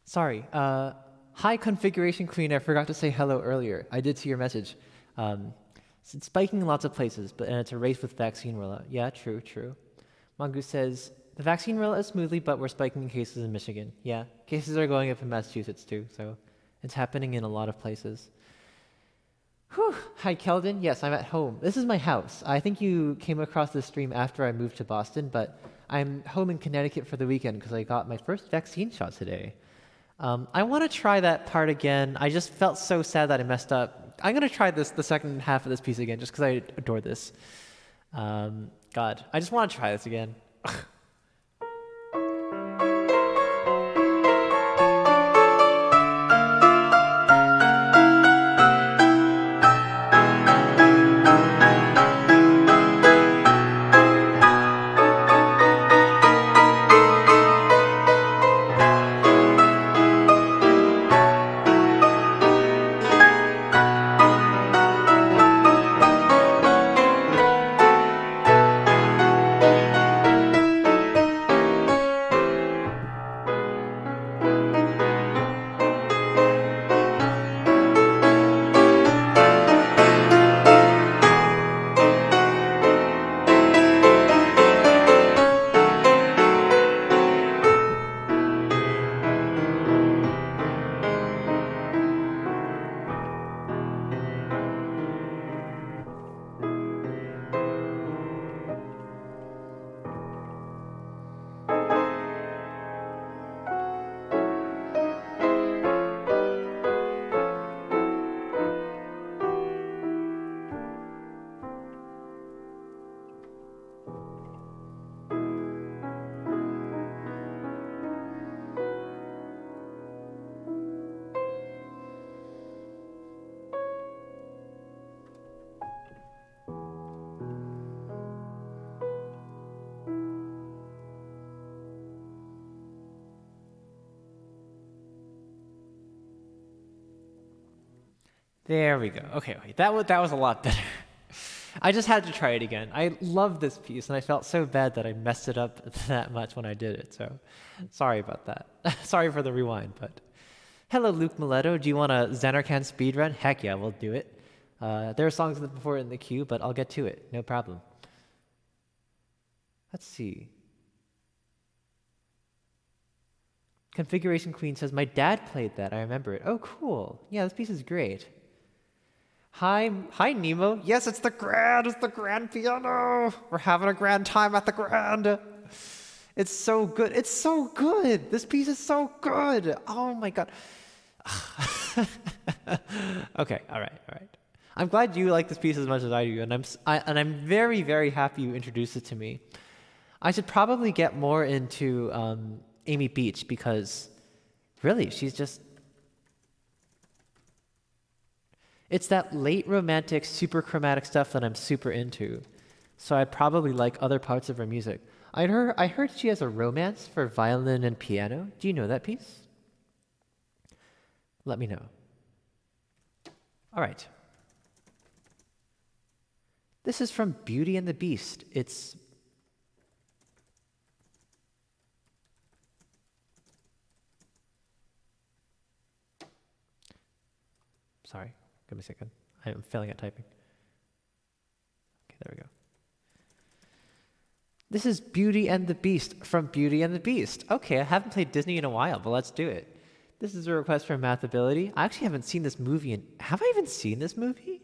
Sorry. Hi, configuration queen. I forgot to say hello earlier. I did see your message. It's spiking in lots of places, and it's a race with vaccine rollout. Yeah, true, true. Mongoose says, the vaccine rollout is smoothly, but we're spiking in cases in Michigan. Yeah, cases are going up in Massachusetts too, so it's happening in a lot of places. Whew. Hi, Keldon. Yes, I'm at home. This is my house. I think you came across this stream after I moved to Boston, but I'm home in Connecticut for the weekend because I got my first vaccine shot today. I want to try that part again. I just felt so sad that I messed up. I'm going to try the second half of this piece again just because I adore this. God, I just want to try this again. There we go. Okay, wait, that was a lot better. I just had to try it again. I love this piece, and I felt so bad that I messed it up that much when I did it, so sorry about that. Sorry for the rewind, but... Hello, Luke Mileto. Do you want a Xanarkand speedrun? Heck yeah, we'll do it. There are songs before in the queue, but I'll get to it. No problem. Let's see. Configuration Queen says, my dad played that. I remember it. Oh, cool. Yeah, this piece is great. Hi, Nemo. Yes, it's the grand piano. We're having a grand time at the grand. It's so good. It's so good. This piece is so good. Oh my God. Okay, all right. I'm glad you like this piece as much as I do, and I'm very, very happy you introduced it to me. I should probably get more into Amy Beach because really, she's just... It's that late romantic, super chromatic stuff that I'm super into. So I probably like other parts of her music. I heard she has a romance for violin and piano. Do you know that piece? Let me know. All right. This is from Beauty and the Beast. It's... sorry. Give me a second. I'm failing at typing. Okay, there we go. This is Beauty and the Beast from Beauty and the Beast. Okay, I haven't played Disney in a while, but let's do it. This is a request from Math Ability. I actually haven't seen this movie have I even seen this movie?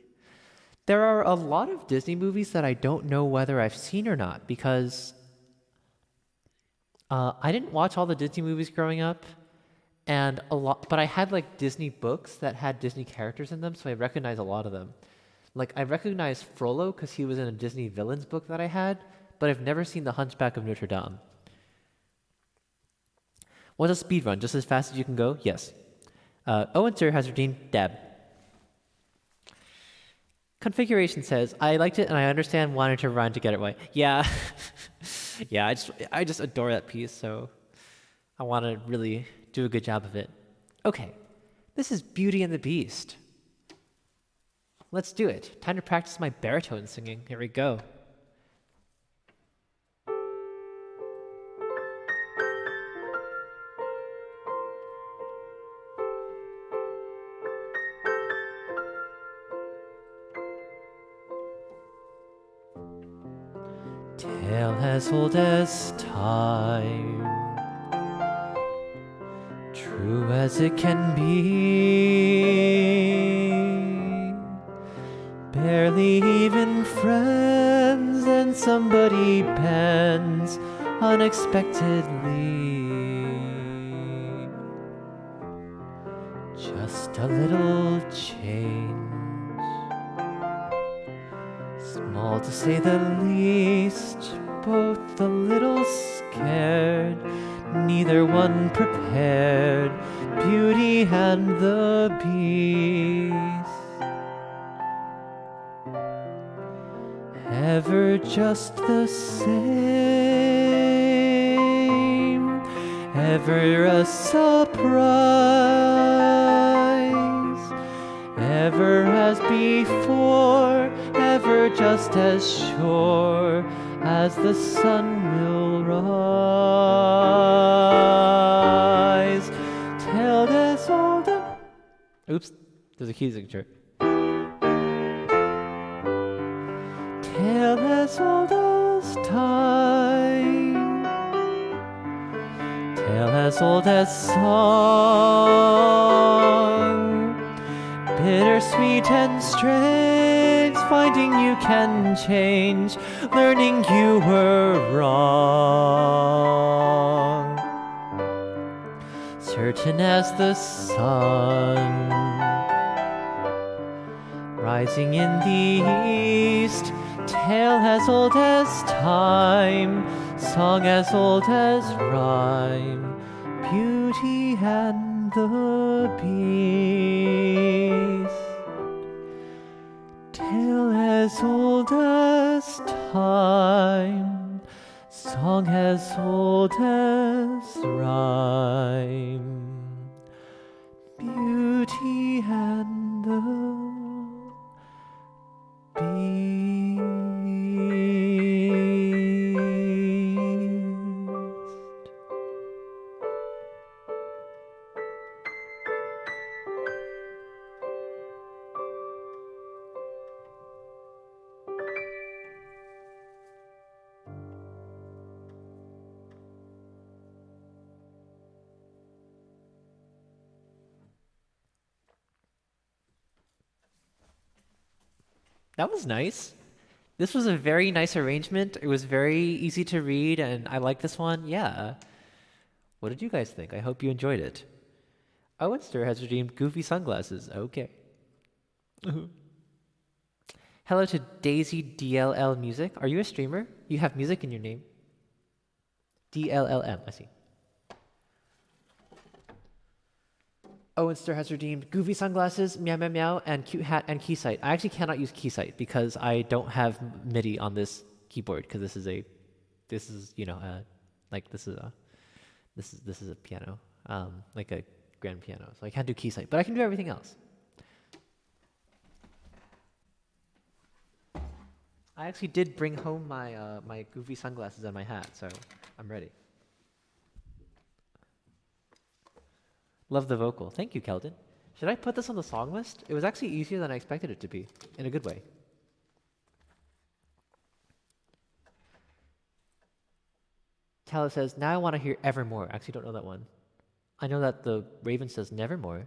There are a lot of Disney movies that I don't know whether I've seen or not because I didn't watch all the Disney movies growing up, and but I had like Disney books that had Disney characters in them, so I recognize a lot of them. Like I recognize Frollo because he was in a Disney villains book that I had, but I've never seen The Hunchback of Notre Dame. What's a speed run? Just as fast as you can go? Yes. Owen Sir has redeemed Deb. Configuration says, I liked it and I understand wanting to run to get it right. Yeah. Yeah, I just adore that piece, so I want to really do a good job of it. Okay. This is Beauty and the Beast. Let's do it. Time to practice my baritone singing. Here we go. Tale as old as time, true as it can be. Barely even friends, and somebody bends unexpectedly. Just a little change, small to say the least, both a little scared, neither one prepared. Beauty and the Beast. Ever just the same, ever a surprise, ever as before, ever just as sure as the sun will rise. Tale as old as... Oops, there's a key signature. Tale as old as time, tale as old as song, bittersweet and strange, finding you can change, learning you were wrong. Certain as the sun, rising in the east, tale as old as time, song as old as rhyme, Beauty and the Beast. Tale as old as time, song as old as rhyme, Beauty and the Beast. That was nice. This was a very nice arrangement. It was very easy to read, and I like this one. Yeah. What did you guys think? I hope you enjoyed it. Owenster has redeemed goofy sunglasses. Okay. Hello to Daisy DLL Music. Are you a streamer? You have music in your name. DLLM, I see. Owenster has redeemed goofy sunglasses, meow meow meow, and cute hat and keysight. I actually cannot use keysight because I don't have MIDI on this keyboard because this is a piano, like a grand piano. So I can't do keysight, but I can do everything else. I actually did bring home my my goofy sunglasses and my hat, so I'm ready. Love the vocal. Thank you, Keldon. Should I put this on the song list? It was actually easier than I expected it to be, in a good way. Calla says, now I want to hear Evermore. I actually don't know that one. I know that the Raven says Nevermore.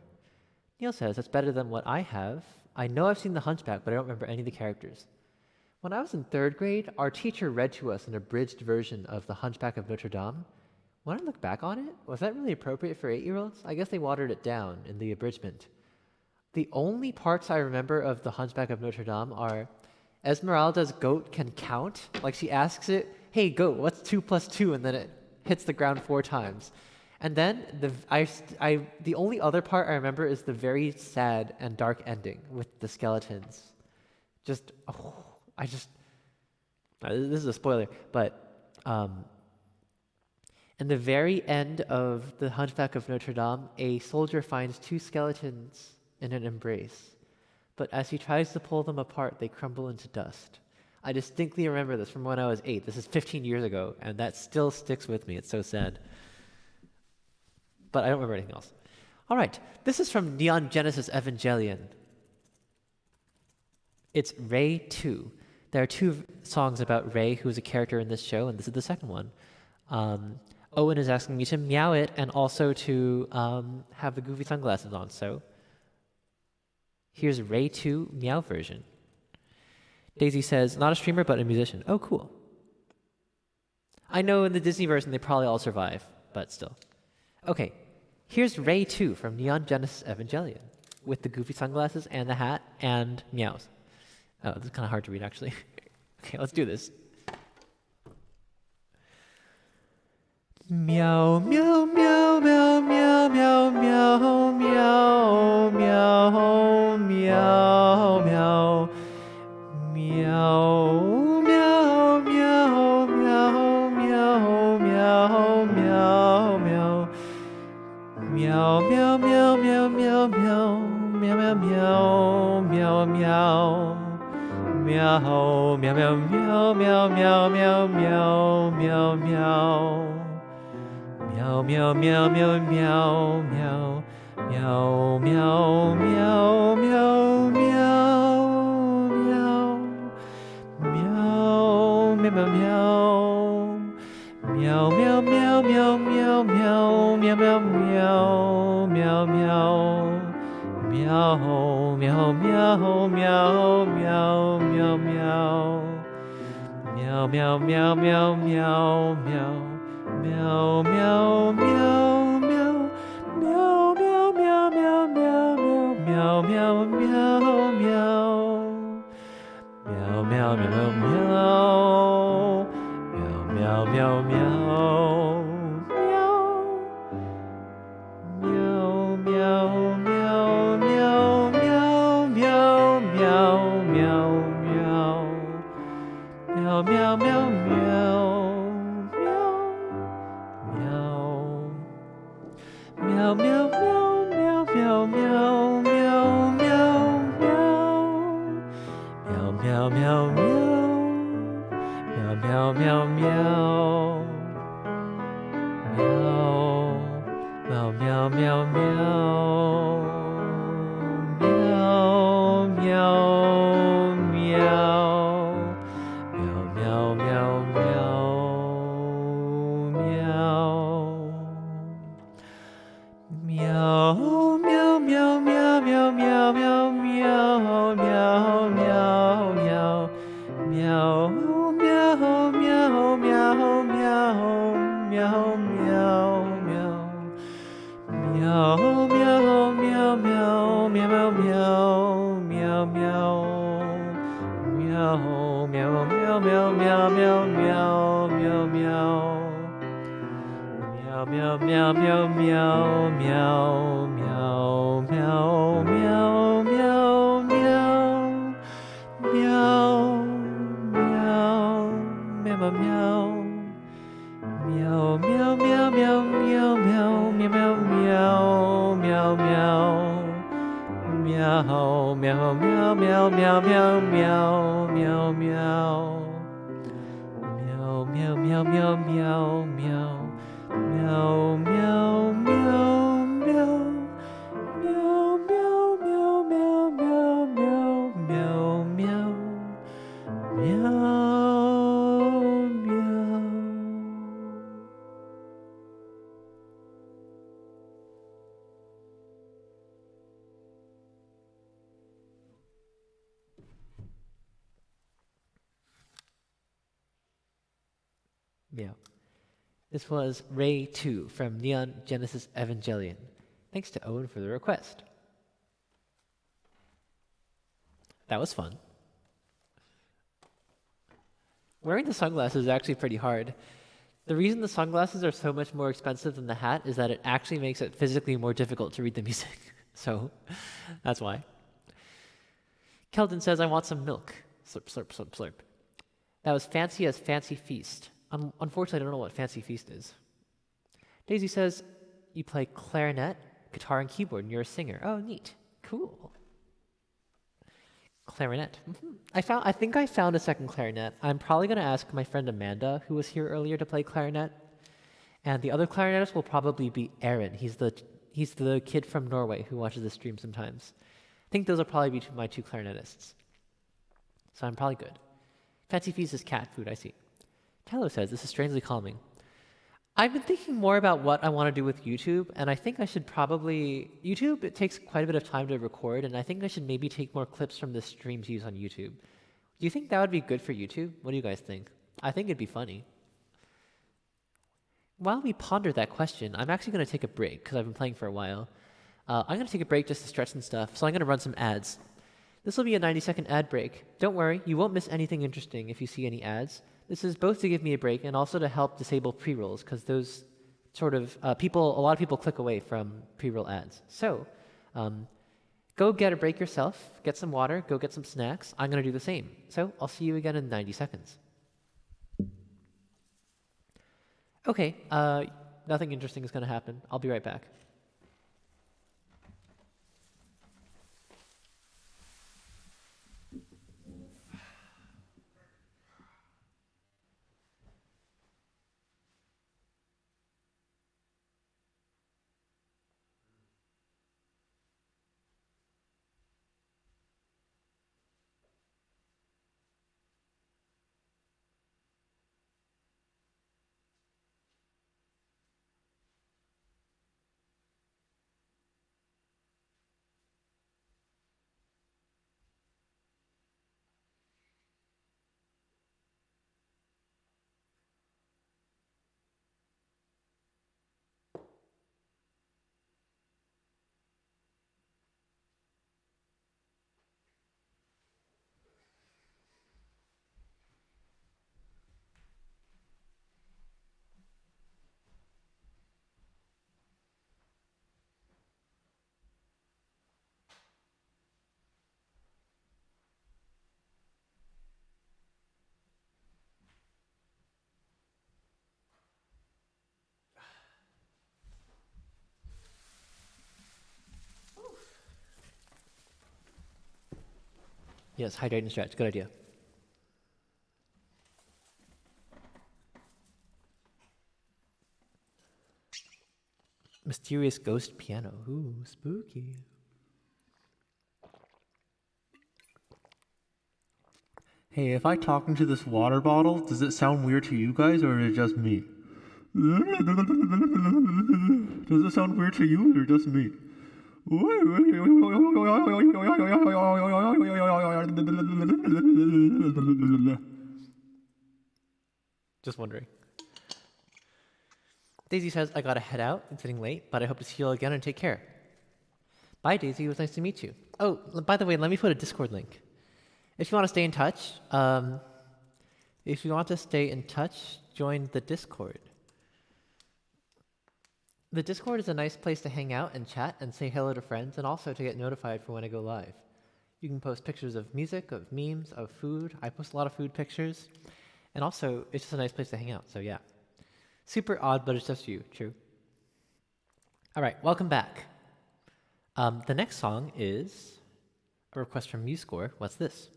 Neil says, that's better than what I have. I know I've seen The Hunchback, but I don't remember any of the characters. When I was in 3rd grade, our teacher read to us an abridged version of The Hunchback of Notre Dame. When I look back on it, was that really appropriate for 8-year-olds? I guess they watered it down in the abridgment. The only parts I remember of The Hunchback of Notre Dame are Esmeralda's goat can count. Like she asks it, hey goat, what's 2 plus 2? And then it hits the ground 4 times. And then the only other part I remember is the very sad and dark ending with the skeletons. This is a spoiler, but in the very end of The Hunchback of Notre Dame, a soldier finds 2 skeletons in an embrace. But as he tries to pull them apart, they crumble into dust. I distinctly remember this from when I was 8. This is 15 years ago, and that still sticks with me. It's so sad. But I don't remember anything else. All right, this is from Neon Genesis Evangelion. It's Rei 2. There are 2 songs about Rei, who's a character in this show, and this is the second one. Owen is asking me to meow it and also to have the goofy sunglasses on, so here's Rei 2 meow version. Daisy says, not a streamer, but a musician. Oh, cool. I know in the Disney version they probably all survive, but still. Okay, here's Rei 2 from Neon Genesis Evangelion with the goofy sunglasses and the hat and meows. Oh, this is kind of hard to read, actually. Okay, let's do this. Meow, meow, meow, meow, meow, meow, meow, meow, meow, meow, meow. Meow, meow, meow, meow, meow, meow, meow, meow. Meow, meow, meow, meow, meow, meow, meow, meow, meow, meow. Meow, meow, meow, meow, meow, meow, meow, meow, meow. Meow, meow, meow, meow, meow, meow. Meow, meow, meow, meow, meow, meow. Meow, meow, meow, meow, meow, meow, meow, meow, meow, meow, meow, meow, meow, meow. Meow, meow, meow, meow, meow, meow, meow. Meow, meow, meow, meow, meow, meow. Meow, meow, meow, meow. Meow, meow, meow, meow, meow, meow, meow, meow, meow. Meow, meow, meow, meow. Meow, meow, meow, meow. Meow, meow, meow, meow, meow, meow, meow, meow, meow. Meow, meow, meow, meow. Meow, meow, meow, meow, meow, meow, meow, meow. Meow, meow, meow, meow. Meow, meow, meow, meow. Meow, meow, meow, meow. Meow, meow, meow. Meow, meow, meow, meow. Meow. Meow, meow, meow, meow, meow, meow, meow, meow, meow, meow, meow. Meow, meow, meow, meow, meow, meow, meow, meow. Meow, meow, meow, meow, meow, meow, meow, meow. Meow, meow, meow, meow, meow, meow, meow, meow, meow. Meow, meow, meow, meow, meow, meow, meow, meow, meow, meow, meow. Meow, meow, meow, meow. Meow, meow, meow, meow, meow, meow, meow, meow, meow, meow. Meow, meow, meow, meow, meow, meow, meow, meow, meow. Meow, meow, meow, meow, meow, meow. Meow, meow, meow, meow. Meow, meow. Yeah. This was Ray 2 from Neon Genesis Evangelion. Thanks to Owen for the request. That was fun. Wearing the sunglasses is actually pretty hard. The reason the sunglasses are so much more expensive than the hat is that it actually makes it physically more difficult to read the music. So that's why. Keldon says, I want some milk. Slurp, slurp, slurp, slurp. That was fancy as Fancy Feast. Unfortunately, I don't know what Fancy Feast is. Daisy says, you play clarinet, guitar, and keyboard, and you're a singer. Oh, neat. Cool. Clarinet. I think I found a second clarinet. I'm probably going to ask my friend Amanda, who was here earlier, to play clarinet. And the other clarinetist will probably be Aaron. He's the kid from Norway who watches the stream sometimes. I think those will probably be my two clarinetists. So I'm probably good. Fancy Feast is cat food, I see. Tyler says, this is strangely calming. I've been thinking more about what I want to do with YouTube, and I think I should probably... YouTube, it takes quite a bit of time to record, and I think I should maybe take more clips from the stream to use on YouTube. Do you think that would be good for YouTube? What do you guys think? I think it'd be funny. While we ponder that question, I'm actually going to take a break, because I've been playing for a while. I'm going to take a break just to stretch and stuff, so I'm going to run some ads. This will be a 90-second ad break. Don't worry, you won't miss anything interesting if you see any ads. This is both to give me a break and also to help disable pre-rolls, because those sort of a lot of people click away from pre-roll ads. So go get a break yourself, get some water, go get some snacks. I'm going to do the same. So I'll see you again in 90 seconds. Okay, nothing interesting is going to happen. I'll be right back. Yes, hydrate and stretch. Good idea. Mysterious ghost piano. Ooh, spooky. Hey, if I talk into this water bottle, does it sound weird to you guys or is it just me? Does it sound weird to you or just me? Just wondering. Daisy says, I gotta head out. It's getting late, but I hope to see you all again and take care. Bye, Daisy. It was nice to meet you. Oh, by the way, let me put a Discord link. If you want to stay in touch, join the Discord. The Discord is a nice place to hang out and chat and say hello to friends and also to get notified for when I go live. You can post pictures of music, of memes, of food. I post a lot of food pictures. And also, it's just a nice place to hang out, so yeah. Super odd, but it's just you, true. All right, welcome back. The next song is a request from MuseScore. What's this?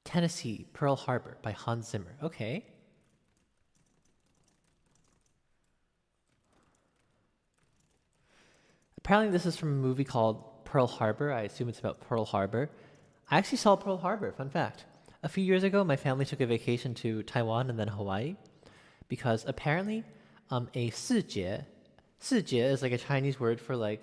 Tennessee, Pearl Harbor by Hans Zimmer. Okay. Apparently this is from a movie called Pearl Harbor. I assume it's about Pearl Harbor. I actually saw Pearl Harbor, fun fact. A few years ago, my family took a vacation to Taiwan and then Hawaii because apparently a 四节 is like a Chinese word for like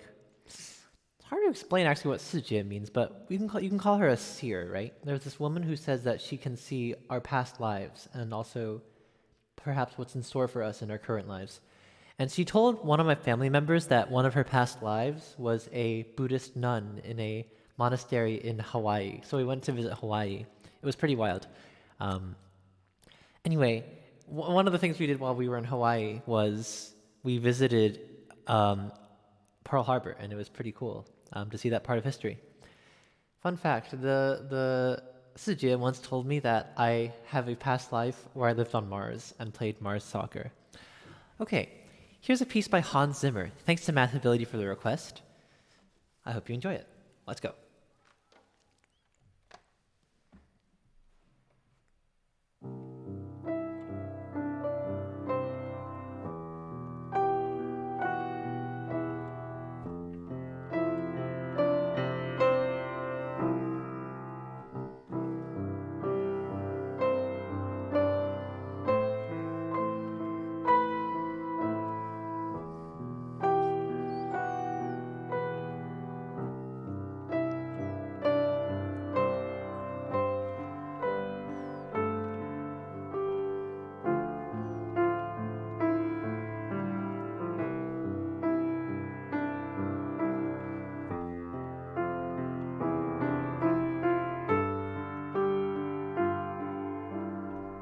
hard to explain actually what sijie means, but you can call her a seer, right? There's this woman who says that she can see our past lives and also perhaps what's in store for us in our current lives. And she told one of my family members that one of her past lives was a Buddhist nun in a monastery in Hawaii. So we went to visit Hawaii. It was pretty wild. Um, anyway, one of the things we did while we were in Hawaii was we visited Pearl Harbor, and it was pretty cool to see that part of history. Fun fact, the Sijie once told me that I have a past life where I lived on Mars and played Mars soccer. Okay, here's a piece by Hans Zimmer. Thanks to Mathability for the request. I hope you enjoy it. Let's go.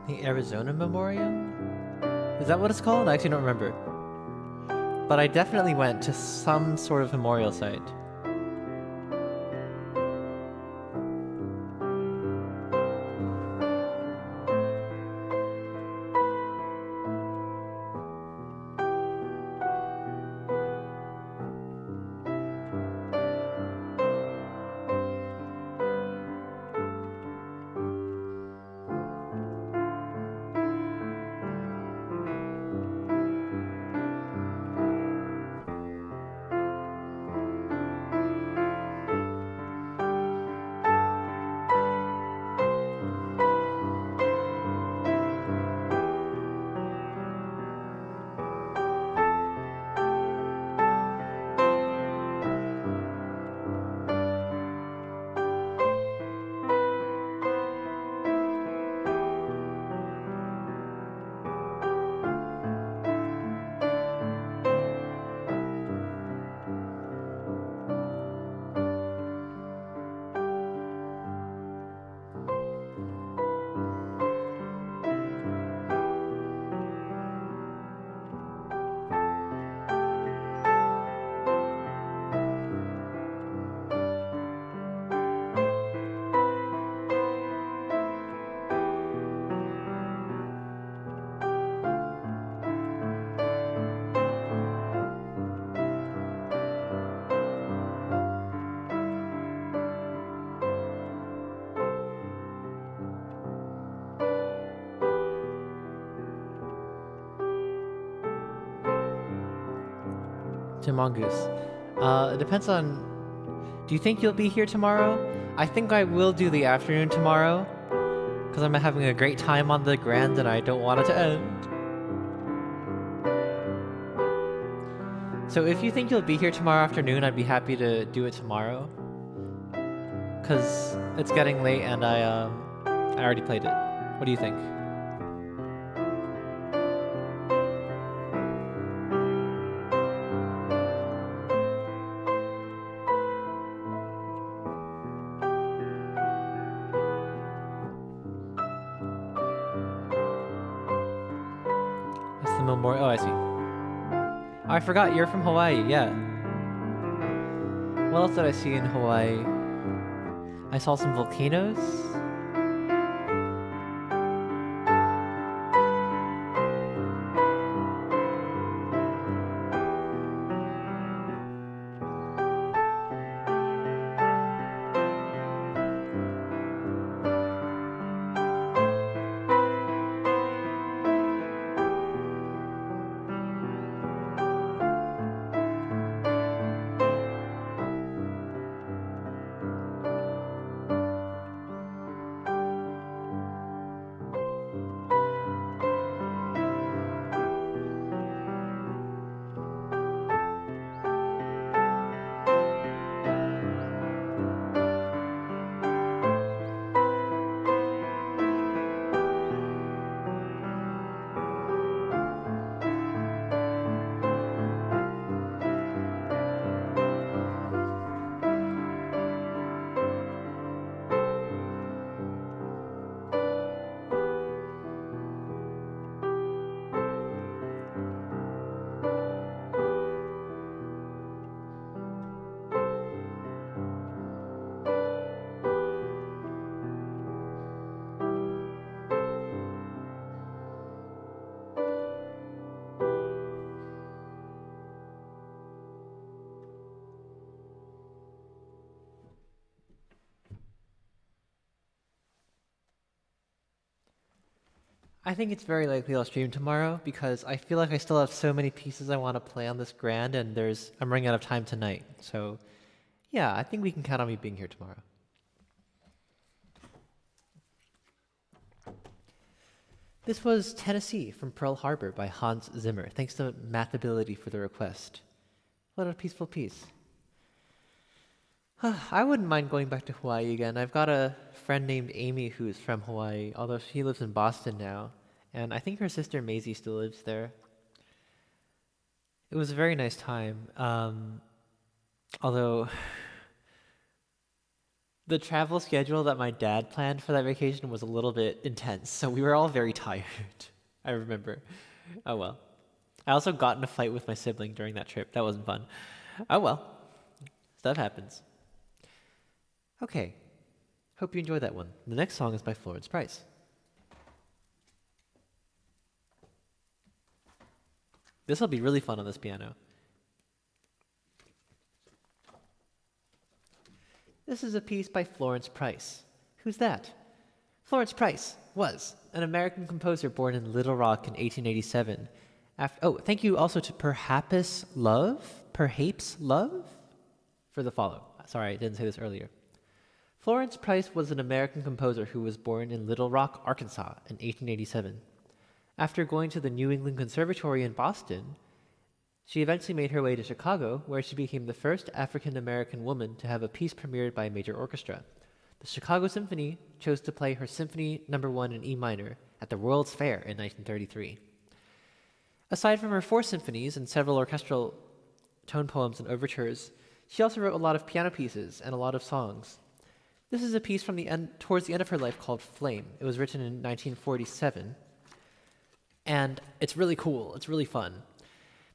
The Arizona Memorial? Is that what it's called? I actually don't remember. But I definitely went to some sort of memorial site. To Mongoose. It depends on... Do you think you'll be here tomorrow? I think I will do the afternoon tomorrow, because I'm having a great time on the Grand and I don't want it to end. So if you think you'll be here tomorrow afternoon, I'd be happy to do it tomorrow. Because it's getting late and I already played it. What do you think? It's the memorial. Oh, I see. Oh, I forgot you're from Hawaii. Yeah. What else did I see in Hawaii? I saw some volcanoes. I think it's very likely I'll stream tomorrow because I feel like I still have so many pieces I want to play on this grand, and I'm running out of time tonight. So, yeah, I think we can count on me being here tomorrow. This was Tennessee from Pearl Harbor by Hans Zimmer. Thanks to Mathability for the request. What a peaceful piece. I wouldn't mind going back to Hawaii again. I've got a friend named Amy who's from Hawaii, although she lives in Boston now. And I think her sister Maisie still lives there. It was a very nice time. Although the travel schedule that my dad planned for that vacation was a little bit intense, so we were all very tired. I remember. Oh well. I also got in a fight with my sibling during that trip. That wasn't fun. Oh well. Stuff happens. Okay. Hope you enjoyed that one. The next song is by Florence Price. This will be really fun on this piano. This is a piece by Florence Price. Who's that? Florence Price was an American composer born in Little Rock in 1887. Thank you also to Perhaps Love for the follow. Sorry, I didn't say this earlier. Florence Price was an American composer who was born in Little Rock, Arkansas in 1887. After going to the New England Conservatory in Boston, she eventually made her way to Chicago, where she became the first African-American woman to have a piece premiered by a major orchestra. The Chicago Symphony chose to play her Symphony No. 1 in E minor at the World's Fair in 1933. Aside from her 4 symphonies and several orchestral tone poems and overtures, she also wrote a lot of piano pieces and a lot of songs. This is a piece from towards the end of her life called Flame. It was written in 1947, and it's really cool. It's really fun.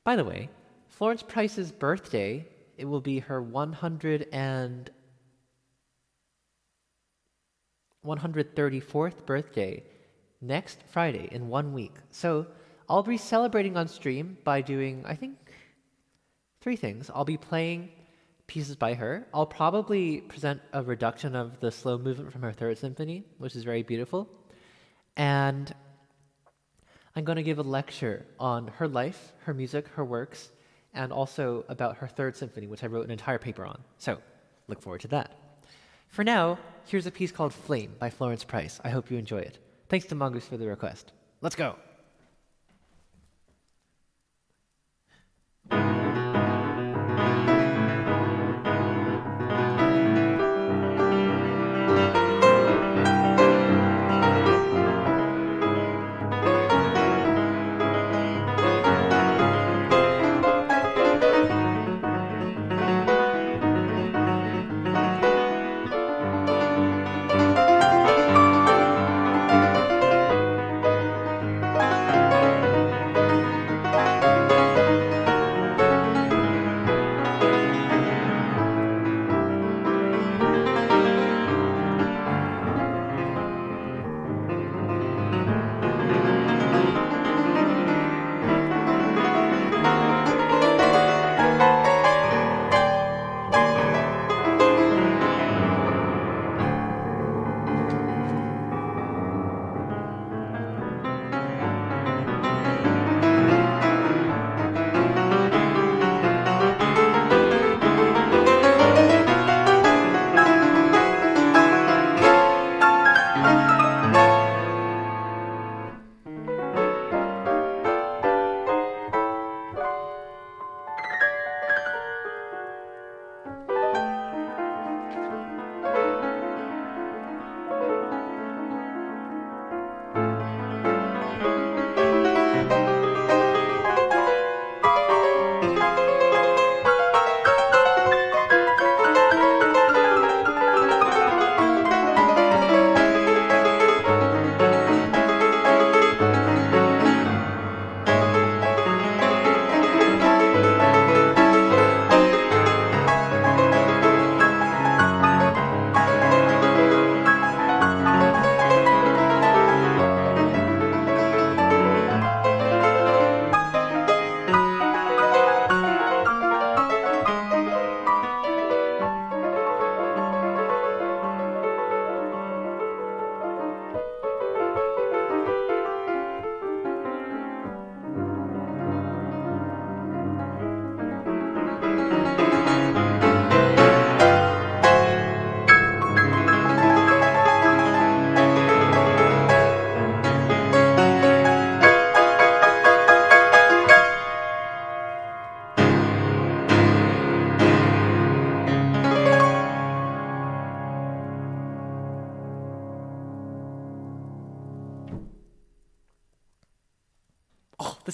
By the way, Florence Price's birthday, it will be her 134th birthday next Friday in 1 week. So I'll be celebrating on stream by doing, I think, 3 things. I'll be playing pieces by her. I'll probably present a reduction of the slow movement from her 3rd symphony, which is very beautiful. And I'm going to give a lecture on her life, her music, her works, and also about her 3rd symphony, which I wrote an entire paper on. So look forward to that. For now, here's a piece called Flame by Florence Price. I hope you enjoy it. Thanks to Mongoose for the request. Let's go.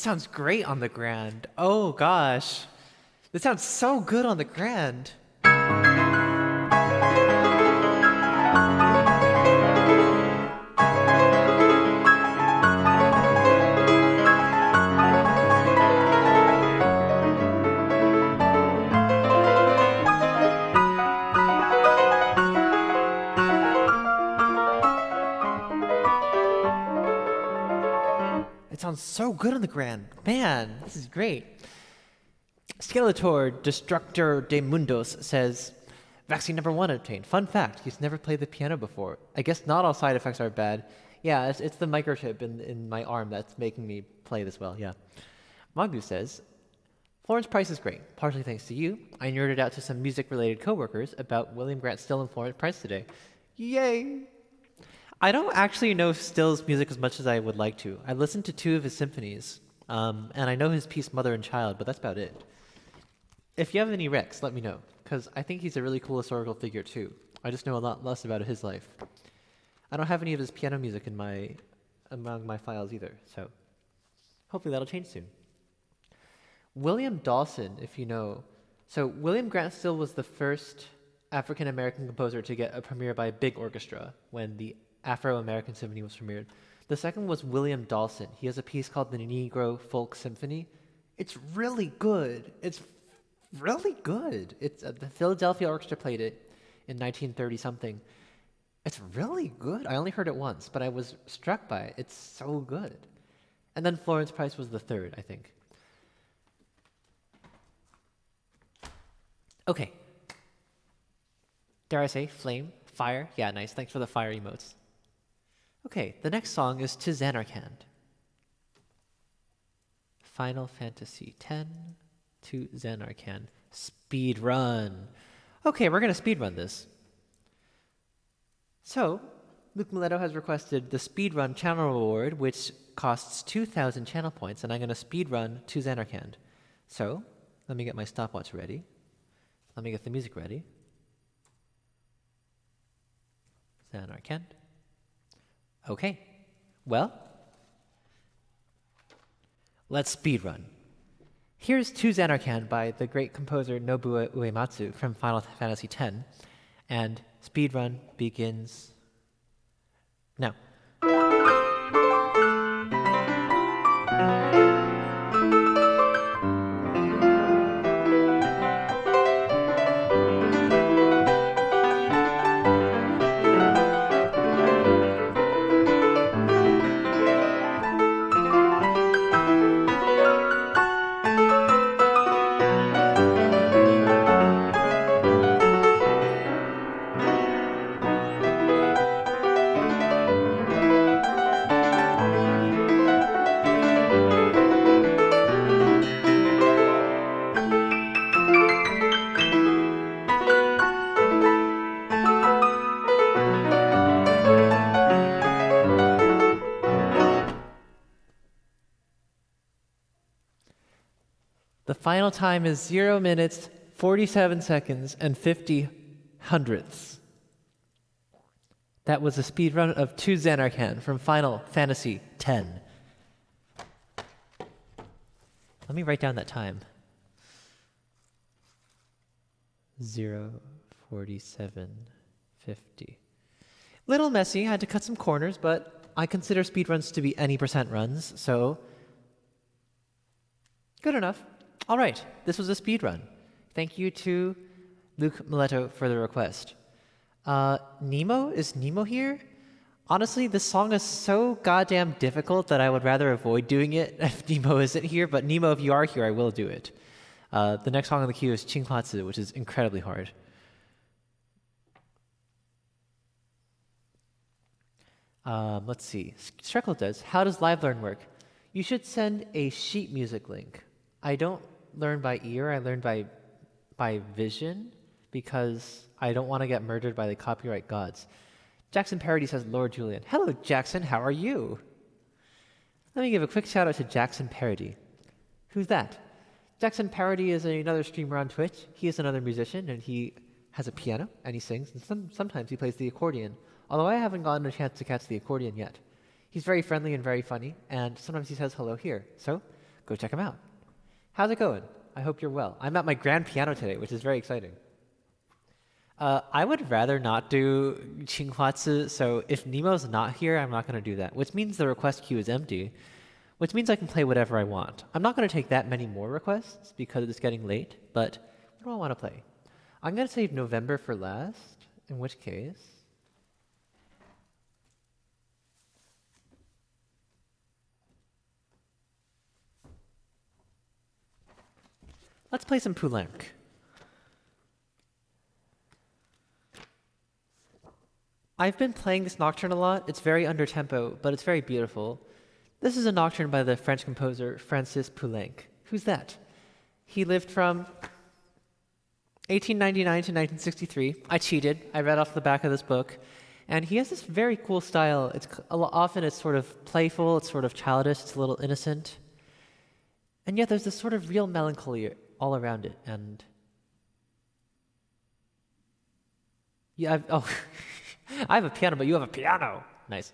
this sounds great on the grand. Oh gosh. This sounds so good on the grand. It sounds so good on the grand. Man, this is great. Skeletor Destructor de Mundos says, vaccine number 1 obtained. Fun fact, he's never played the piano before. I guess not all side effects are bad. Yeah, it's the microchip in my arm that's making me play this well, yeah. Magu says, Florence Price is great. Partially thanks to you, I nerded out to some music-related coworkers about William Grant Still and Florence Price today. Yay! I don't actually know Still's music as much as I would like to. I listened to 2 of his symphonies, and I know his piece Mother and Child, but that's about it. If you have any recs, let me know, because I think he's a really cool historical figure too. I just know a lot less about his life. I don't have any of his piano music among my files either, so hopefully that'll change soon. William Dawson, if you know. So William Grant Still was the first African-American composer to get a premiere by a big orchestra when the Afro-American Symphony was premiered. The second was William Dawson. He has a piece called the Negro Folk Symphony. It's really good. It's really good. It's the Philadelphia Orchestra played it in 1930 something. It's really good. I only heard it once, but I was struck by it. It's so good. And then Florence Price was the third, I think. Okay. Dare I say flame? Fire? Yeah, nice. Thanks for the fire emotes. Okay, the next song is To Xanarkand. Final Fantasy X to Xanarkand. Speed run. Okay, we're going to speed run this. So, Luke Mileto has requested the speedrun channel reward, which costs 2,000 channel points, and I'm going to speedrun To Xanarkand. So, let me get my stopwatch ready. Let me get the music ready. Xanarkand. Okay, well, let's speedrun. Here's To Xanarkand by the great composer Nobuo Uematsu from Final Fantasy X, and speedrun begins now. The final time is 0 minutes, 47 seconds, and 50 hundredths. That was a speed run of To Xanarkand from Final Fantasy X. Let me write down that time. 0, 47, 50. Little messy, I had to cut some corners, but I consider speedruns to be any percent runs, so good enough. All right, this was a speed run. Thank you to Luke Mileto for the request. Nemo? Is Nemo here? Honestly, this song is so goddamn difficult that I would rather avoid doing it if Nemo isn't here, but Nemo, if you are here, I will do it. The next song on the queue is Chinkwatsu, which is incredibly hard. Let's see. Streckle does. How does LiveLearn work? You should send a sheet music link. I don't learn by ear, I learn by vision because I don't want to get murdered by the copyright gods. Jackson Parody says, Lord Julian. Hello, Jackson, how are you? Let me give a quick shout out to Jackson Parody. Who's that? Jackson Parody is another streamer on Twitch. He is another musician, and he has a piano, and he sings, and sometimes he plays the accordion, although I haven't gotten a chance to catch the accordion yet. He's very friendly and very funny, and sometimes he says hello here. So, go check them out. How's it going? I hope you're well. I'm at my grand piano today, which is very exciting. I would rather not do Qinghuazi, so if Nemo's not here, I'm not going to do that, which means the request queue is empty, which means I can play whatever I want. I'm not going to take that many more requests because it's getting late, but what do I want to play? I'm going to save November for last, in which case... let's play some Poulenc. I've been playing this nocturne a lot. It's very under-tempo, but it's very beautiful. This is a nocturne by the French composer Francis Poulenc. Who's that? He lived from 1899 to 1963. I cheated. I read off the back of this book. And he has this very cool style. Often it's sort of playful, it's sort of childish, it's a little innocent. And yet there's this sort of real melancholy all around it. And yeah, I have a piano, but you have a piano. Nice.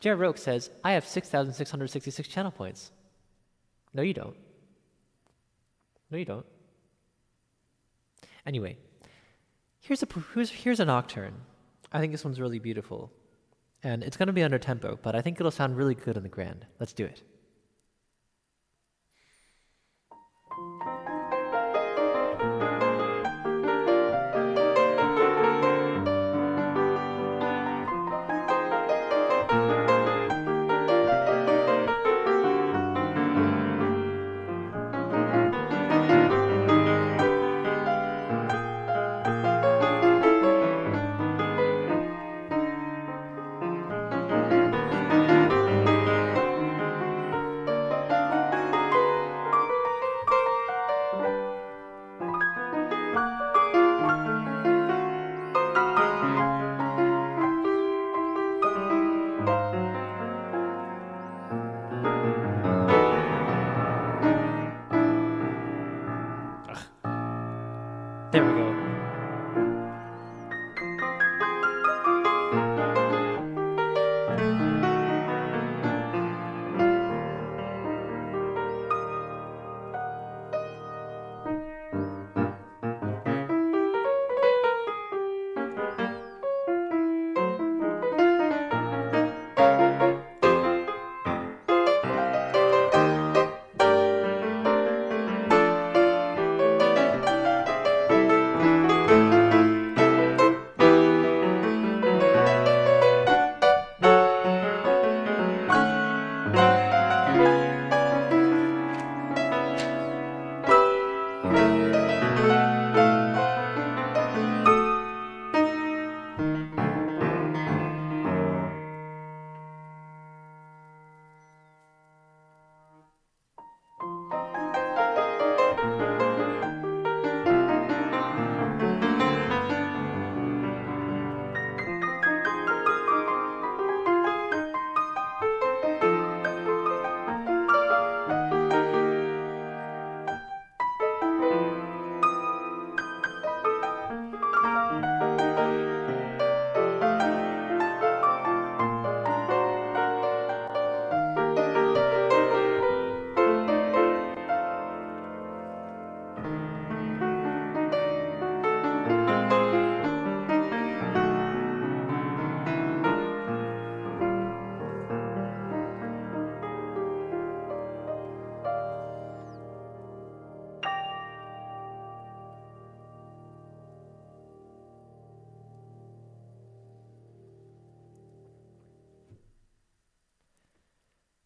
Jared Roke says, I have 6,666 channel points. No, you don't. No, you don't. Anyway, here's a nocturne. I think this one's really beautiful. And it's going to be under tempo, but I think it'll sound really good in the grand. Let's do it. There we go.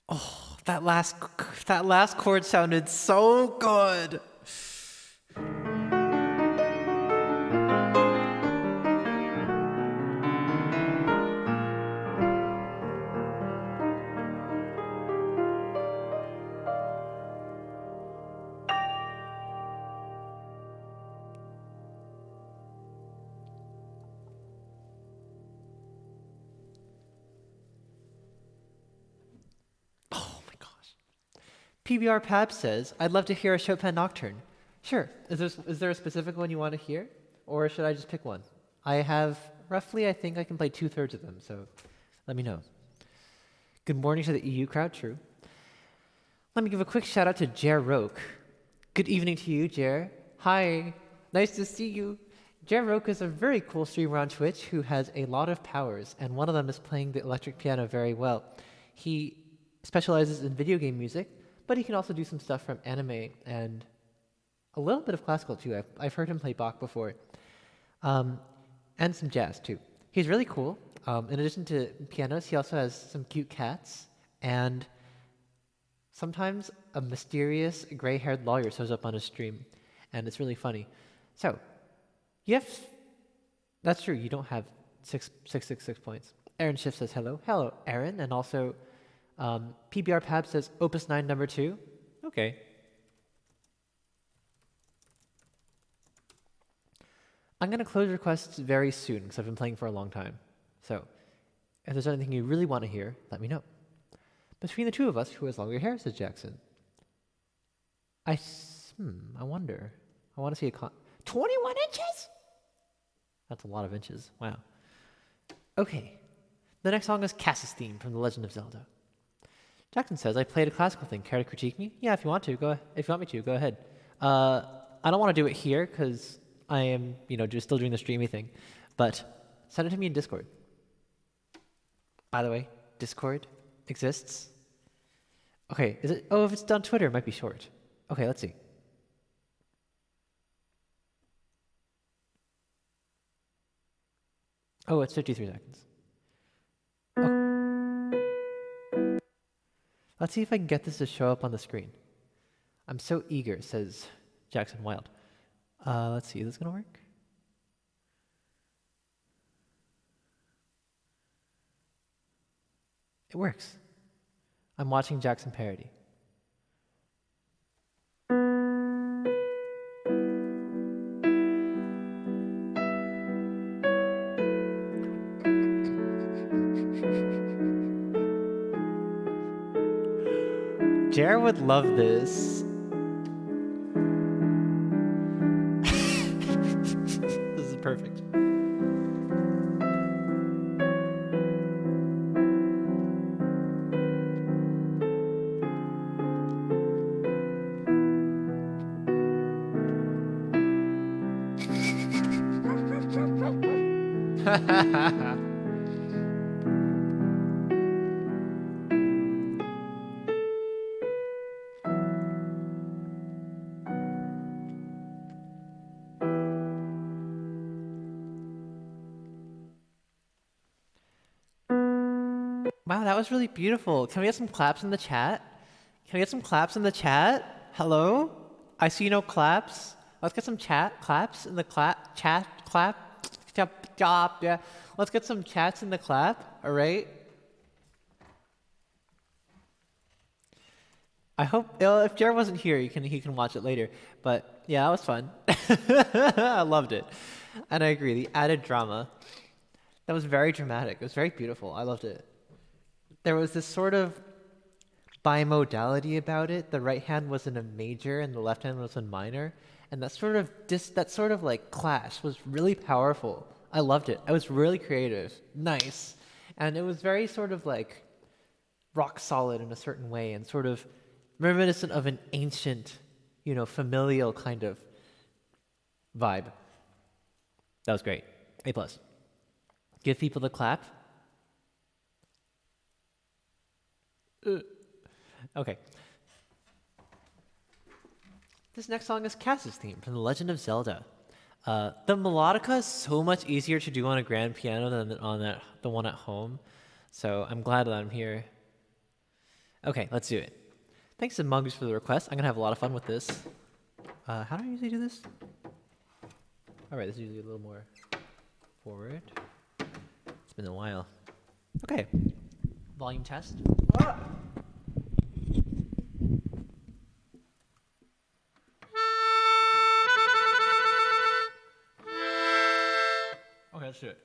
Oh, that last chord sounded so good. PBR Pab says, I'd love to hear a Chopin nocturne. Sure. Is there a specific one you want to hear? Or should I just pick one? I have roughly, I think I can play 2/3 of them, so let me know. Good morning to the EU crowd, true. Let me give a quick shout out to Jer Roke. Good evening to you, Jer. Hi, nice to see you. Jer Roke is a very cool streamer on Twitch who has a lot of powers, and one of them is playing the electric piano very well. He specializes in video game music, but he can also do some stuff from anime and a little bit of classical too. I've heard him play Bach before, and some jazz too. He's really cool. In addition to pianos, he also has some cute cats, and sometimes a mysterious gray-haired lawyer shows up on his stream, and it's really funny. So, that's true. You don't have 666 points. Aaron Schiff says hello. Hello, Aaron, and also PBR Pab says Opus 9 number 2. Okay. I'm going to close requests very soon because I've been playing for a long time. So, if there's anything you really want to hear, let me know. Between the two of us, who has longer hair, says Jackson. I wonder. I want to see 21 inches? That's a lot of inches. Wow. Okay. The next song is Cass's theme from The Legend of Zelda. Jackson says, I played a classical thing. Care to critique me? Yeah, if you want to, go ahead. If you want me to, go ahead. I don't want to do it here because I am, just still doing the streamy thing. But send it to me in Discord. By the way, Discord exists. Okay, is it? Oh, if it's on Twitter, it might be short. Okay, let's see. Oh, it's 53 seconds. Oh. Let's see if I can get this to show up on the screen. I'm so eager, says Jackson Wild. Let's see, is this gonna work? It works. I'm watching Jackson parody. Jer would love this. This is perfect. Wow, that was really beautiful. Can we get some claps in the chat? Can we get some claps in the chat? Hello? I see no claps. Let's get some claps in the chat, yeah. Let's get some chats in the clap, all right? I hope, if Jared wasn't here, he can watch it later. But yeah, that was fun. I loved it. And I agree, the added drama. That was very dramatic. It was very beautiful. I loved it. There was this sort of bimodality about it. The right hand was in a major and the left hand was in minor. And that sort of like clash was really powerful. I loved it. I was really creative. Nice. And it was very sort of like rock solid in a certain way and sort of reminiscent of an ancient, familial kind of vibe. That was great. A+. Give people the clap. Okay. This next song is Cass's theme from The Legend of Zelda. The melodica is so much easier to do on a grand piano than on the one at home. So I'm glad that I'm here. Okay, let's do it. Thanks to Mugs for the request. I'm going to have a lot of fun with this. How do I usually do this? All right, this is usually a little more forward. It's been a while. Okay. Volume test. Ah! Okay, let's do it.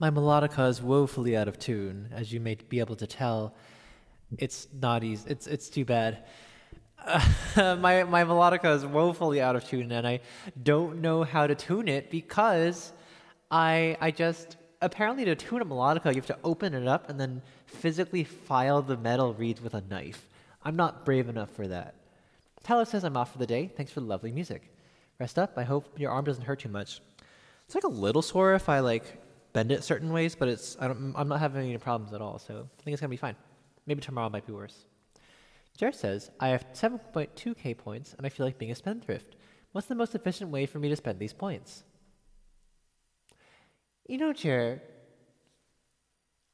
My melodica is woefully out of tune, as you may be able to tell. It's not easy. It's too bad. My melodica is woefully out of tune, and I don't know how to tune it because I just apparently to tune a melodica you have to open it up and then physically file the metal reeds with a knife. I'm not brave enough for that. Tyler says I'm off for the day. Thanks for the lovely music. Rest up. I hope your arm doesn't hurt too much. It's like a little sore if I like bend it certain ways, but I'm not having any problems at all, so I think it's gonna be fine. Maybe tomorrow might be worse. Jared says, I have 7.2k points and I feel like being a spendthrift. What's the most efficient way for me to spend these points? You know, Jared,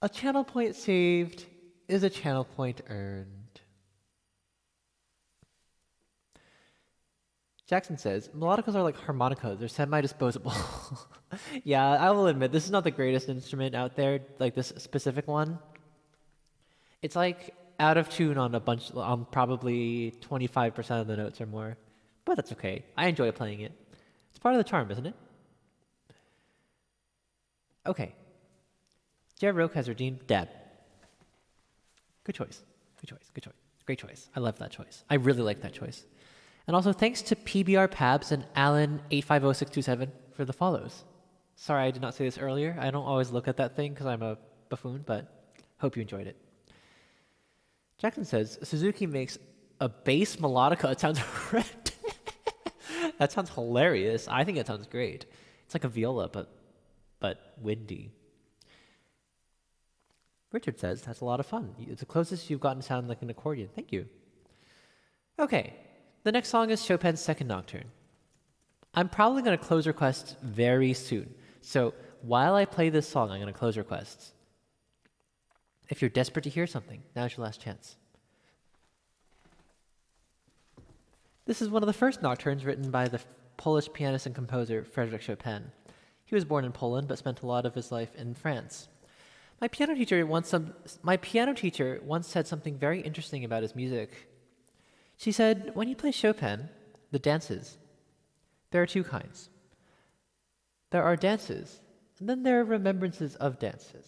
a channel point saved is a channel point earned. Jackson says, melodicas are like harmonicas. They're semi-disposable. Yeah, I will admit, this is not the greatest instrument out there, like this specific one. It's like out of tune on probably 25% of the notes or more. But that's okay. I enjoy playing it. It's part of the charm, isn't it? Okay. Jared Roke has redeemed Dab. Good choice. Good choice. Good choice. Great choice. I love that choice. I really like that choice. And also thanks to PBR Pabs and Alan850627 for the follows. Sorry I did not say this earlier. I don't always look at that thing because I'm a buffoon, but hope you enjoyed it. Jackson says, Suzuki makes a bass melodica. It sounds horrendous. That sounds hilarious. I think it sounds great. It's like a viola, but windy. Richard says, that's a lot of fun. It's the closest you've gotten to sound like an accordion. Thank you. Okay, the next song is Chopin's Second Nocturne. I'm probably going to close requests very soon. So while I play this song, I'm going to close requests. If you're desperate to hear something, now's your last chance. This is one of the first nocturnes written by the Polish pianist and composer Frédéric Chopin. He was born in Poland but spent a lot of his life in France. My piano teacher once said something very interesting about his music. She said, when you play Chopin, the dances, there are two kinds. There are dances, and then there are remembrances of dances.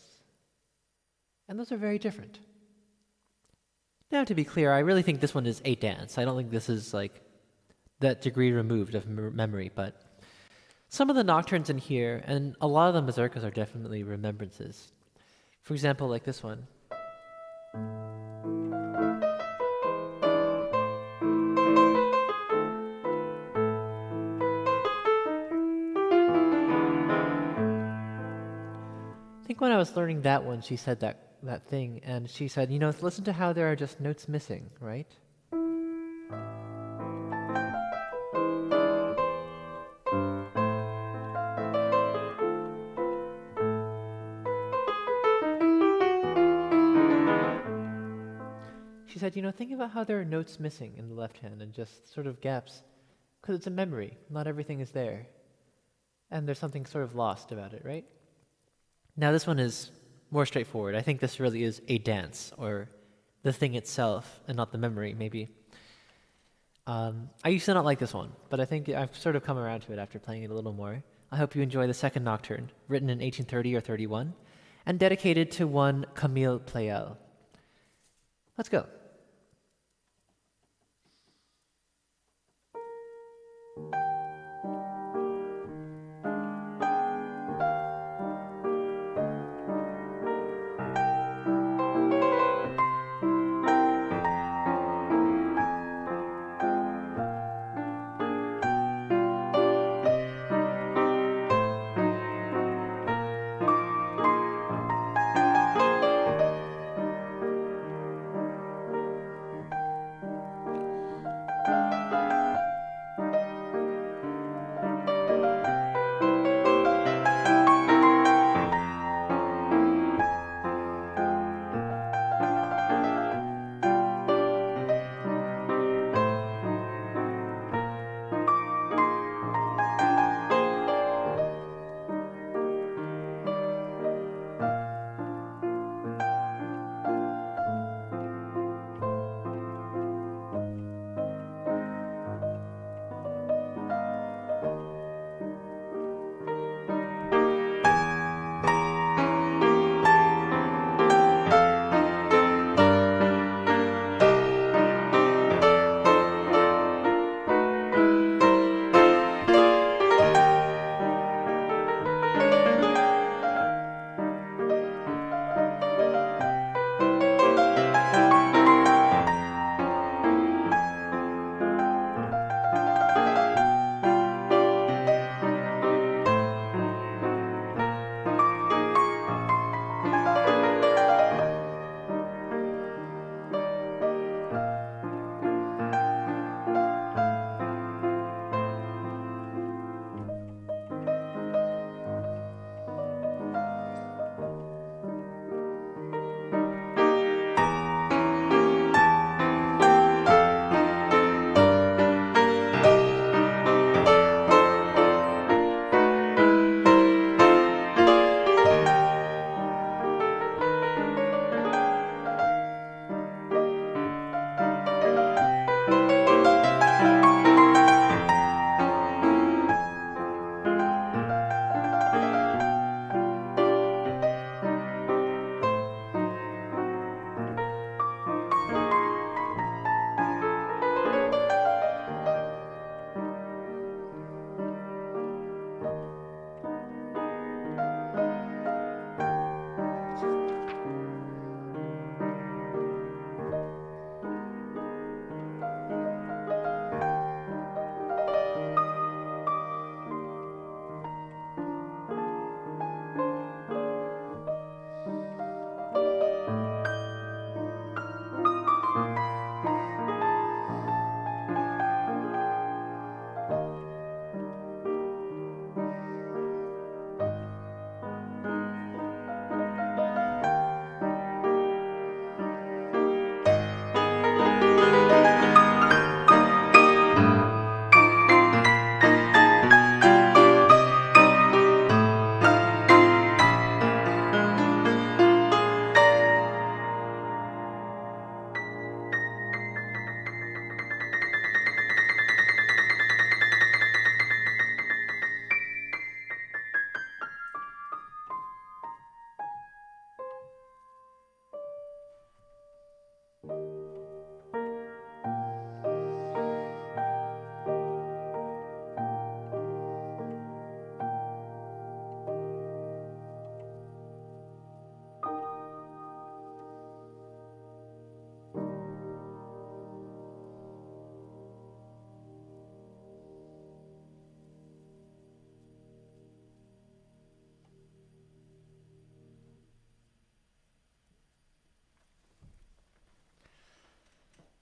And those are very different. Now, to be clear, I really think this one is a dance. I don't think this is like that degree removed of memory, but some of the nocturnes in here, and a lot of the mazurkas are definitely remembrances. For example, like this one. I think when I was learning that one, she said that thing, and she said, listen to how there are just notes missing, right? She said, think about how there are notes missing in the left hand and just sort of gaps, because it's a memory. Not everything is there. And there's something sort of lost about it, right? Now, this one is more straightforward. I think this really is a dance, or the thing itself, and not the memory, maybe. I used to not like this one, but I think I've sort of come around to it after playing it a little more. I hope you enjoy the Second Nocturne, written in 1830 or 31, and dedicated to one Camille Pleyel. Let's go.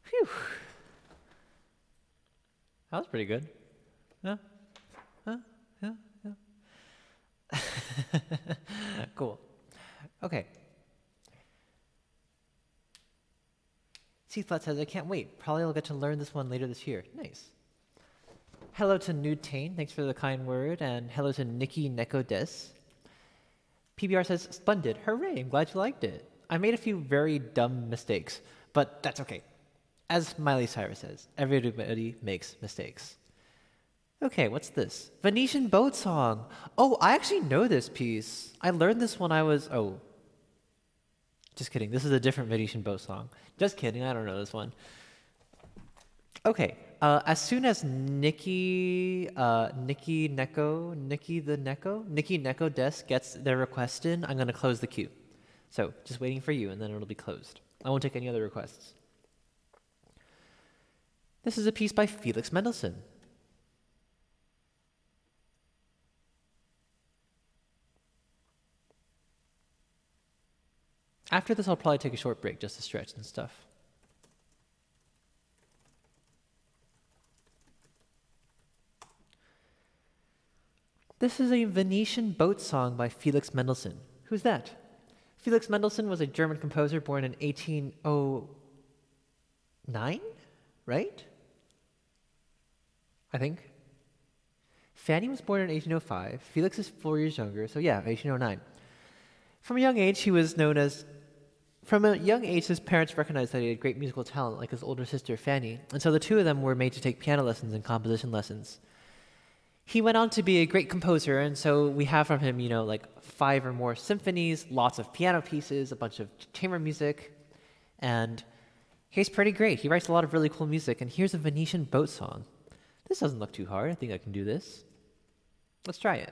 Phew. That was pretty good. Yeah. Huh? Yeah. Yeah. Cool. Okay. C Flat says, I can't wait. Probably I'll get to learn this one later this year. Nice. Hello to Nude Tane. Thanks for the kind word. And hello to Nikki Neko Des. PBR says, splendid. Hooray. I'm glad you liked it. I made a few very dumb mistakes, but that's okay. As Miley Cyrus says, everybody makes mistakes. Okay, what's this? Venetian Boat Song. Oh, I actually know this piece. I learned this when I was... Oh. Just kidding. This is a different Venetian Boat Song. Just kidding. I don't know this one. Okay. As soon as Nikki Neko Des gets their request in, I'm going to close the queue. So, just waiting for you, and then it'll be closed. I won't take any other requests. This is a piece by Felix Mendelssohn. After this, I'll probably take a short break just to stretch and stuff. This is a Venetian boat song by Felix Mendelssohn. Who's that? Felix Mendelssohn was a German composer born in 1809, right? I think. Fanny was born in 1805. Felix is 4 years younger, so yeah, 1809. From a young age, his parents recognized that he had great musical talent, like his older sister Fanny, and so the two of them were made to take piano lessons and composition lessons. He went on to be a great composer, and so we have from him, like 5 or more symphonies, lots of piano pieces, a bunch of chamber music, and he's pretty great. He writes a lot of really cool music, and here's a Venetian boat song. This doesn't look too hard. I think I can do this. Let's try it.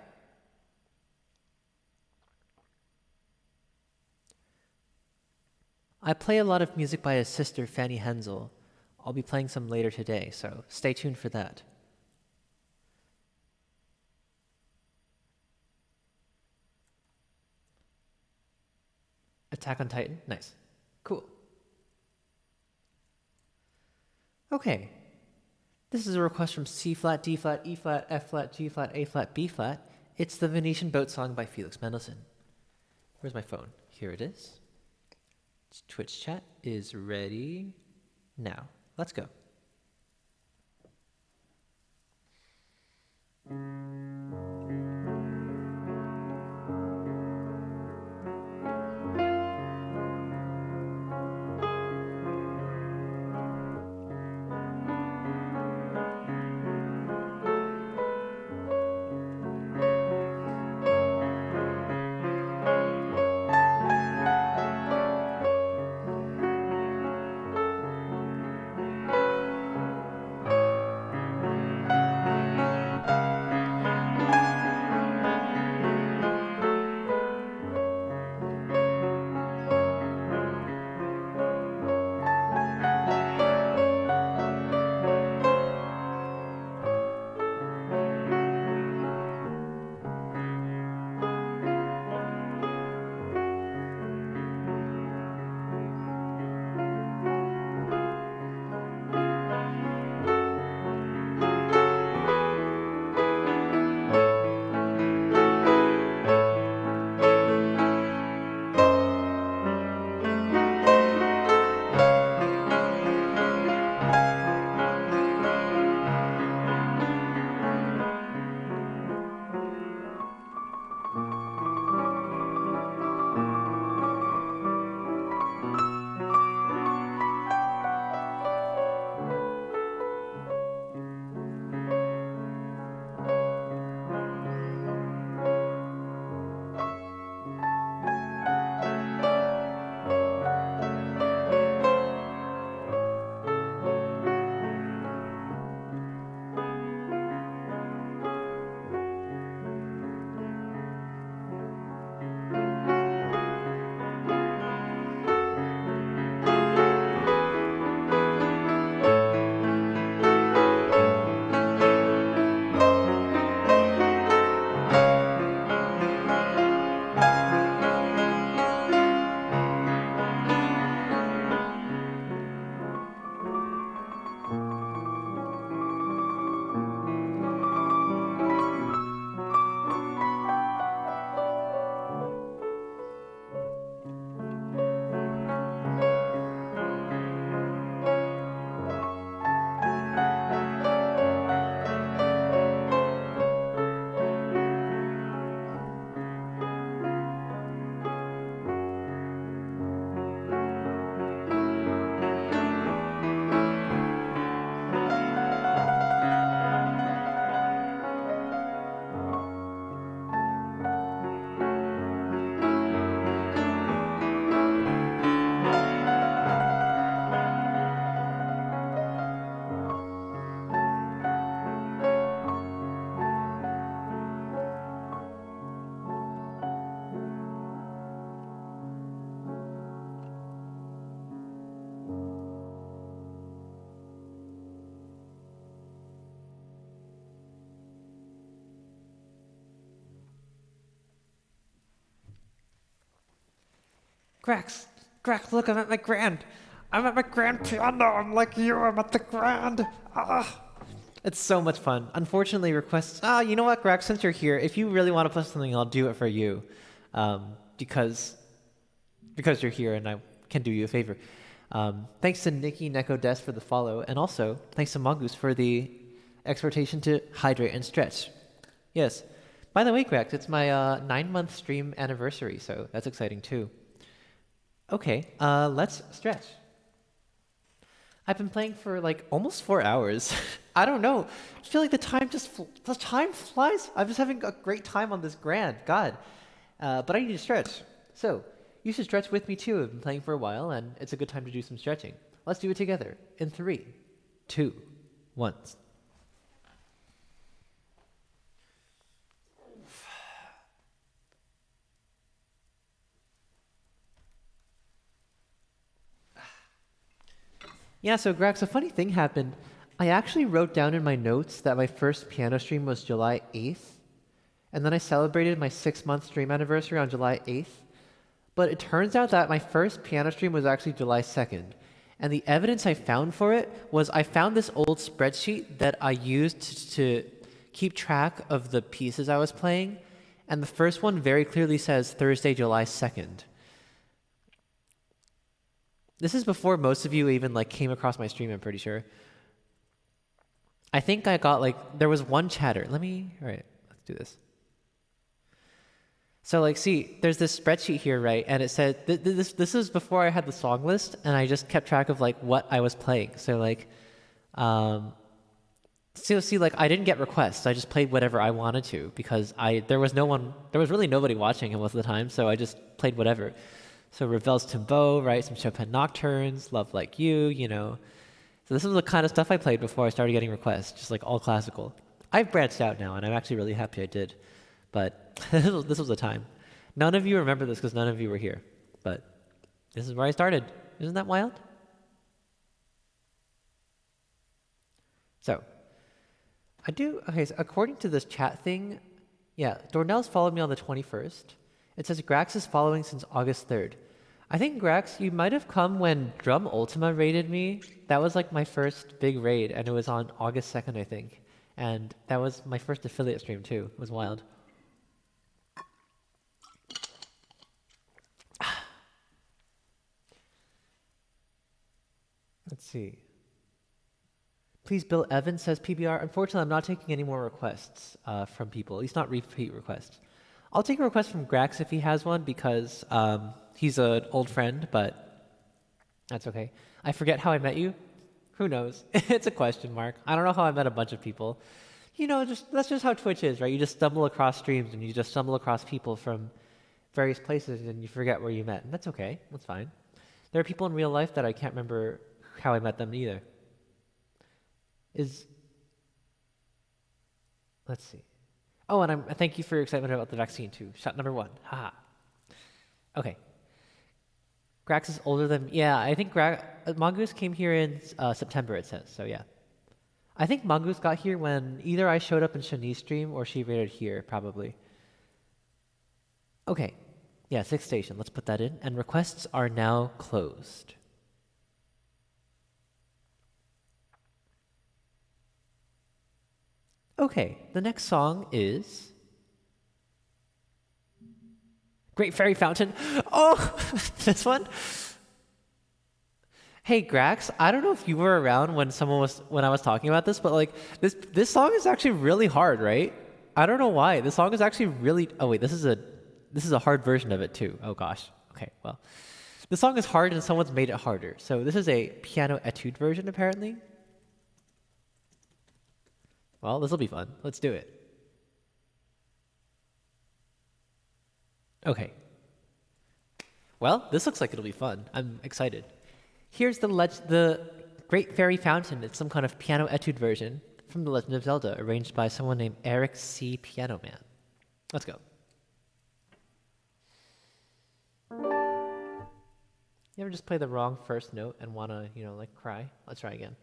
I play a lot of music by his sister, Fanny Hensel. I'll be playing some later today, so stay tuned for that. Attack on Titan? Nice. Cool. Okay. This is a request from C flat, D flat, E flat, F flat, G flat, A flat, B flat. It's the Venetian Boat Song by Felix Mendelssohn. Where's my phone? Here it is. Twitch chat is ready now. Let's go. Grax, look, I'm at my grand. I'm at my grand piano. I'm like you. I'm at the grand. Ah. It's so much fun. Unfortunately, requests. You know what, Grax? Since you're here, if you really want to play something, I'll do it for you, because you're here and I can do you a favor. Thanks to Nikki Neko Des for the follow, and also thanks to Mongoose for the exhortation to hydrate and stretch. Yes. By the way, Grax, it's my 9-month stream anniversary, so that's exciting too. Okay, let's stretch. I've been playing for like almost 4 hours. I don't know. I feel like the time flies. I'm just having a great time on this grand. God. But I need to stretch. So, you should stretch with me too. I've been playing for a while, and it's a good time to do some stretching. Let's do it together. In 3, 2, 1. Yeah, so Grax, a funny thing happened. I actually wrote down in my notes that my first piano stream was July 8th, and then I celebrated my 6-month stream anniversary on July 8th. But it turns out that my first piano stream was actually July 2nd. And the evidence I found for it was I found this old spreadsheet that I used to keep track of the pieces I was playing. And the first one very clearly says Thursday, July 2nd. This is before most of you even like came across my stream, I'm pretty sure. I think I got there was one chatter. All right, let's do this. So see, there's this spreadsheet here, right? And it said, this is before I had the song list, and I just kept track of what I was playing. So I didn't get requests. I just played whatever I wanted to because there was really nobody watching most of the time. So I just played whatever. So Ravel's Timbo, right? Some Chopin Nocturnes, Love Like You, So this was the kind of stuff I played before I started getting requests, just all classical. I've branched out now, and I'm actually really happy I did. But this was the time. None of you remember this because none of you were here. But this is where I started. Isn't that wild? So, so according to this chat thing, yeah, Dornell's followed me on the 21st. It says Grax is following since August 3rd. I think, Grax, you might have come when Drum Ultima raided me. That was my first big raid, and it was on August 2nd, I think. And that was my first affiliate stream, too. It was wild. Let's see. Please, Bill Evans says PBR. Unfortunately, I'm not taking any more requests from people, at least not repeat requests. I'll take a request from Grax if he has one because he's an old friend, but that's okay. I forget how I met you. Who knows? It's a question mark. I don't know how I met a bunch of people. That's just how Twitch is, right? You just stumble across streams and you just stumble across people from various places and you forget where you met. And that's okay. That's fine. There are people in real life that I can't remember how I met them either. Let's see. Oh, and thank you for your excitement about the vaccine too. Shot number 1. Haha. Okay. Grax is older than... Yeah, I think Mongoose came here in September, it says. So yeah. I think Mongoose got here when either I showed up in Shanice's stream or she raided here, probably. Okay. Yeah, 6th station. Let's put that in. And requests are now closed. Okay, the next song is Great Fairy Fountain. Oh, this one? Hey, Grax, I don't know if you were around when I was talking about this, but this song is actually really hard, right? I don't know why. This song is actually really... Oh wait, this is a hard version of it too. Oh gosh. Okay, well. The song is hard and someone's made it harder. So this is a piano etude version apparently. Well, this will be fun. Let's do it. Okay. Well, this looks like it'll be fun. I'm excited. Here's the Great Fairy Fountain. It's some kind of piano etude version from The Legend of Zelda, arranged by someone named Eric C. Piano Man. Let's go. You ever just play the wrong first note and wanna, cry? Let's try again.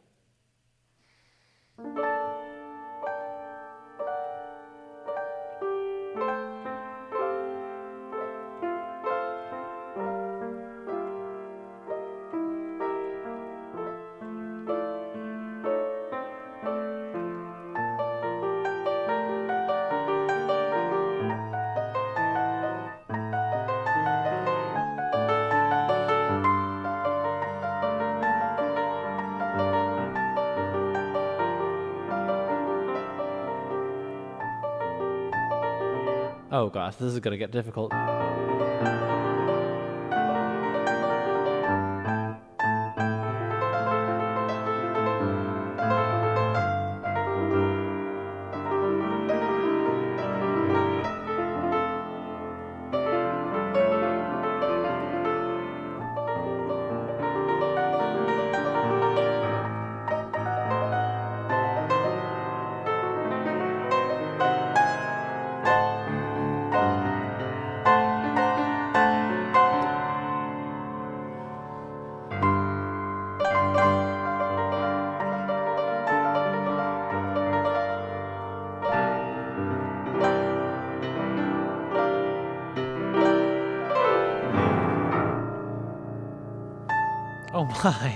Oh gosh, this is gonna get difficult. Oh my.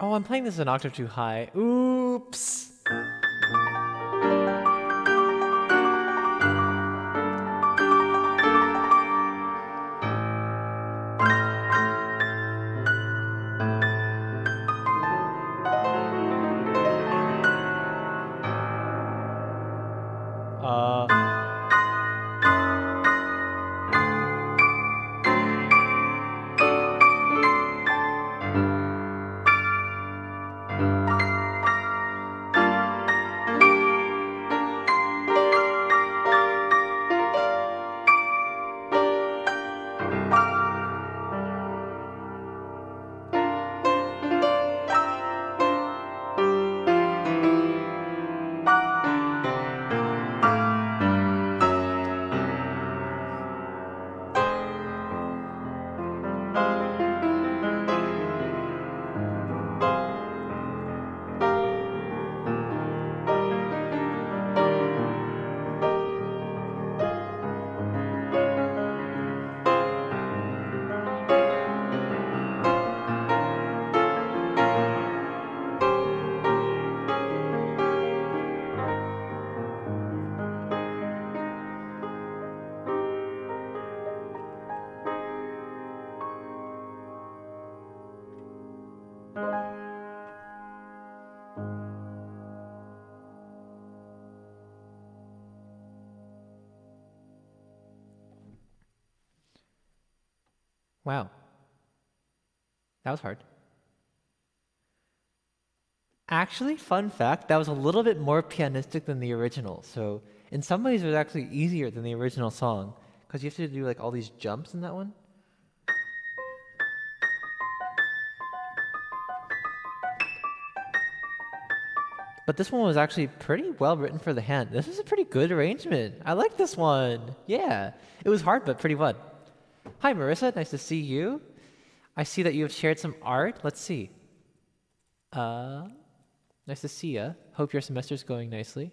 Oh, I'm playing this an octave too high. Oops. Uh, wow. That was hard. Actually, fun fact, that was a little bit more pianistic than the original. So in some ways it was actually easier than the original song because you have to do like all these jumps in that one. But this one was actually pretty well written for the hand. This is a pretty good arrangement. I like this one. Yeah. It was hard, but pretty fun. Hi, Marissa. Nice to see you. I see that you have shared some art. Let's see. Nice to see ya. Hope your semester's going nicely.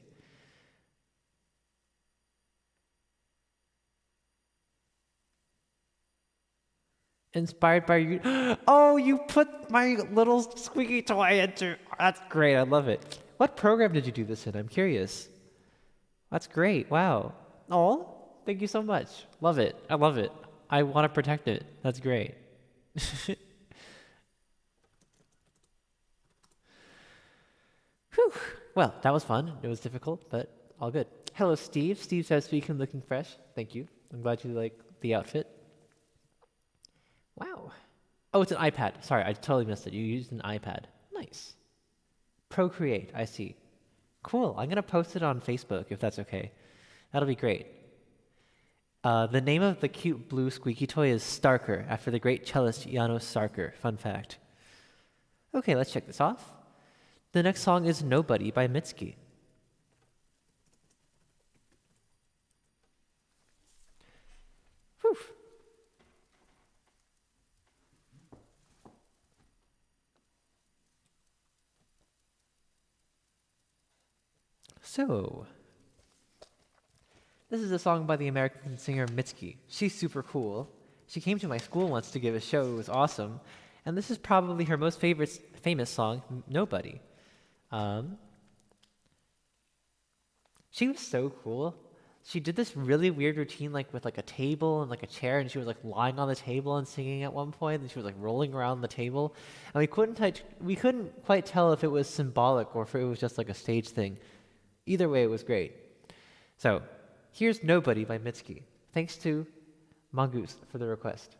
Inspired by you. Oh, you put my little squeaky toy into. That's great. I love it. What program did you do this in? I'm curious. That's great. Wow. Oh, thank you so much. Love it. I love it. I want to protect it. That's great. Whew. Well, that was fun. It was difficult, but all good. Hello, Steve. Steve says, speaking looking fresh. Thank you. I'm glad you like the outfit. Wow. Oh, it's an iPad. Sorry, I totally missed it. You used an iPad. Nice. Procreate, I see. Cool. I'm going to post it on Facebook if that's okay. That'll be great. The name of the cute blue squeaky toy is Starker, after the great cellist Janos Starker. Fun fact. Okay, let's check this off. The next song is Nobody by Mitski. Whew. So, this is a song by the American singer Mitski. She's super cool. She came to my school once to give a show. It was awesome. And this is probably her most famous song, Nobody. She was so cool. She did this really weird routine, like with like a table and like a chair, and she was like lying on the table and singing at one point, and she was like rolling around the table, and we couldn't quite tell if it was symbolic or if it was just like a stage thing. Either way, it was great. So, here's Nobody by Mitski. Thanks to Mongoose for the request.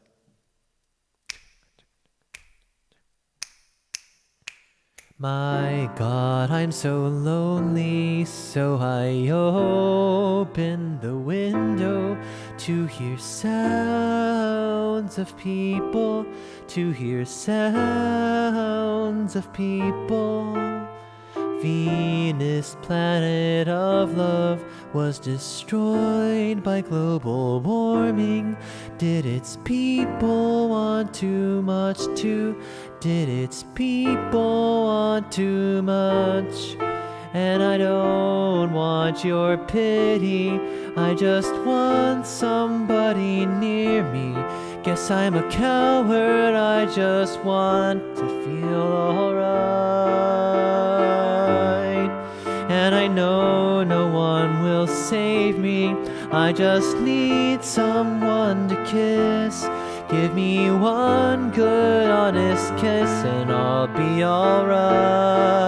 My God, I'm so lonely, so I open the window to hear sounds of people, to hear sounds of people. Venus, planet of love, was destroyed by global warming. Did its people want too much too? Did its people want too much? And I don't want your pity, I just want somebody near me. Guess I'm a coward, I just want to feel alright. And I know no one will save me, I just need someone to kiss. Give me one good honest kiss and I'll be alright.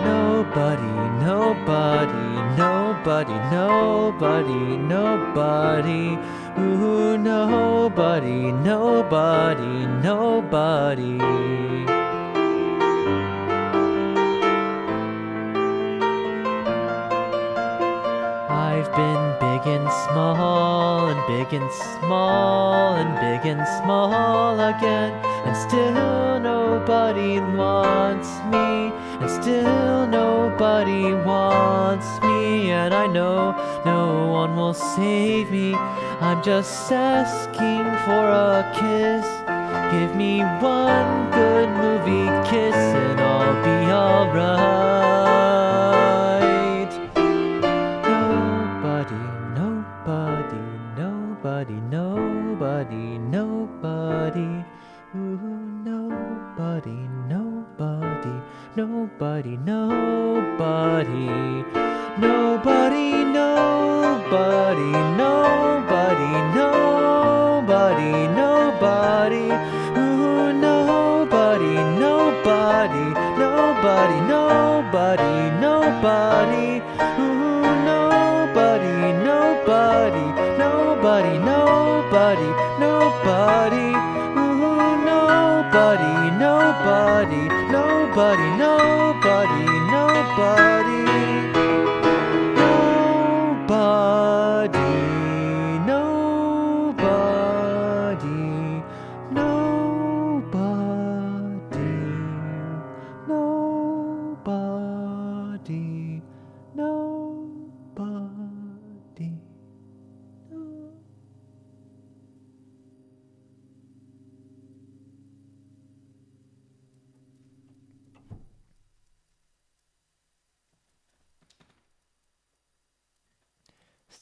Nobody, nobody, nobody, nobody, nobody. Ooh, nobody, nobody, nobody. I've been big and small, and big and small, and big and small again, and still nobody wants me, and still nobody wants me, and I know no one will save me. I'm just asking for a kiss. Give me one good movie kiss, and I'll be alright. Nobody, nobody, nobody. Ooh, nobody, nobody, nobody, nobody. Nobody, nobody, nobody, nobody, nobody. Ooh, nobody, nobody, nobody, nobody, nobody. Ooh, nobody, nobody, nobody, nobody, nobody. Ooh, nobody, nobody, nobody, nobody, nobody. Nobody, nobody, nobody, nobody, nobody.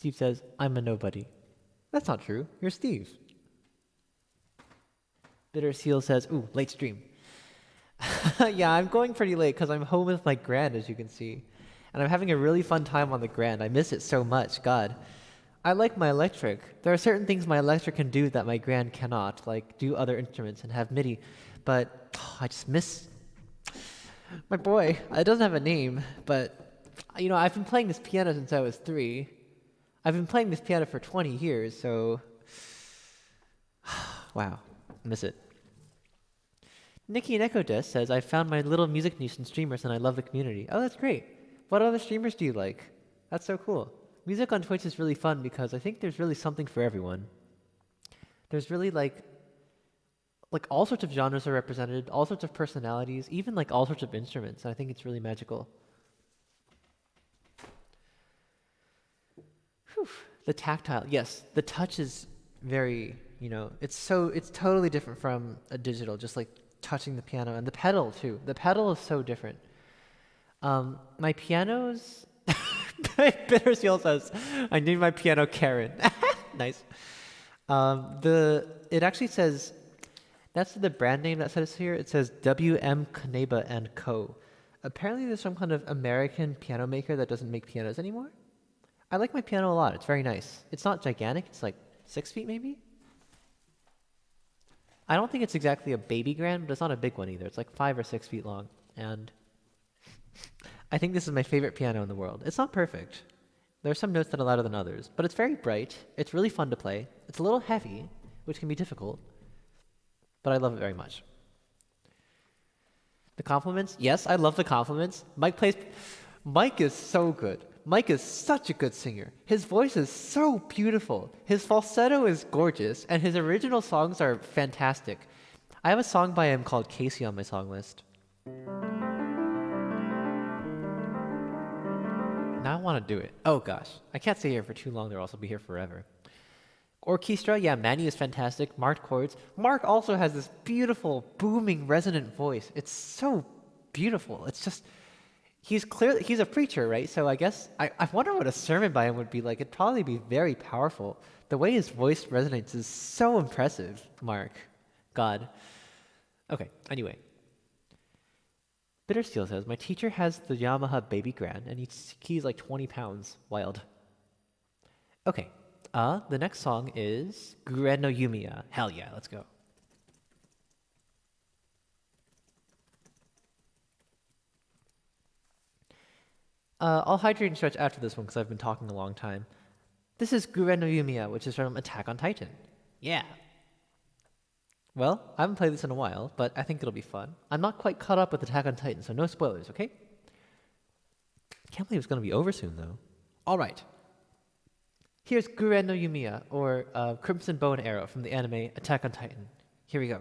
Steve says, I'm a nobody. That's not true. You're Steve. Bitter Seal says, ooh, late stream. Yeah, I'm going pretty late because I'm home with my grand, as you can see. And I'm having a really fun time on the grand. I miss it so much, God. I like my electric. There are certain things my electric can do that my grand cannot, like do other instruments and have MIDI. But I just miss my boy. It doesn't have a name, but I've been playing this piano since I was 3. I've been playing this piano for 20 years, so wow, miss it. Nikki and Echo Desk says, I found my little music niche in streamers and I love the community. Oh, that's great. What other streamers do you like? That's so cool. Music on Twitch is really fun because I think there's really something for everyone. There's really like all sorts of genres are represented, all sorts of personalities, even like all sorts of instruments. And I think it's really magical. Whew. The tactile, yes, the touch is very, it's totally different from a digital, just like touching the piano, and the pedal too. The pedal is so different. My pianos, Bitter Seal says, I named my piano Karen. Nice. It actually says, that's the brand name that says here. It says WM Kaneba and Co. Apparently there's some kind of American piano maker that doesn't make pianos anymore. I like my piano a lot. It's very nice. It's not gigantic. It's like 6 feet maybe. I don't think it's exactly a baby grand, but it's not a big one either. It's like 5 or 6 feet long. And I think this is my favorite piano in the world. It's not perfect. There are some notes that are louder than others, but it's very bright. It's really fun to play. It's a little heavy, which can be difficult, but I love it very much. The compliments? Yes, I love the compliments. Mike is so good. Mike is such a good singer. His voice is so beautiful. His falsetto is gorgeous, and his original songs are fantastic. I have a song by him called Casey on my song list. Now I want to do it. Oh gosh, I can't stay here for too long, or else I'll be here forever. Orchestra, yeah, Manny is fantastic. Marked chords. Mark also has this beautiful, booming, resonant voice. It's so beautiful. It's just... He's a preacher, right? So I guess, I wonder what a sermon by him would be like. It'd probably be very powerful. The way his voice resonates is so impressive, Mark. God. Okay, anyway. Bitter Steel says, my teacher has the Yamaha Baby Grand, and he's like 20 pounds. Wild. Okay, the next song is Guren no Yumiya. Hell yeah, let's go. I'll hydrate and stretch after this one because I've been talking a long time. This is Guren no Yumiya, which is from Attack on Titan. Yeah. Well, I haven't played this in a while, but I think it'll be fun. I'm not quite caught up with Attack on Titan, so no spoilers, okay? Can't believe it's going to be over soon, though. All right. Here's Guren no Yumiya, or Crimson Bow and Arrow from the anime Attack on Titan. Here we go.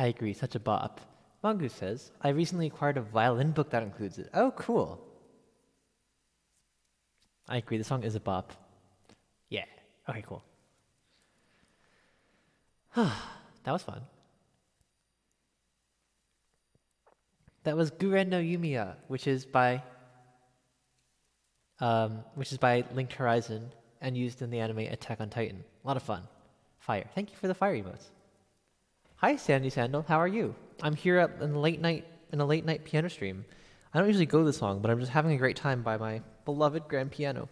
agree, such a bop. Mongoose says, I recently acquired a violin book that includes it. Oh, cool. I agree, the song is a bop. Yeah. Okay, cool. That was fun. That was Guren no Yumiya, which is by Linked Horizon and used in the anime Attack on Titan. A lot of fun. Fire. Thank you for the fire emotes. Hi, Sandy Sandal. How are you? I'm here in a late night piano stream. I don't usually go this long, but I'm just having a great time by my beloved grand piano.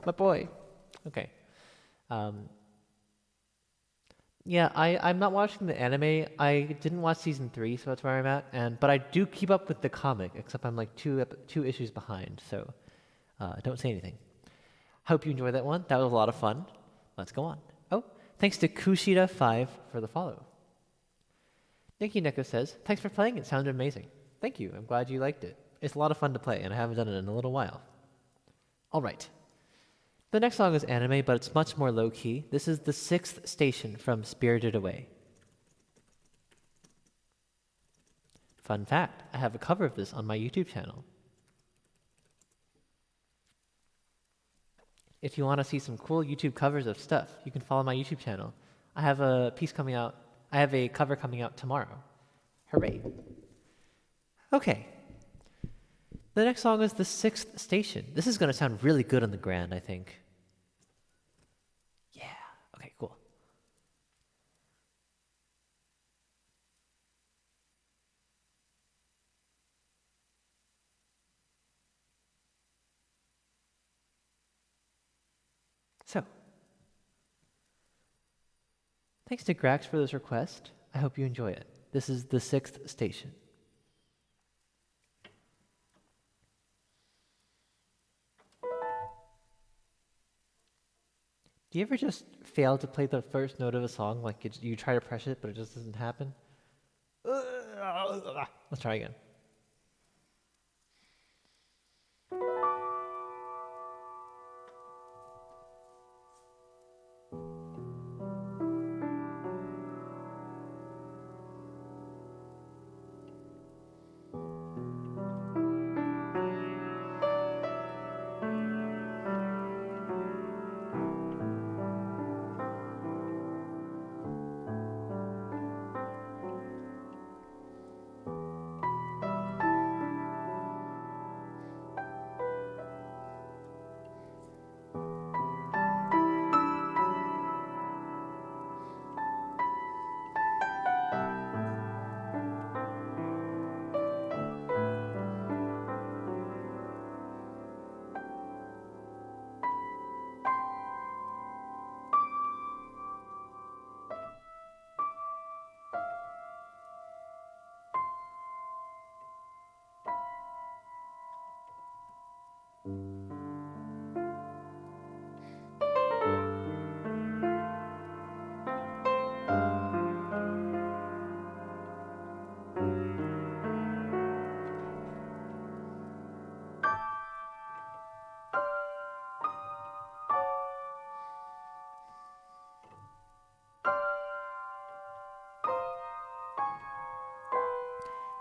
My boy. Okay. Yeah, I'm not watching the anime. I didn't watch season 3, so that's where I'm at. But I do keep up with the comic, except I'm like two issues behind. So don't say anything. Hope you enjoyed that one. That was a lot of fun. Let's go on. Oh, thanks to Kushida5 for the follow. Nikki Neko says, thanks for playing. It sounded amazing. Thank you. I'm glad you liked it. It's a lot of fun to play, and I haven't done it in a little while. All right. The next song is anime, but it's much more low-key. This is The Sixth Station from Spirited Away. Fun fact, I have a cover of this on my YouTube channel. If you want to see some cool YouTube covers of stuff, you can follow my YouTube channel. I have a cover coming out tomorrow. Hooray. Okay. The next song is The Sixth Station. This is going to sound really good on the grand, I think. Yeah. Okay, cool. So, thanks to Grax for this request. I hope you enjoy it. This is The Sixth Station. Do you ever just fail to play the first note of a song? Like you try to press it, but it just doesn't happen? Let's try again.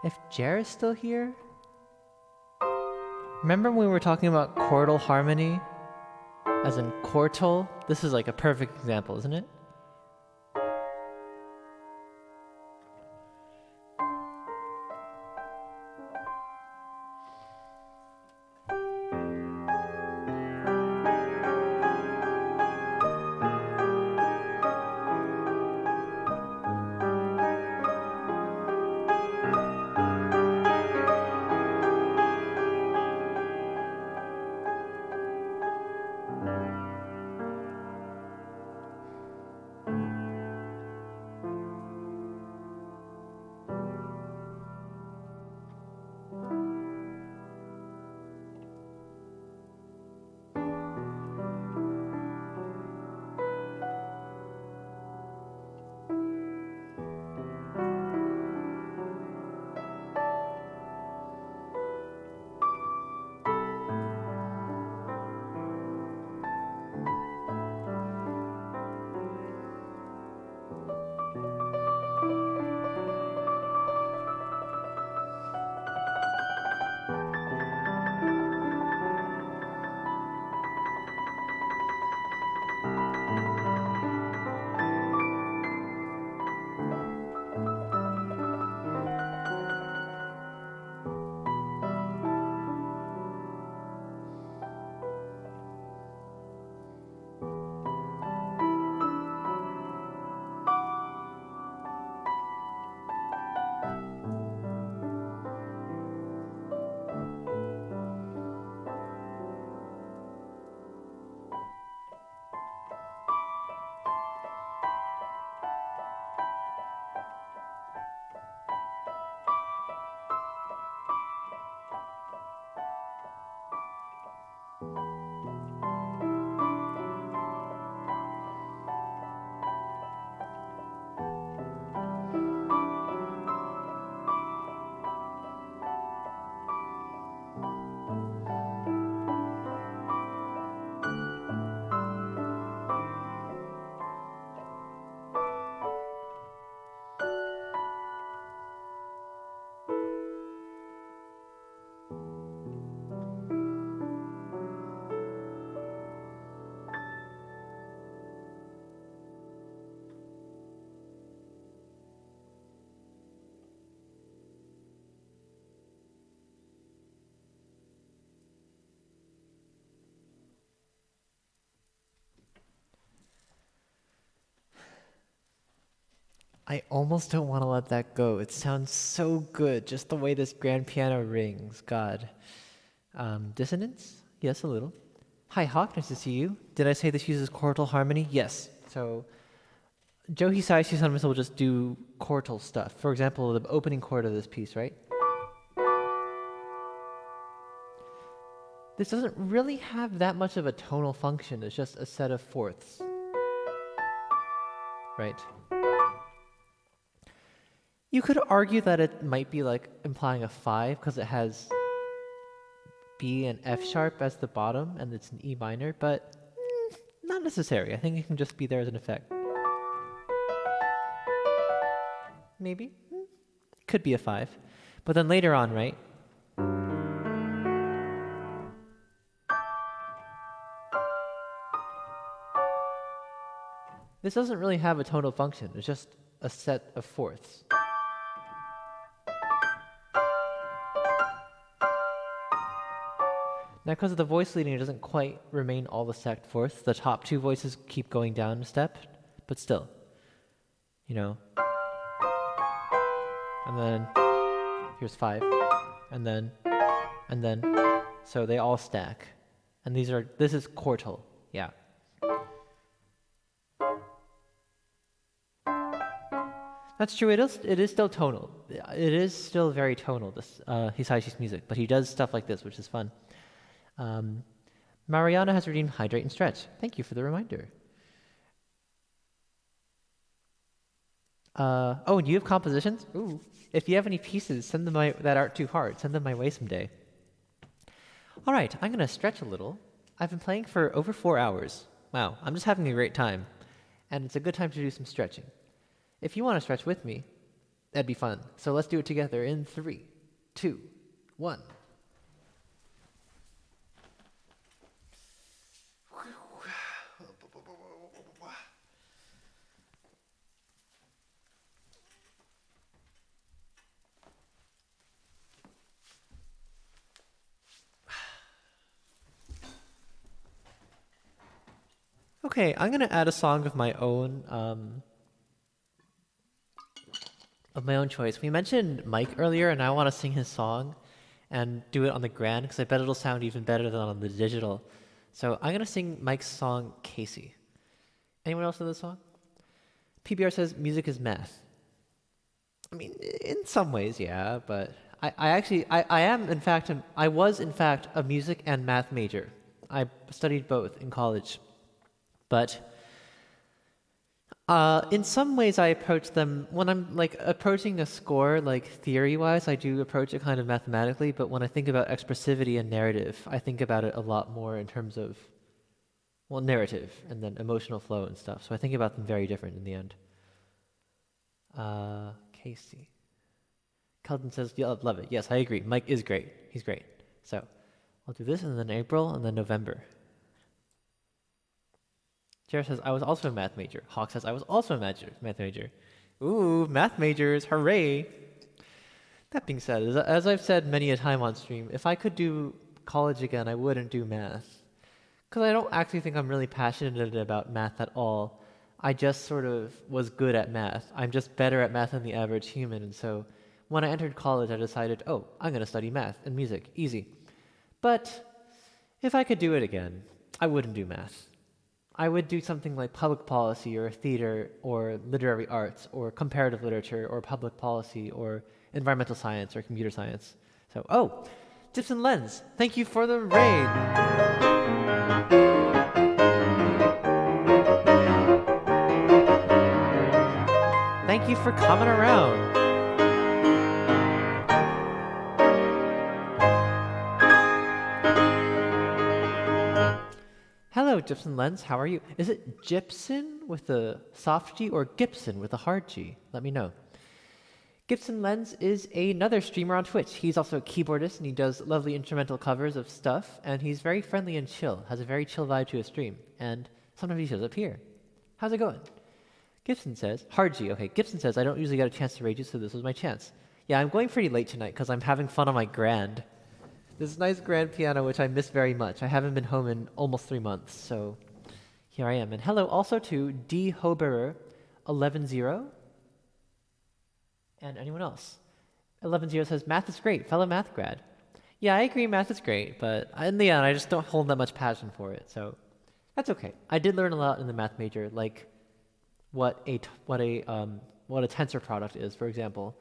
If Jared's still here? Remember when we were talking about chordal harmony? As in quartal? This is like a perfect example, isn't it? I almost don't want to let that go. It sounds so good, just the way this grand piano rings. God. Dissonance? Yes, a little. Hi, Hawk. Nice to see you. Did I say this uses chordal harmony? Yes. So, Joe Hisaishi sometimes will just do chordal stuff. For example, the opening chord of this piece, right? This doesn't really have that much of a tonal function. It's just a set of fourths. Right? You could argue that it might be like implying a 5 because it has B and F sharp as the bottom and it's an E minor, but not necessary. I think it can just be there as an effect. Maybe. Could be a 5. But then later on, right? This doesn't really have a tonal function. It's just a set of fourths. Now, because of the voice leading, it doesn't quite remain all the stacked fourths. The top two voices keep going down a step, but still, you know. And then here's 5, and then, so they all stack. And this is quartal, yeah. That's true, it is still tonal. It is still very tonal, this Hisaishi's music, but he does stuff like this, which is fun. Mariana has redeemed Hydrate and Stretch. Thank you for the reminder. Oh, and you have compositions? Ooh. If you have any pieces, send them that aren't too hard. Send them my way someday. All right, I'm going to stretch a little. I've been playing for over 4 hours. Wow, I'm just having a great time. And it's a good time to do some stretching. If you want to stretch with me, that'd be fun. So let's do it together in 3, 2, 1. Okay, I'm gonna add a song of my own choice. We mentioned Mike earlier, and I want to sing his song and do it on the grand because I bet it'll sound even better than on the digital. So I'm gonna sing Mike's song Casey. Anyone else know this song? PBR says music is math. I mean, in some ways, yeah, but I was in fact a music and math major. I studied both in college. But in some ways I approach them, when I'm like approaching a score, like theory-wise, I do approach it kind of mathematically, but when I think about expressivity and narrative, I think about it a lot more in terms of, well, narrative and then emotional flow and stuff. So I think about them very different in the end. Casey. Keldon says, yeah, love it. Yes, I agree. Mike is great. He's great. So I'll do this, and then April, and then November. Jared says, I was also a math major. Hawk says, I was also a math major. Ooh, math majors, hooray! That being said, as I've said many a time on stream, if I could do college again, I wouldn't do math. Because I don't actually think I'm really passionate about math at all. I just sort of was good at math. I'm just better at math than the average human, and so when I entered college, I decided, oh, I'm going to study math and music. Easy. But if I could do it again, I wouldn't do math. I would do something like public policy or theater or literary arts or comparative literature or public policy or environmental science or computer science. So, oh, Tips and Lens, thank you for the raid. Thank you for coming around. Hello, Gypsum Lens. How are you? Is it Gypsum with a soft G or Gibson with a hard G? Let me know. Gibson Lens is another streamer on Twitch. He's also a keyboardist, and he does lovely instrumental covers of stuff, and he's very friendly and chill, has a very chill vibe to his stream, and sometimes he shows up here. How's it going? Gibson says, hard G, okay. Gibson says, I don't usually get a chance to raid you, so this was my chance. Yeah, I'm going pretty late tonight because I'm having fun on my grand. This nice grand piano, which I miss very much. I haven't been home in almost 3 months, so here I am. And hello also to D. Hoberer 110. And anyone else? 11-0 says, math is great, fellow math grad. Yeah, I agree, math is great, but in the end, I just don't hold that much passion for it, so that's okay. I did learn a lot in the math major, like what a tensor product is, for example,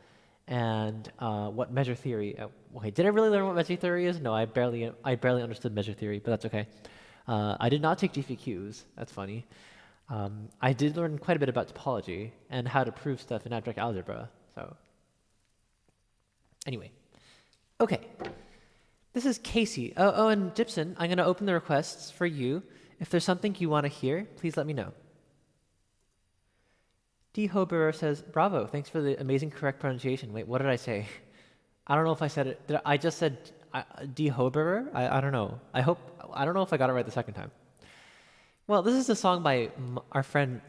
and what measure theory. Okay, did I really learn what measure theory is? No, I barely understood measure theory, but that's okay. I did not take GPQs. That's funny. I did learn quite a bit about topology and how to prove stuff in abstract algebra. So, anyway, okay. This is Casey. Oh, and Gibson, I'm going to open the requests for you. If there's something you want to hear, please let me know. D. Hoberer says, bravo, thanks for the amazing correct pronunciation. Wait, what did I say? I don't know if I said it. I just said D. Hoberer? I don't know. I don't know if I got it right the second time. Well, this is a song by our friend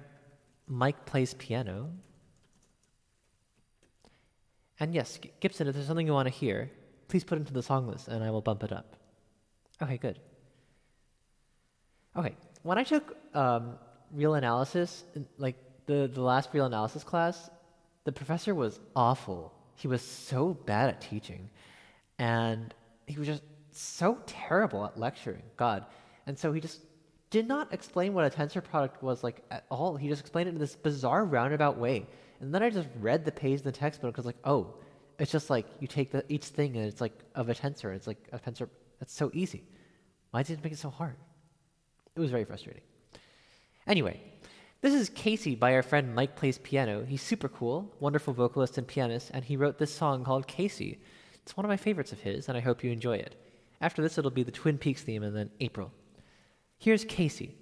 Mike Plays Piano. And yes, Gibson, if there's something you want to hear, please put it into the song list and I will bump it up. Okay, good. Okay, when I took real analysis, like the last real analysis class, the professor was awful. He was so bad at teaching. And he was just so terrible at lecturing, God. And so he just did not explain what a tensor product was like at all. He just explained it in this bizarre roundabout way. And then I just read the page in the textbook because like, oh, it's just like you take each thing and it's like of a tensor. It's like a tensor. That's so easy. Why did it make it so hard? It was very frustrating. Anyway, this is Casey by our friend Mike Plays Piano. He's super cool, wonderful vocalist and pianist, and he wrote this song called Casey. It's one of my favorites of his, and I hope you enjoy it. After this, it'll be the Twin Peaks theme and then April. Here's Casey.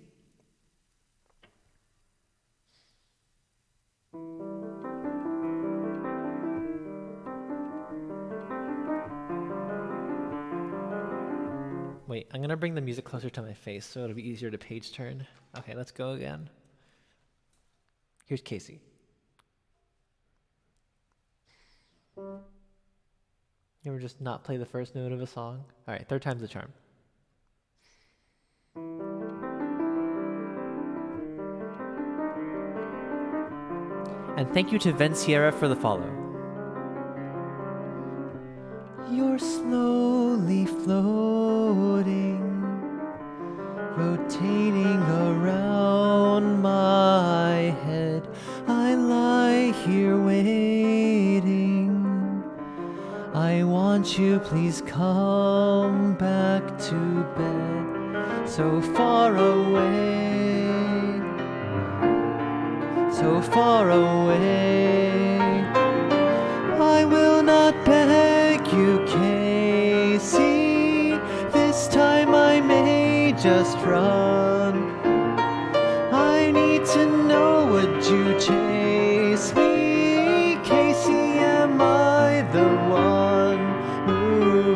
Wait, I'm gonna bring the music closer to my face so it'll be easier to page turn. Okay, let's go again. Here's Casey. You ever just not play the first note of a song? All right, third time's the charm. And thank you to Ven Sierra for the follow. You're slowly floating, rotating around my head. I lie here waiting. I want you, please come back to bed. So far away, so far away. I will not beg you, Casey. This time I may just run. I need to know, would you chase me? Casey, am I the one? Ooh.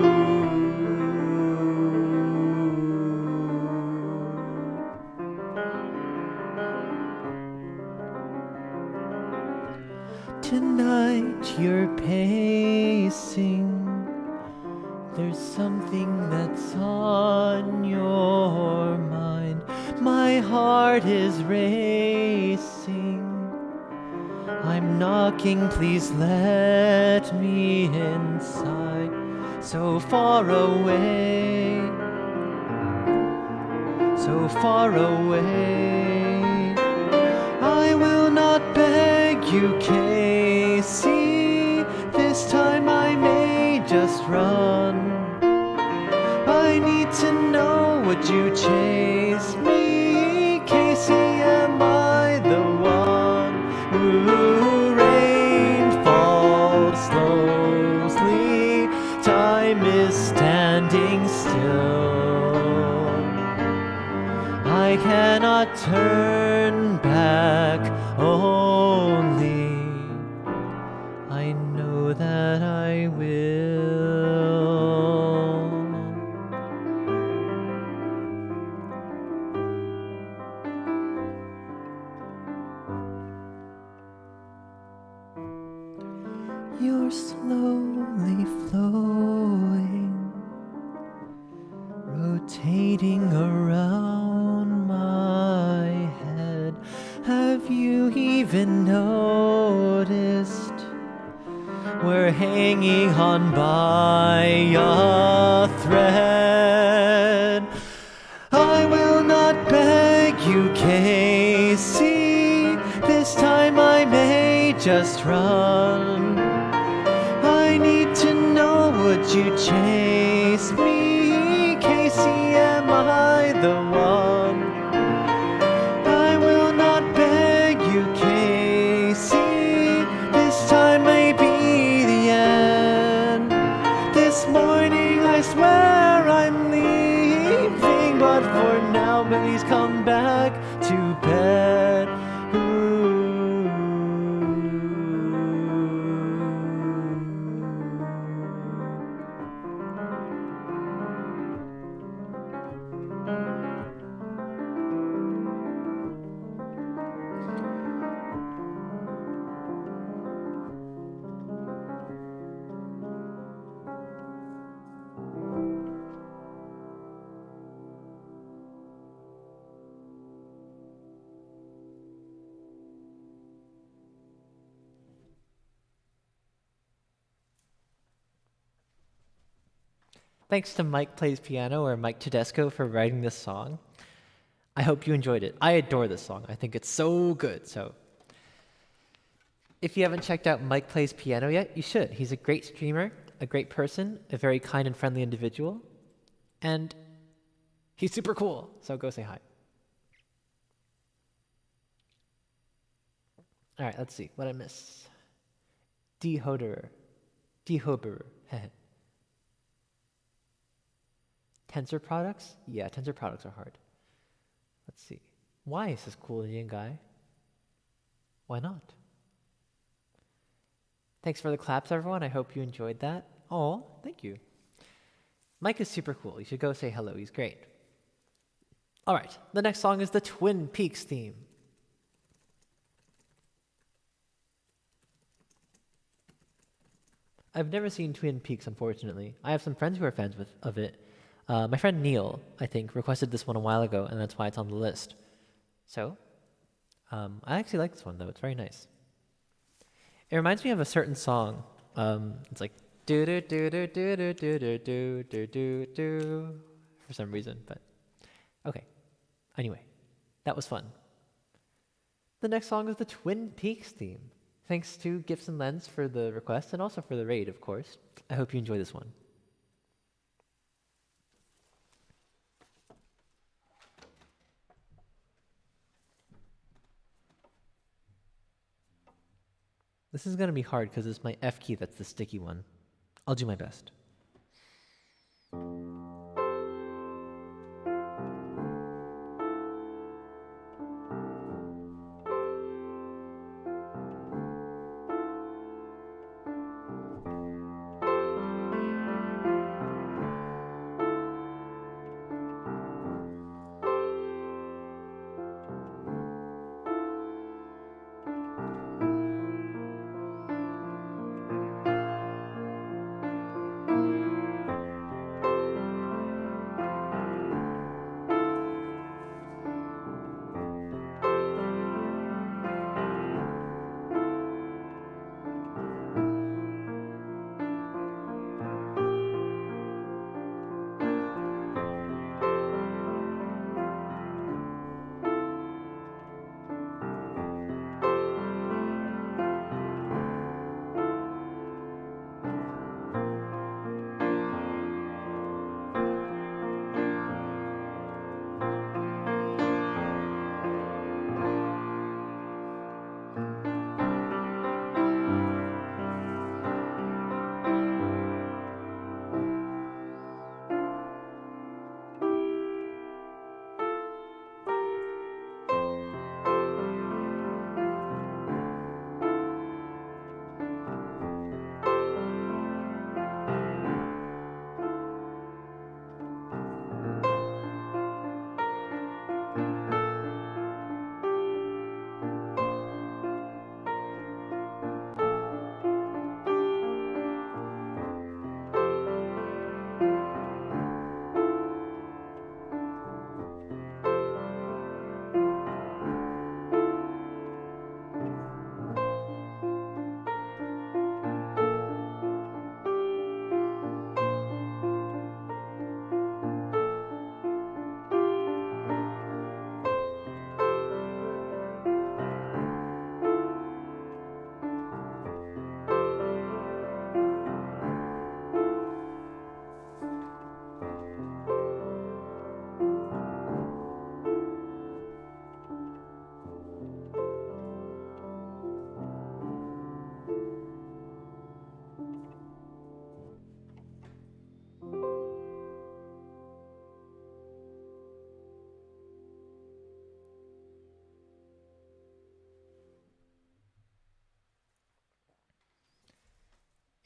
Tonight you're pacing. There's something that's on your mind. My heart is racing. I'm knocking, please let me inside. So far away, so far away. I will not beg you, Casey. This time I may just run. I need to know, would you chase me? Casey, am I the one? Ooh, rain falls slowly. Time is standing still. I cannot turn back, only I know that I will. You're slowly flowing, rotating around my head. Have you even hanging on by a thread. I will not beg you, Casey. This time I may just run. I need to know, would you chase me, Casey? Am I the one? I will not beg you, Casey. This time may be the end. This morning I swear I'm leaving, but for now please come back to bed. Thanks to Mike Plays Piano, or Mike Tedesco, for writing this song. I hope you enjoyed it. I adore this song. I think it's so good. So if you haven't checked out Mike Plays Piano yet, you should. He's a great streamer, a great person, a very kind and friendly individual, and he's super cool. So go say hi. All right, let's see. What I miss? Dehoderer. Tensor products? Yeah, tensor products are hard. Let's see. Why is this cool Indian guy? Why not? Thanks for the claps, everyone. I hope you enjoyed that. Oh, thank you. Mike is super cool. You should go say hello. He's great. All right, the next song is the Twin Peaks theme. I've never seen Twin Peaks, unfortunately. I have some friends who are fans of it. My friend Neil, I think, requested this one a while ago, and that's why it's on the list. So, I actually like this one, though. It's very nice. It reminds me of a certain song. It's like do do do do do do do do do do do do for some reason, but okay. Anyway, that was fun. The next song is the Twin Peaks theme. Thanks to Gifts and Lens for the request, and also for the raid, of course. I hope you enjoy this one. This is going to be hard because it's my F key that's the sticky one. I'll do my best.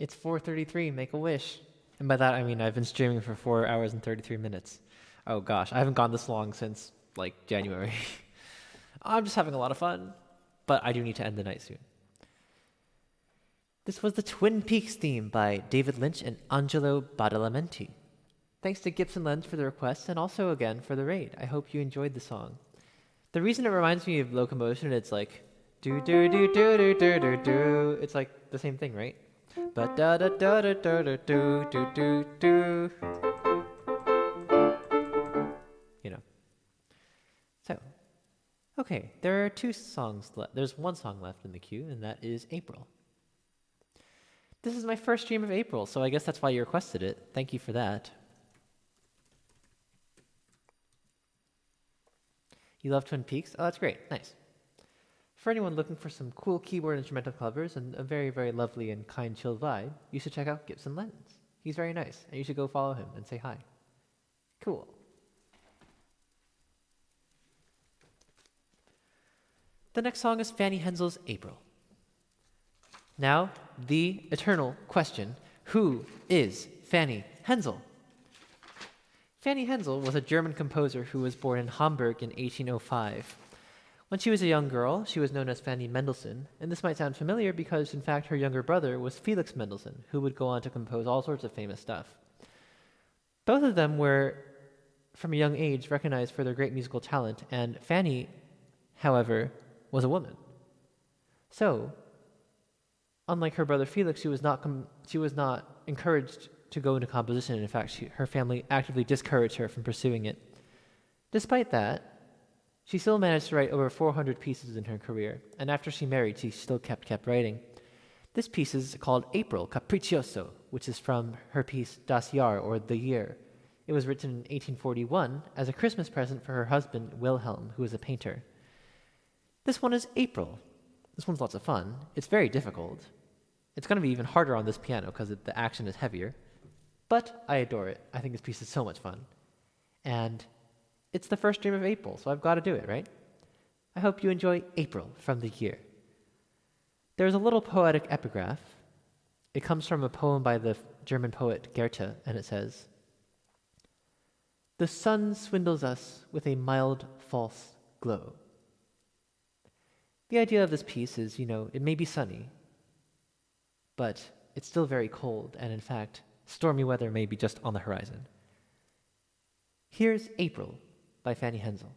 It's 4:33. Make a wish. And by that I mean I've been streaming for 4 hours and 33 minutes. Oh gosh, I haven't gone this long since like January. I'm just having a lot of fun, but I do need to end the night soon. This was the Twin Peaks theme by David Lynch and Angelo Badalamenti. Thanks to Gibson Lens for the request and also again for the raid. I hope you enjoyed the song. The reason it reminds me of Locomotion, it's like do do do do do do do do. It's like the same thing, right? But da da da da da da do do do do. You know. So, okay, there are two songs left. There's one song left in the queue, and that is April. This is my first stream of April, so I guess that's why you requested it. Thank you for that. You love Twin Peaks? Oh, that's great. Nice. For anyone looking for some cool keyboard instrumental covers and a very, very lovely and kind, chilled vibe, you should check out Gibson Lens. He's very nice, and you should go follow him and say hi. Cool. The next song is Fanny Hensel's April. Now, the eternal question, who is Fanny Hensel? Fanny Hensel was a German composer who was born in Hamburg in 1805. When she was a young girl, she was known as Fanny Mendelssohn, and this might sound familiar because, in fact, her younger brother was Felix Mendelssohn, who would go on to compose all sorts of famous stuff. Both of them were, from a young age, recognized for their great musical talent, and Fanny, however, was a woman. So, unlike her brother Felix, she was not encouraged to go into composition. In fact, her family actively discouraged her from pursuing it. Despite that, she still managed to write over 400 pieces in her career, and after she married, she still kept writing. This piece is called April Capriccioso, which is from her piece Das Jahr, or The Year. It was written in 1841 as a Christmas present for her husband, Wilhelm, who was a painter. This one is April. This one's lots of fun. It's very difficult. It's going to be even harder on this piano because the action is heavier. But I adore it. I think this piece is so much fun. And it's the first stream of April, so I've got to do it, right? I hope you enjoy April from The Year. There's a little poetic epigraph. It comes from a poem by the German poet Goethe, and it says, "The sun swindles us with a mild, false glow." The idea of this piece is, it may be sunny, but it's still very cold, and in fact, stormy weather may be just on the horizon. Here's April by Fanny Hensel.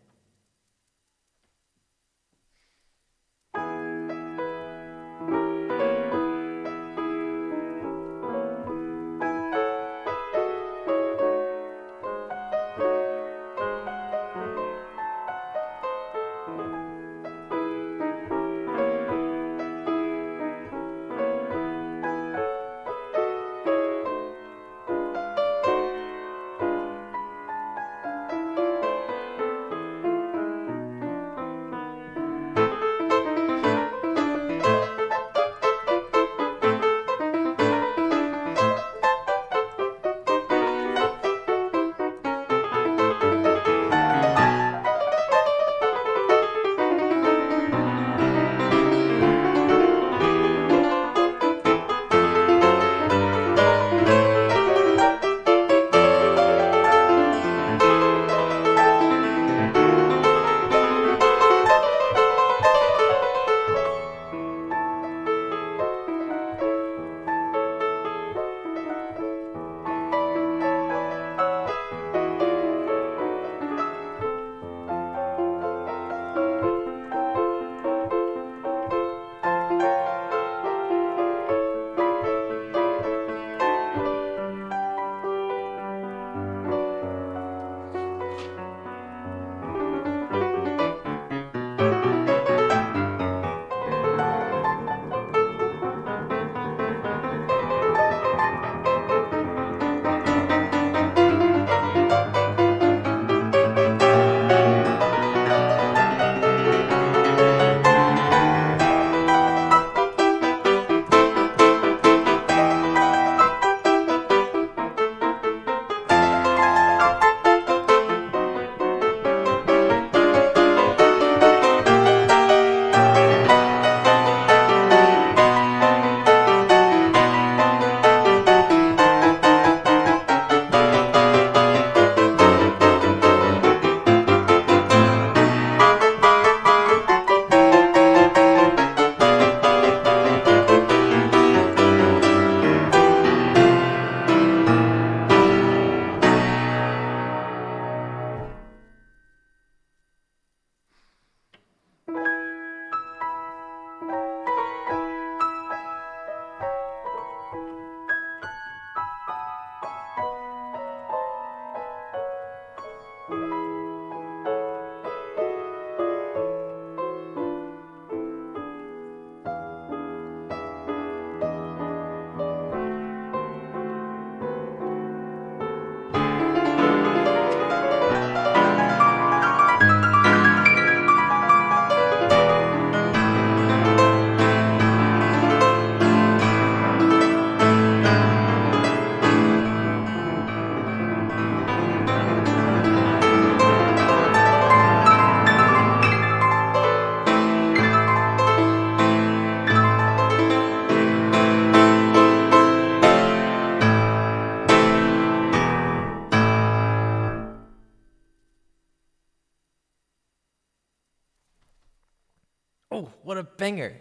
Oh, what a banger.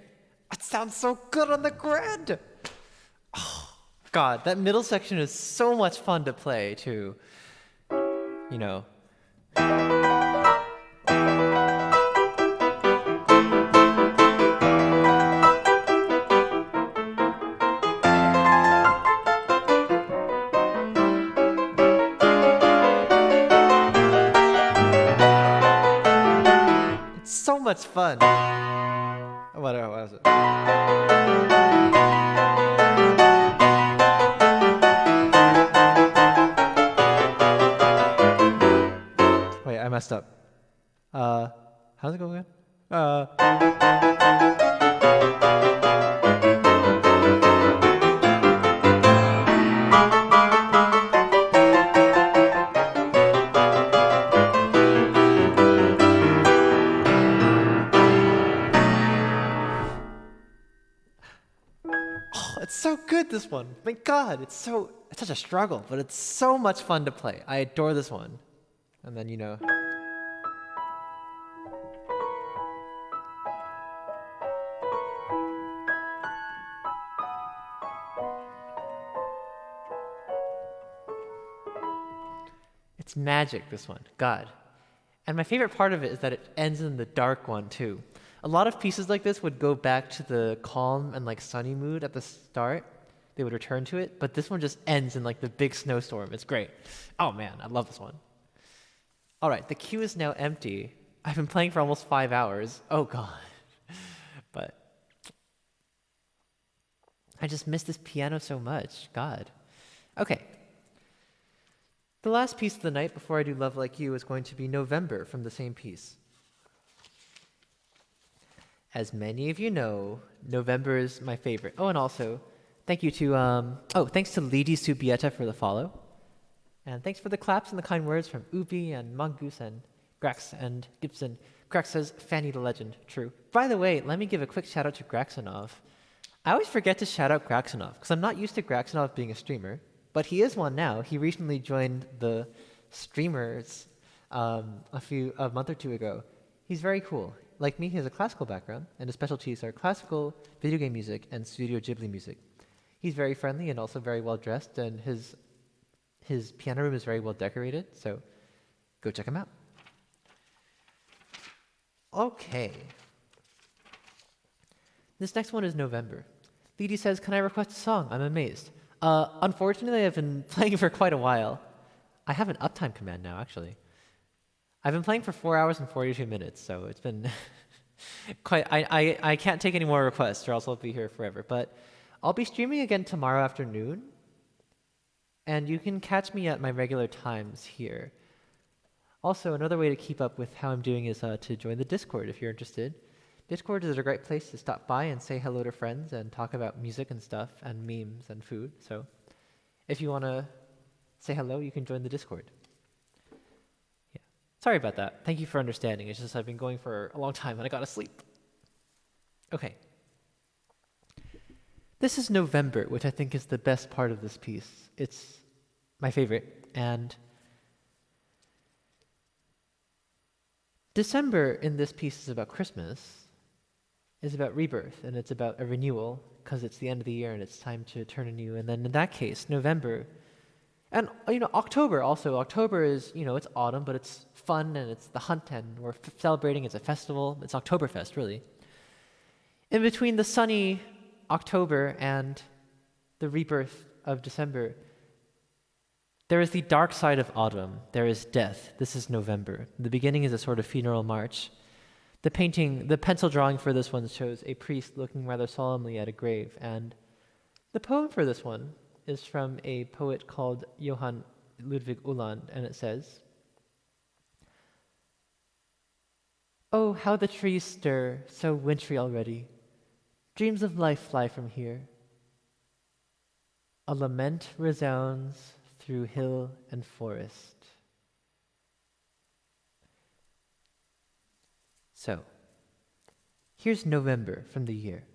It sounds so good on the grid. God, that middle section is so much fun to play too. You know. It's so much fun. What was it? Wait, I messed up. How's it go again? Oh, it's so good, this one. My God, it's such a struggle, but it's so much fun to play. I adore this one. And then, it's magic, this one. God. And my favorite part of it is that it ends in the dark one, too. A lot of pieces like this would go back to the calm and like sunny mood at the start. They would return to it, but this one just ends in like the big snowstorm. It's great. Oh man, I love this one. All right, the queue is now empty. I've been playing for almost 5 hours. Oh God. But I just miss this piano so much. God. Okay. The last piece of the night before I do Love Like You is going to be November from the same piece. As many of you know, November is my favorite. Oh, and also, thanks to Lady Subieta for the follow. And thanks for the claps and the kind words from Ubi and Mongoose and Grax and Gibson. Grax says, Fanny the Legend. True. By the way, let me give a quick shout out to Graxanov. I always forget to shout out Graxanov because I'm not used to Graxanov being a streamer, but he is one now. He recently joined the streamers a month or two ago. He's very cool. Like me, he has a classical background, and his specialties are classical, video game music, and Studio Ghibli music. He's very friendly and also very well dressed, and his piano room is very well decorated, so go check him out. Okay. This next one is November. Lady says, can I request a song? I'm amazed. Unfortunately, I've been playing for quite a while. I have an uptime command now, actually. I've been playing for 4 hours and 42 minutes, so it's been quite... I can't take any more requests, or else I'll be here forever. But I'll be streaming again tomorrow afternoon, and you can catch me at my regular times here. Also, another way to keep up with how I'm doing is to join the Discord if you're interested. Discord is a great place to stop by and say hello to friends and talk about music and stuff and memes and food. So if you want to say hello, you can join the Discord. Yeah. Sorry about that. Thank you for understanding. It's just I've been going for a long time and I got to sleep. Okay. This is November, which I think is the best part of this piece. It's my favorite. And December in this piece is about Christmas. Is about rebirth, and it's about a renewal because it's the end of the year and it's time to turn anew. And then in that case, November, and October also. October is it's autumn, but it's fun and it's the hunt and we're celebrating. It's a festival. It's Oktoberfest, really. In between the sunny October and the rebirth of December, there is the dark side of autumn. There is death. This is November. The beginning is a sort of funeral march. The pencil drawing for this one shows a priest looking rather solemnly at a grave, and the poem for this one is from a poet called Johann Ludwig Uhland, and it says, "Oh, how the trees stir, so wintry already. Dreams of life fly from here. A lament resounds through hill and forest." So, here's November from the year.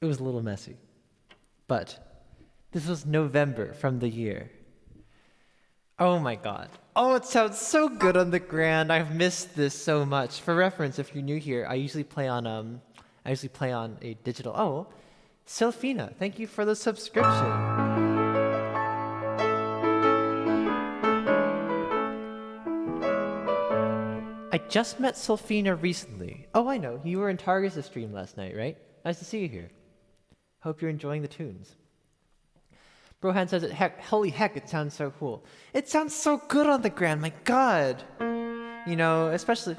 It was a little messy. But this was November from the year. Oh my god. Oh, it sounds so good on the Grand. I've missed this so much. For reference, if you're new here, I usually play on a digital. Oh, Sylphina, thank you for the subscription. I just met Sylphina recently. Oh, I know. You were in Targus' stream last night, right? Nice to see you here. Hope you're enjoying the tunes. Brohan says, holy heck, it sounds so cool. It sounds so good on the Grand, my god. You know, especially...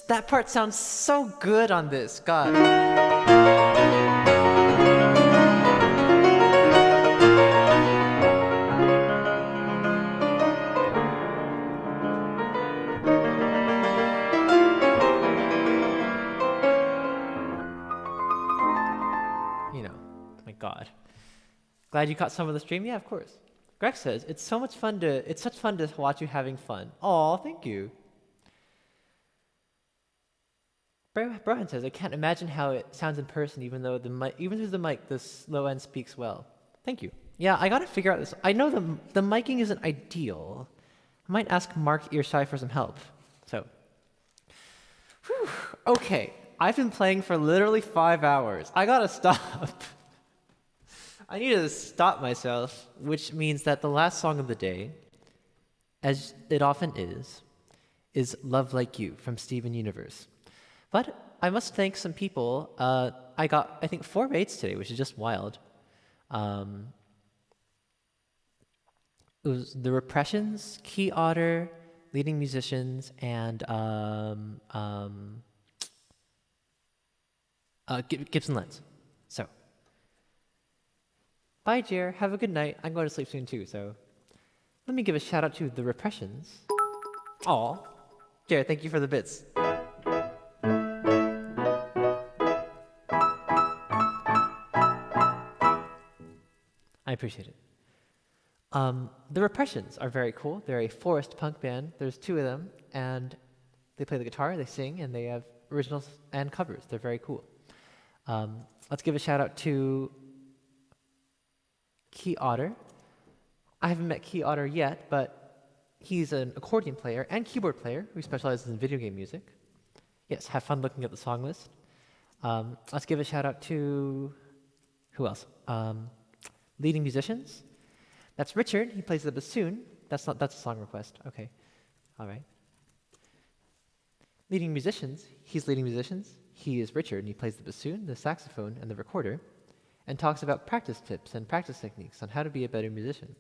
That part sounds so good on this, god. You know, my god. Glad you caught some of the stream? Yeah, of course. Greg says, it's such fun to watch you having fun. Aw, thank you. Brian says, I can't imagine how it sounds in person, even through the mic, this low end speaks well. Thank you. Yeah, I gotta figure out this. I know the miking isn't ideal. I might ask Mark Earshai for some help. So, whew, okay. I've been playing for literally 5 hours. I gotta stop. I need to stop myself, which means that the last song of the day, as it often is Love Like You from Steven Universe. But I must thank some people. I got, I think, 4 raids today, which is just wild. It was the Repressions, Key Otter, Leading Musicians, and Gibson Lens. So, bye, Jer. Have a good night. I'm going to sleep soon too. So, let me give a shout out to the Repressions. Aw, Jer, thank you for the bits. I appreciate it. The Repressions are very cool. They're a forest punk band. There's 2 of them, and they play the guitar, they sing, and they have originals and covers. They're very cool. Let's give a shout out to Key Otter. I haven't met Key Otter yet, but he's an accordion player and keyboard player who specializes in video game music. Yes, have fun looking at the song list. Let's give a shout out to who else? Leading Musicians. That's Richard. He plays the bassoon. That's a song request. Okay. All right. Leading Musicians. He's Leading Musicians. He is Richard, and he plays the bassoon, the saxophone, and the recorder, and talks about practice tips and practice techniques on how to be a better musician.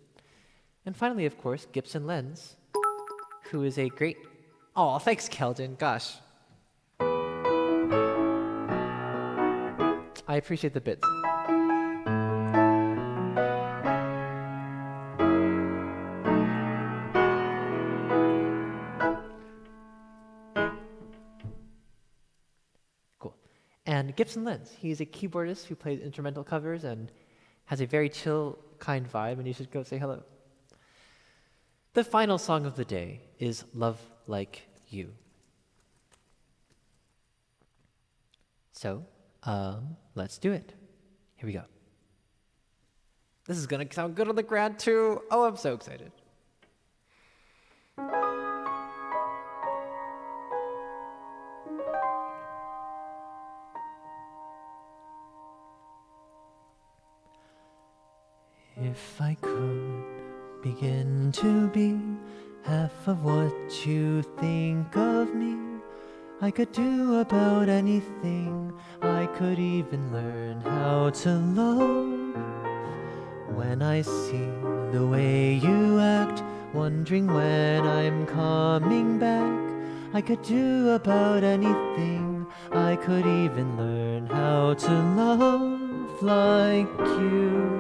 And finally, of course, Gibson Lens, who is a great... Oh, thanks, Keldon. Gosh. I appreciate the bits. And Gibson Lens, he's a keyboardist who plays instrumental covers and has a very chill, kind vibe, and you should go say hello. The final song of the day is Love Like You. So, let's do it. Here we go. This is gonna sound good on the Grand too. Oh, I'm so excited. If I could begin to be half of what you think of me, I could do about anything. I could even learn how to love. When I see the way you act, wondering when I'm coming back, I could do about anything. I could even learn how to love like you.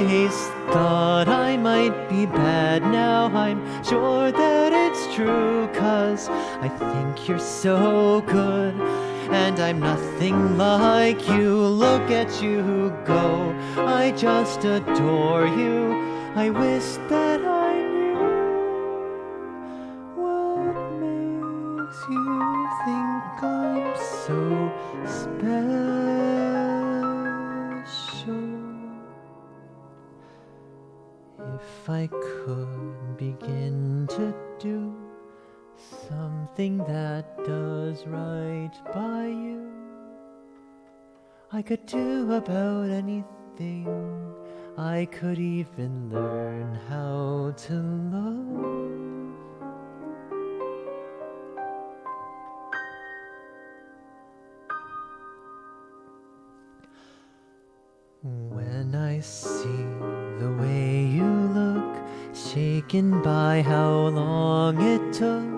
always thought I might be bad. Now I'm sure that it's true, 'cause I think you're so good, and I'm nothing like you. Look at you go, I just adore you. I wish that I knew what makes you think I'm so special. If I could begin to do something that does right by you, I could do about anything. I could even learn how to love. When I see the way you look, shaken by how long it took,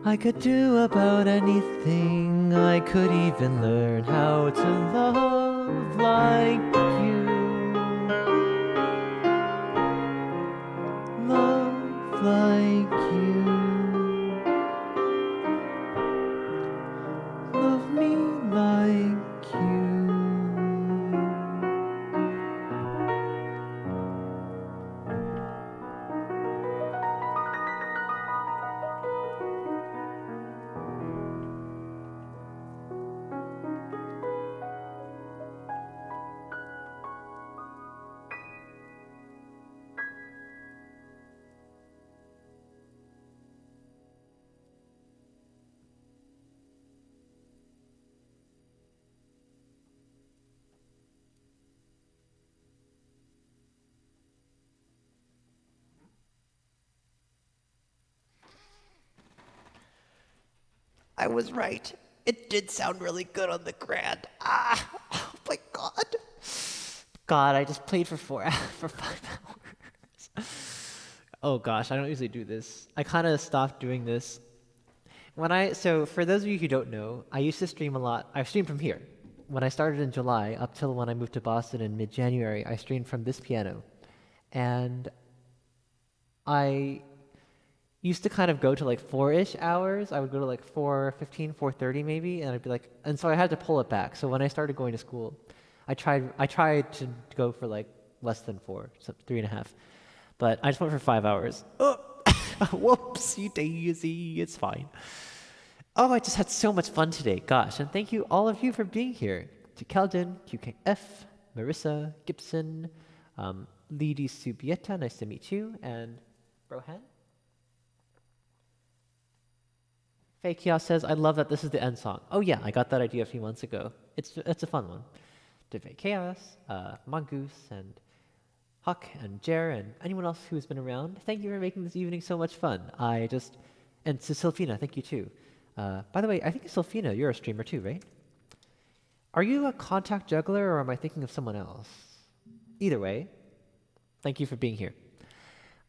I could do about anything. I could even learn how to love like you. Love like you. Love me like you. I was right. It did sound really good on the grand. Ah, oh my god. God, I just played for 5 hours. Oh gosh, I don't usually do this. I kind of stopped doing this. So for those of you who don't know, I used to stream a lot. I streamed from here. When I started in July, up till when I moved to Boston in mid-January, I streamed from this piano. And I used to kind of go to like 4-ish hours. I would go to like 4:15, 4:30 maybe, and I'd be like, and so I had to pull it back. So when I started going to school, I tried to go for like less than 4, so 3.5, but I just went for 5 hours. Oh, whoopsie daisy, it's fine. Oh, I just had so much fun today, gosh, and thank you all of you for being here. To Keldon, QKF, Marissa, Gibson, Lady Subieta, nice to meet you, and Brohan. Fake Kiosk says, I love that this is the end song. Oh yeah, I got that idea a few months ago. It's a fun one. To Fake Chaos, Mongoose, and Huck, and Jer, and anyone else who's been around, thank you for making this evening so much fun. And to Sylphina, thank you too. By the way, I think Sylphina, you're a streamer too, right? Are you a contact juggler, or am I thinking of someone else? Either way, thank you for being here.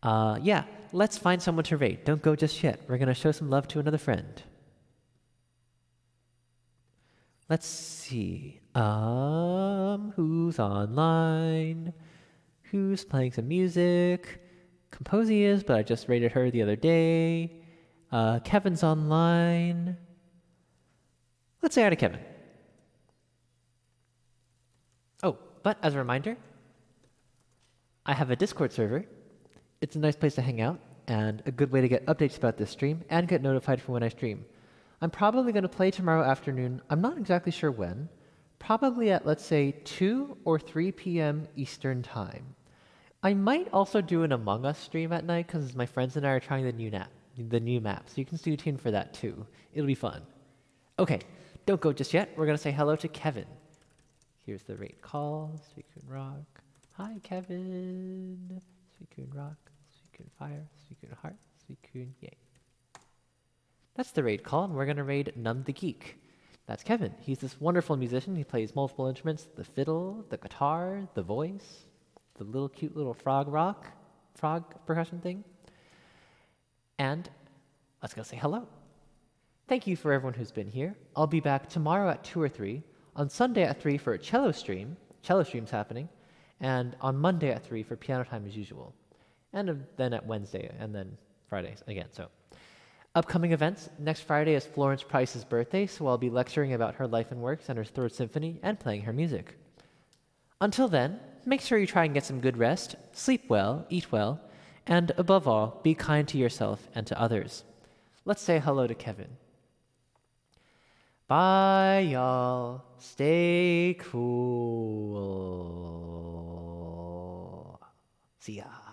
Yeah, let's find someone to raid. Don't go just yet. We're going to show some love to another friend. Let's see. Who's online? Who's playing some music? Composy is, but I just raided her the other day. Kevin's online. Let's say hi to Kevin. Oh, but as a reminder, I have a Discord server. It's a nice place to hang out and a good way to get updates about this stream and get notified for when I stream. I'm probably going to play tomorrow afternoon. I'm not exactly sure when. Probably at, let's say, 2 or 3 p.m. Eastern Time. I might also do an Among Us stream at night because my friends and I are trying the new map. So you can stay tuned for that too. It'll be fun. Okay, don't go just yet. We're going to say hello to Kevin. Here's the rate call. Suikun Rock. Hi, Kevin. Suikun Rock. Suikun Fire. Suikun Heart. Suikun Yay. That's the raid call, and we're going to raid Numb the Geek. That's Kevin. He's this wonderful musician. He plays multiple instruments, the fiddle, the guitar, the voice, the little cute little frog percussion thing. And let's go say hello. Thank you for everyone who's been here. I'll be back tomorrow at 2 or 3, on Sunday at 3 for a cello stream. Cello stream's happening. and on Monday at 3 for piano time as usual, and then at Wednesday, and then Fridays again. So, upcoming events. Next Friday is Florence Price's birthday, so I'll be lecturing about her life and works and her third symphony and playing her music. Until then, make sure you try and get some good rest, sleep well, eat well, and above all, be kind to yourself and to others. Let's say hello to Kevin. Bye, y'all. Stay cool. See ya.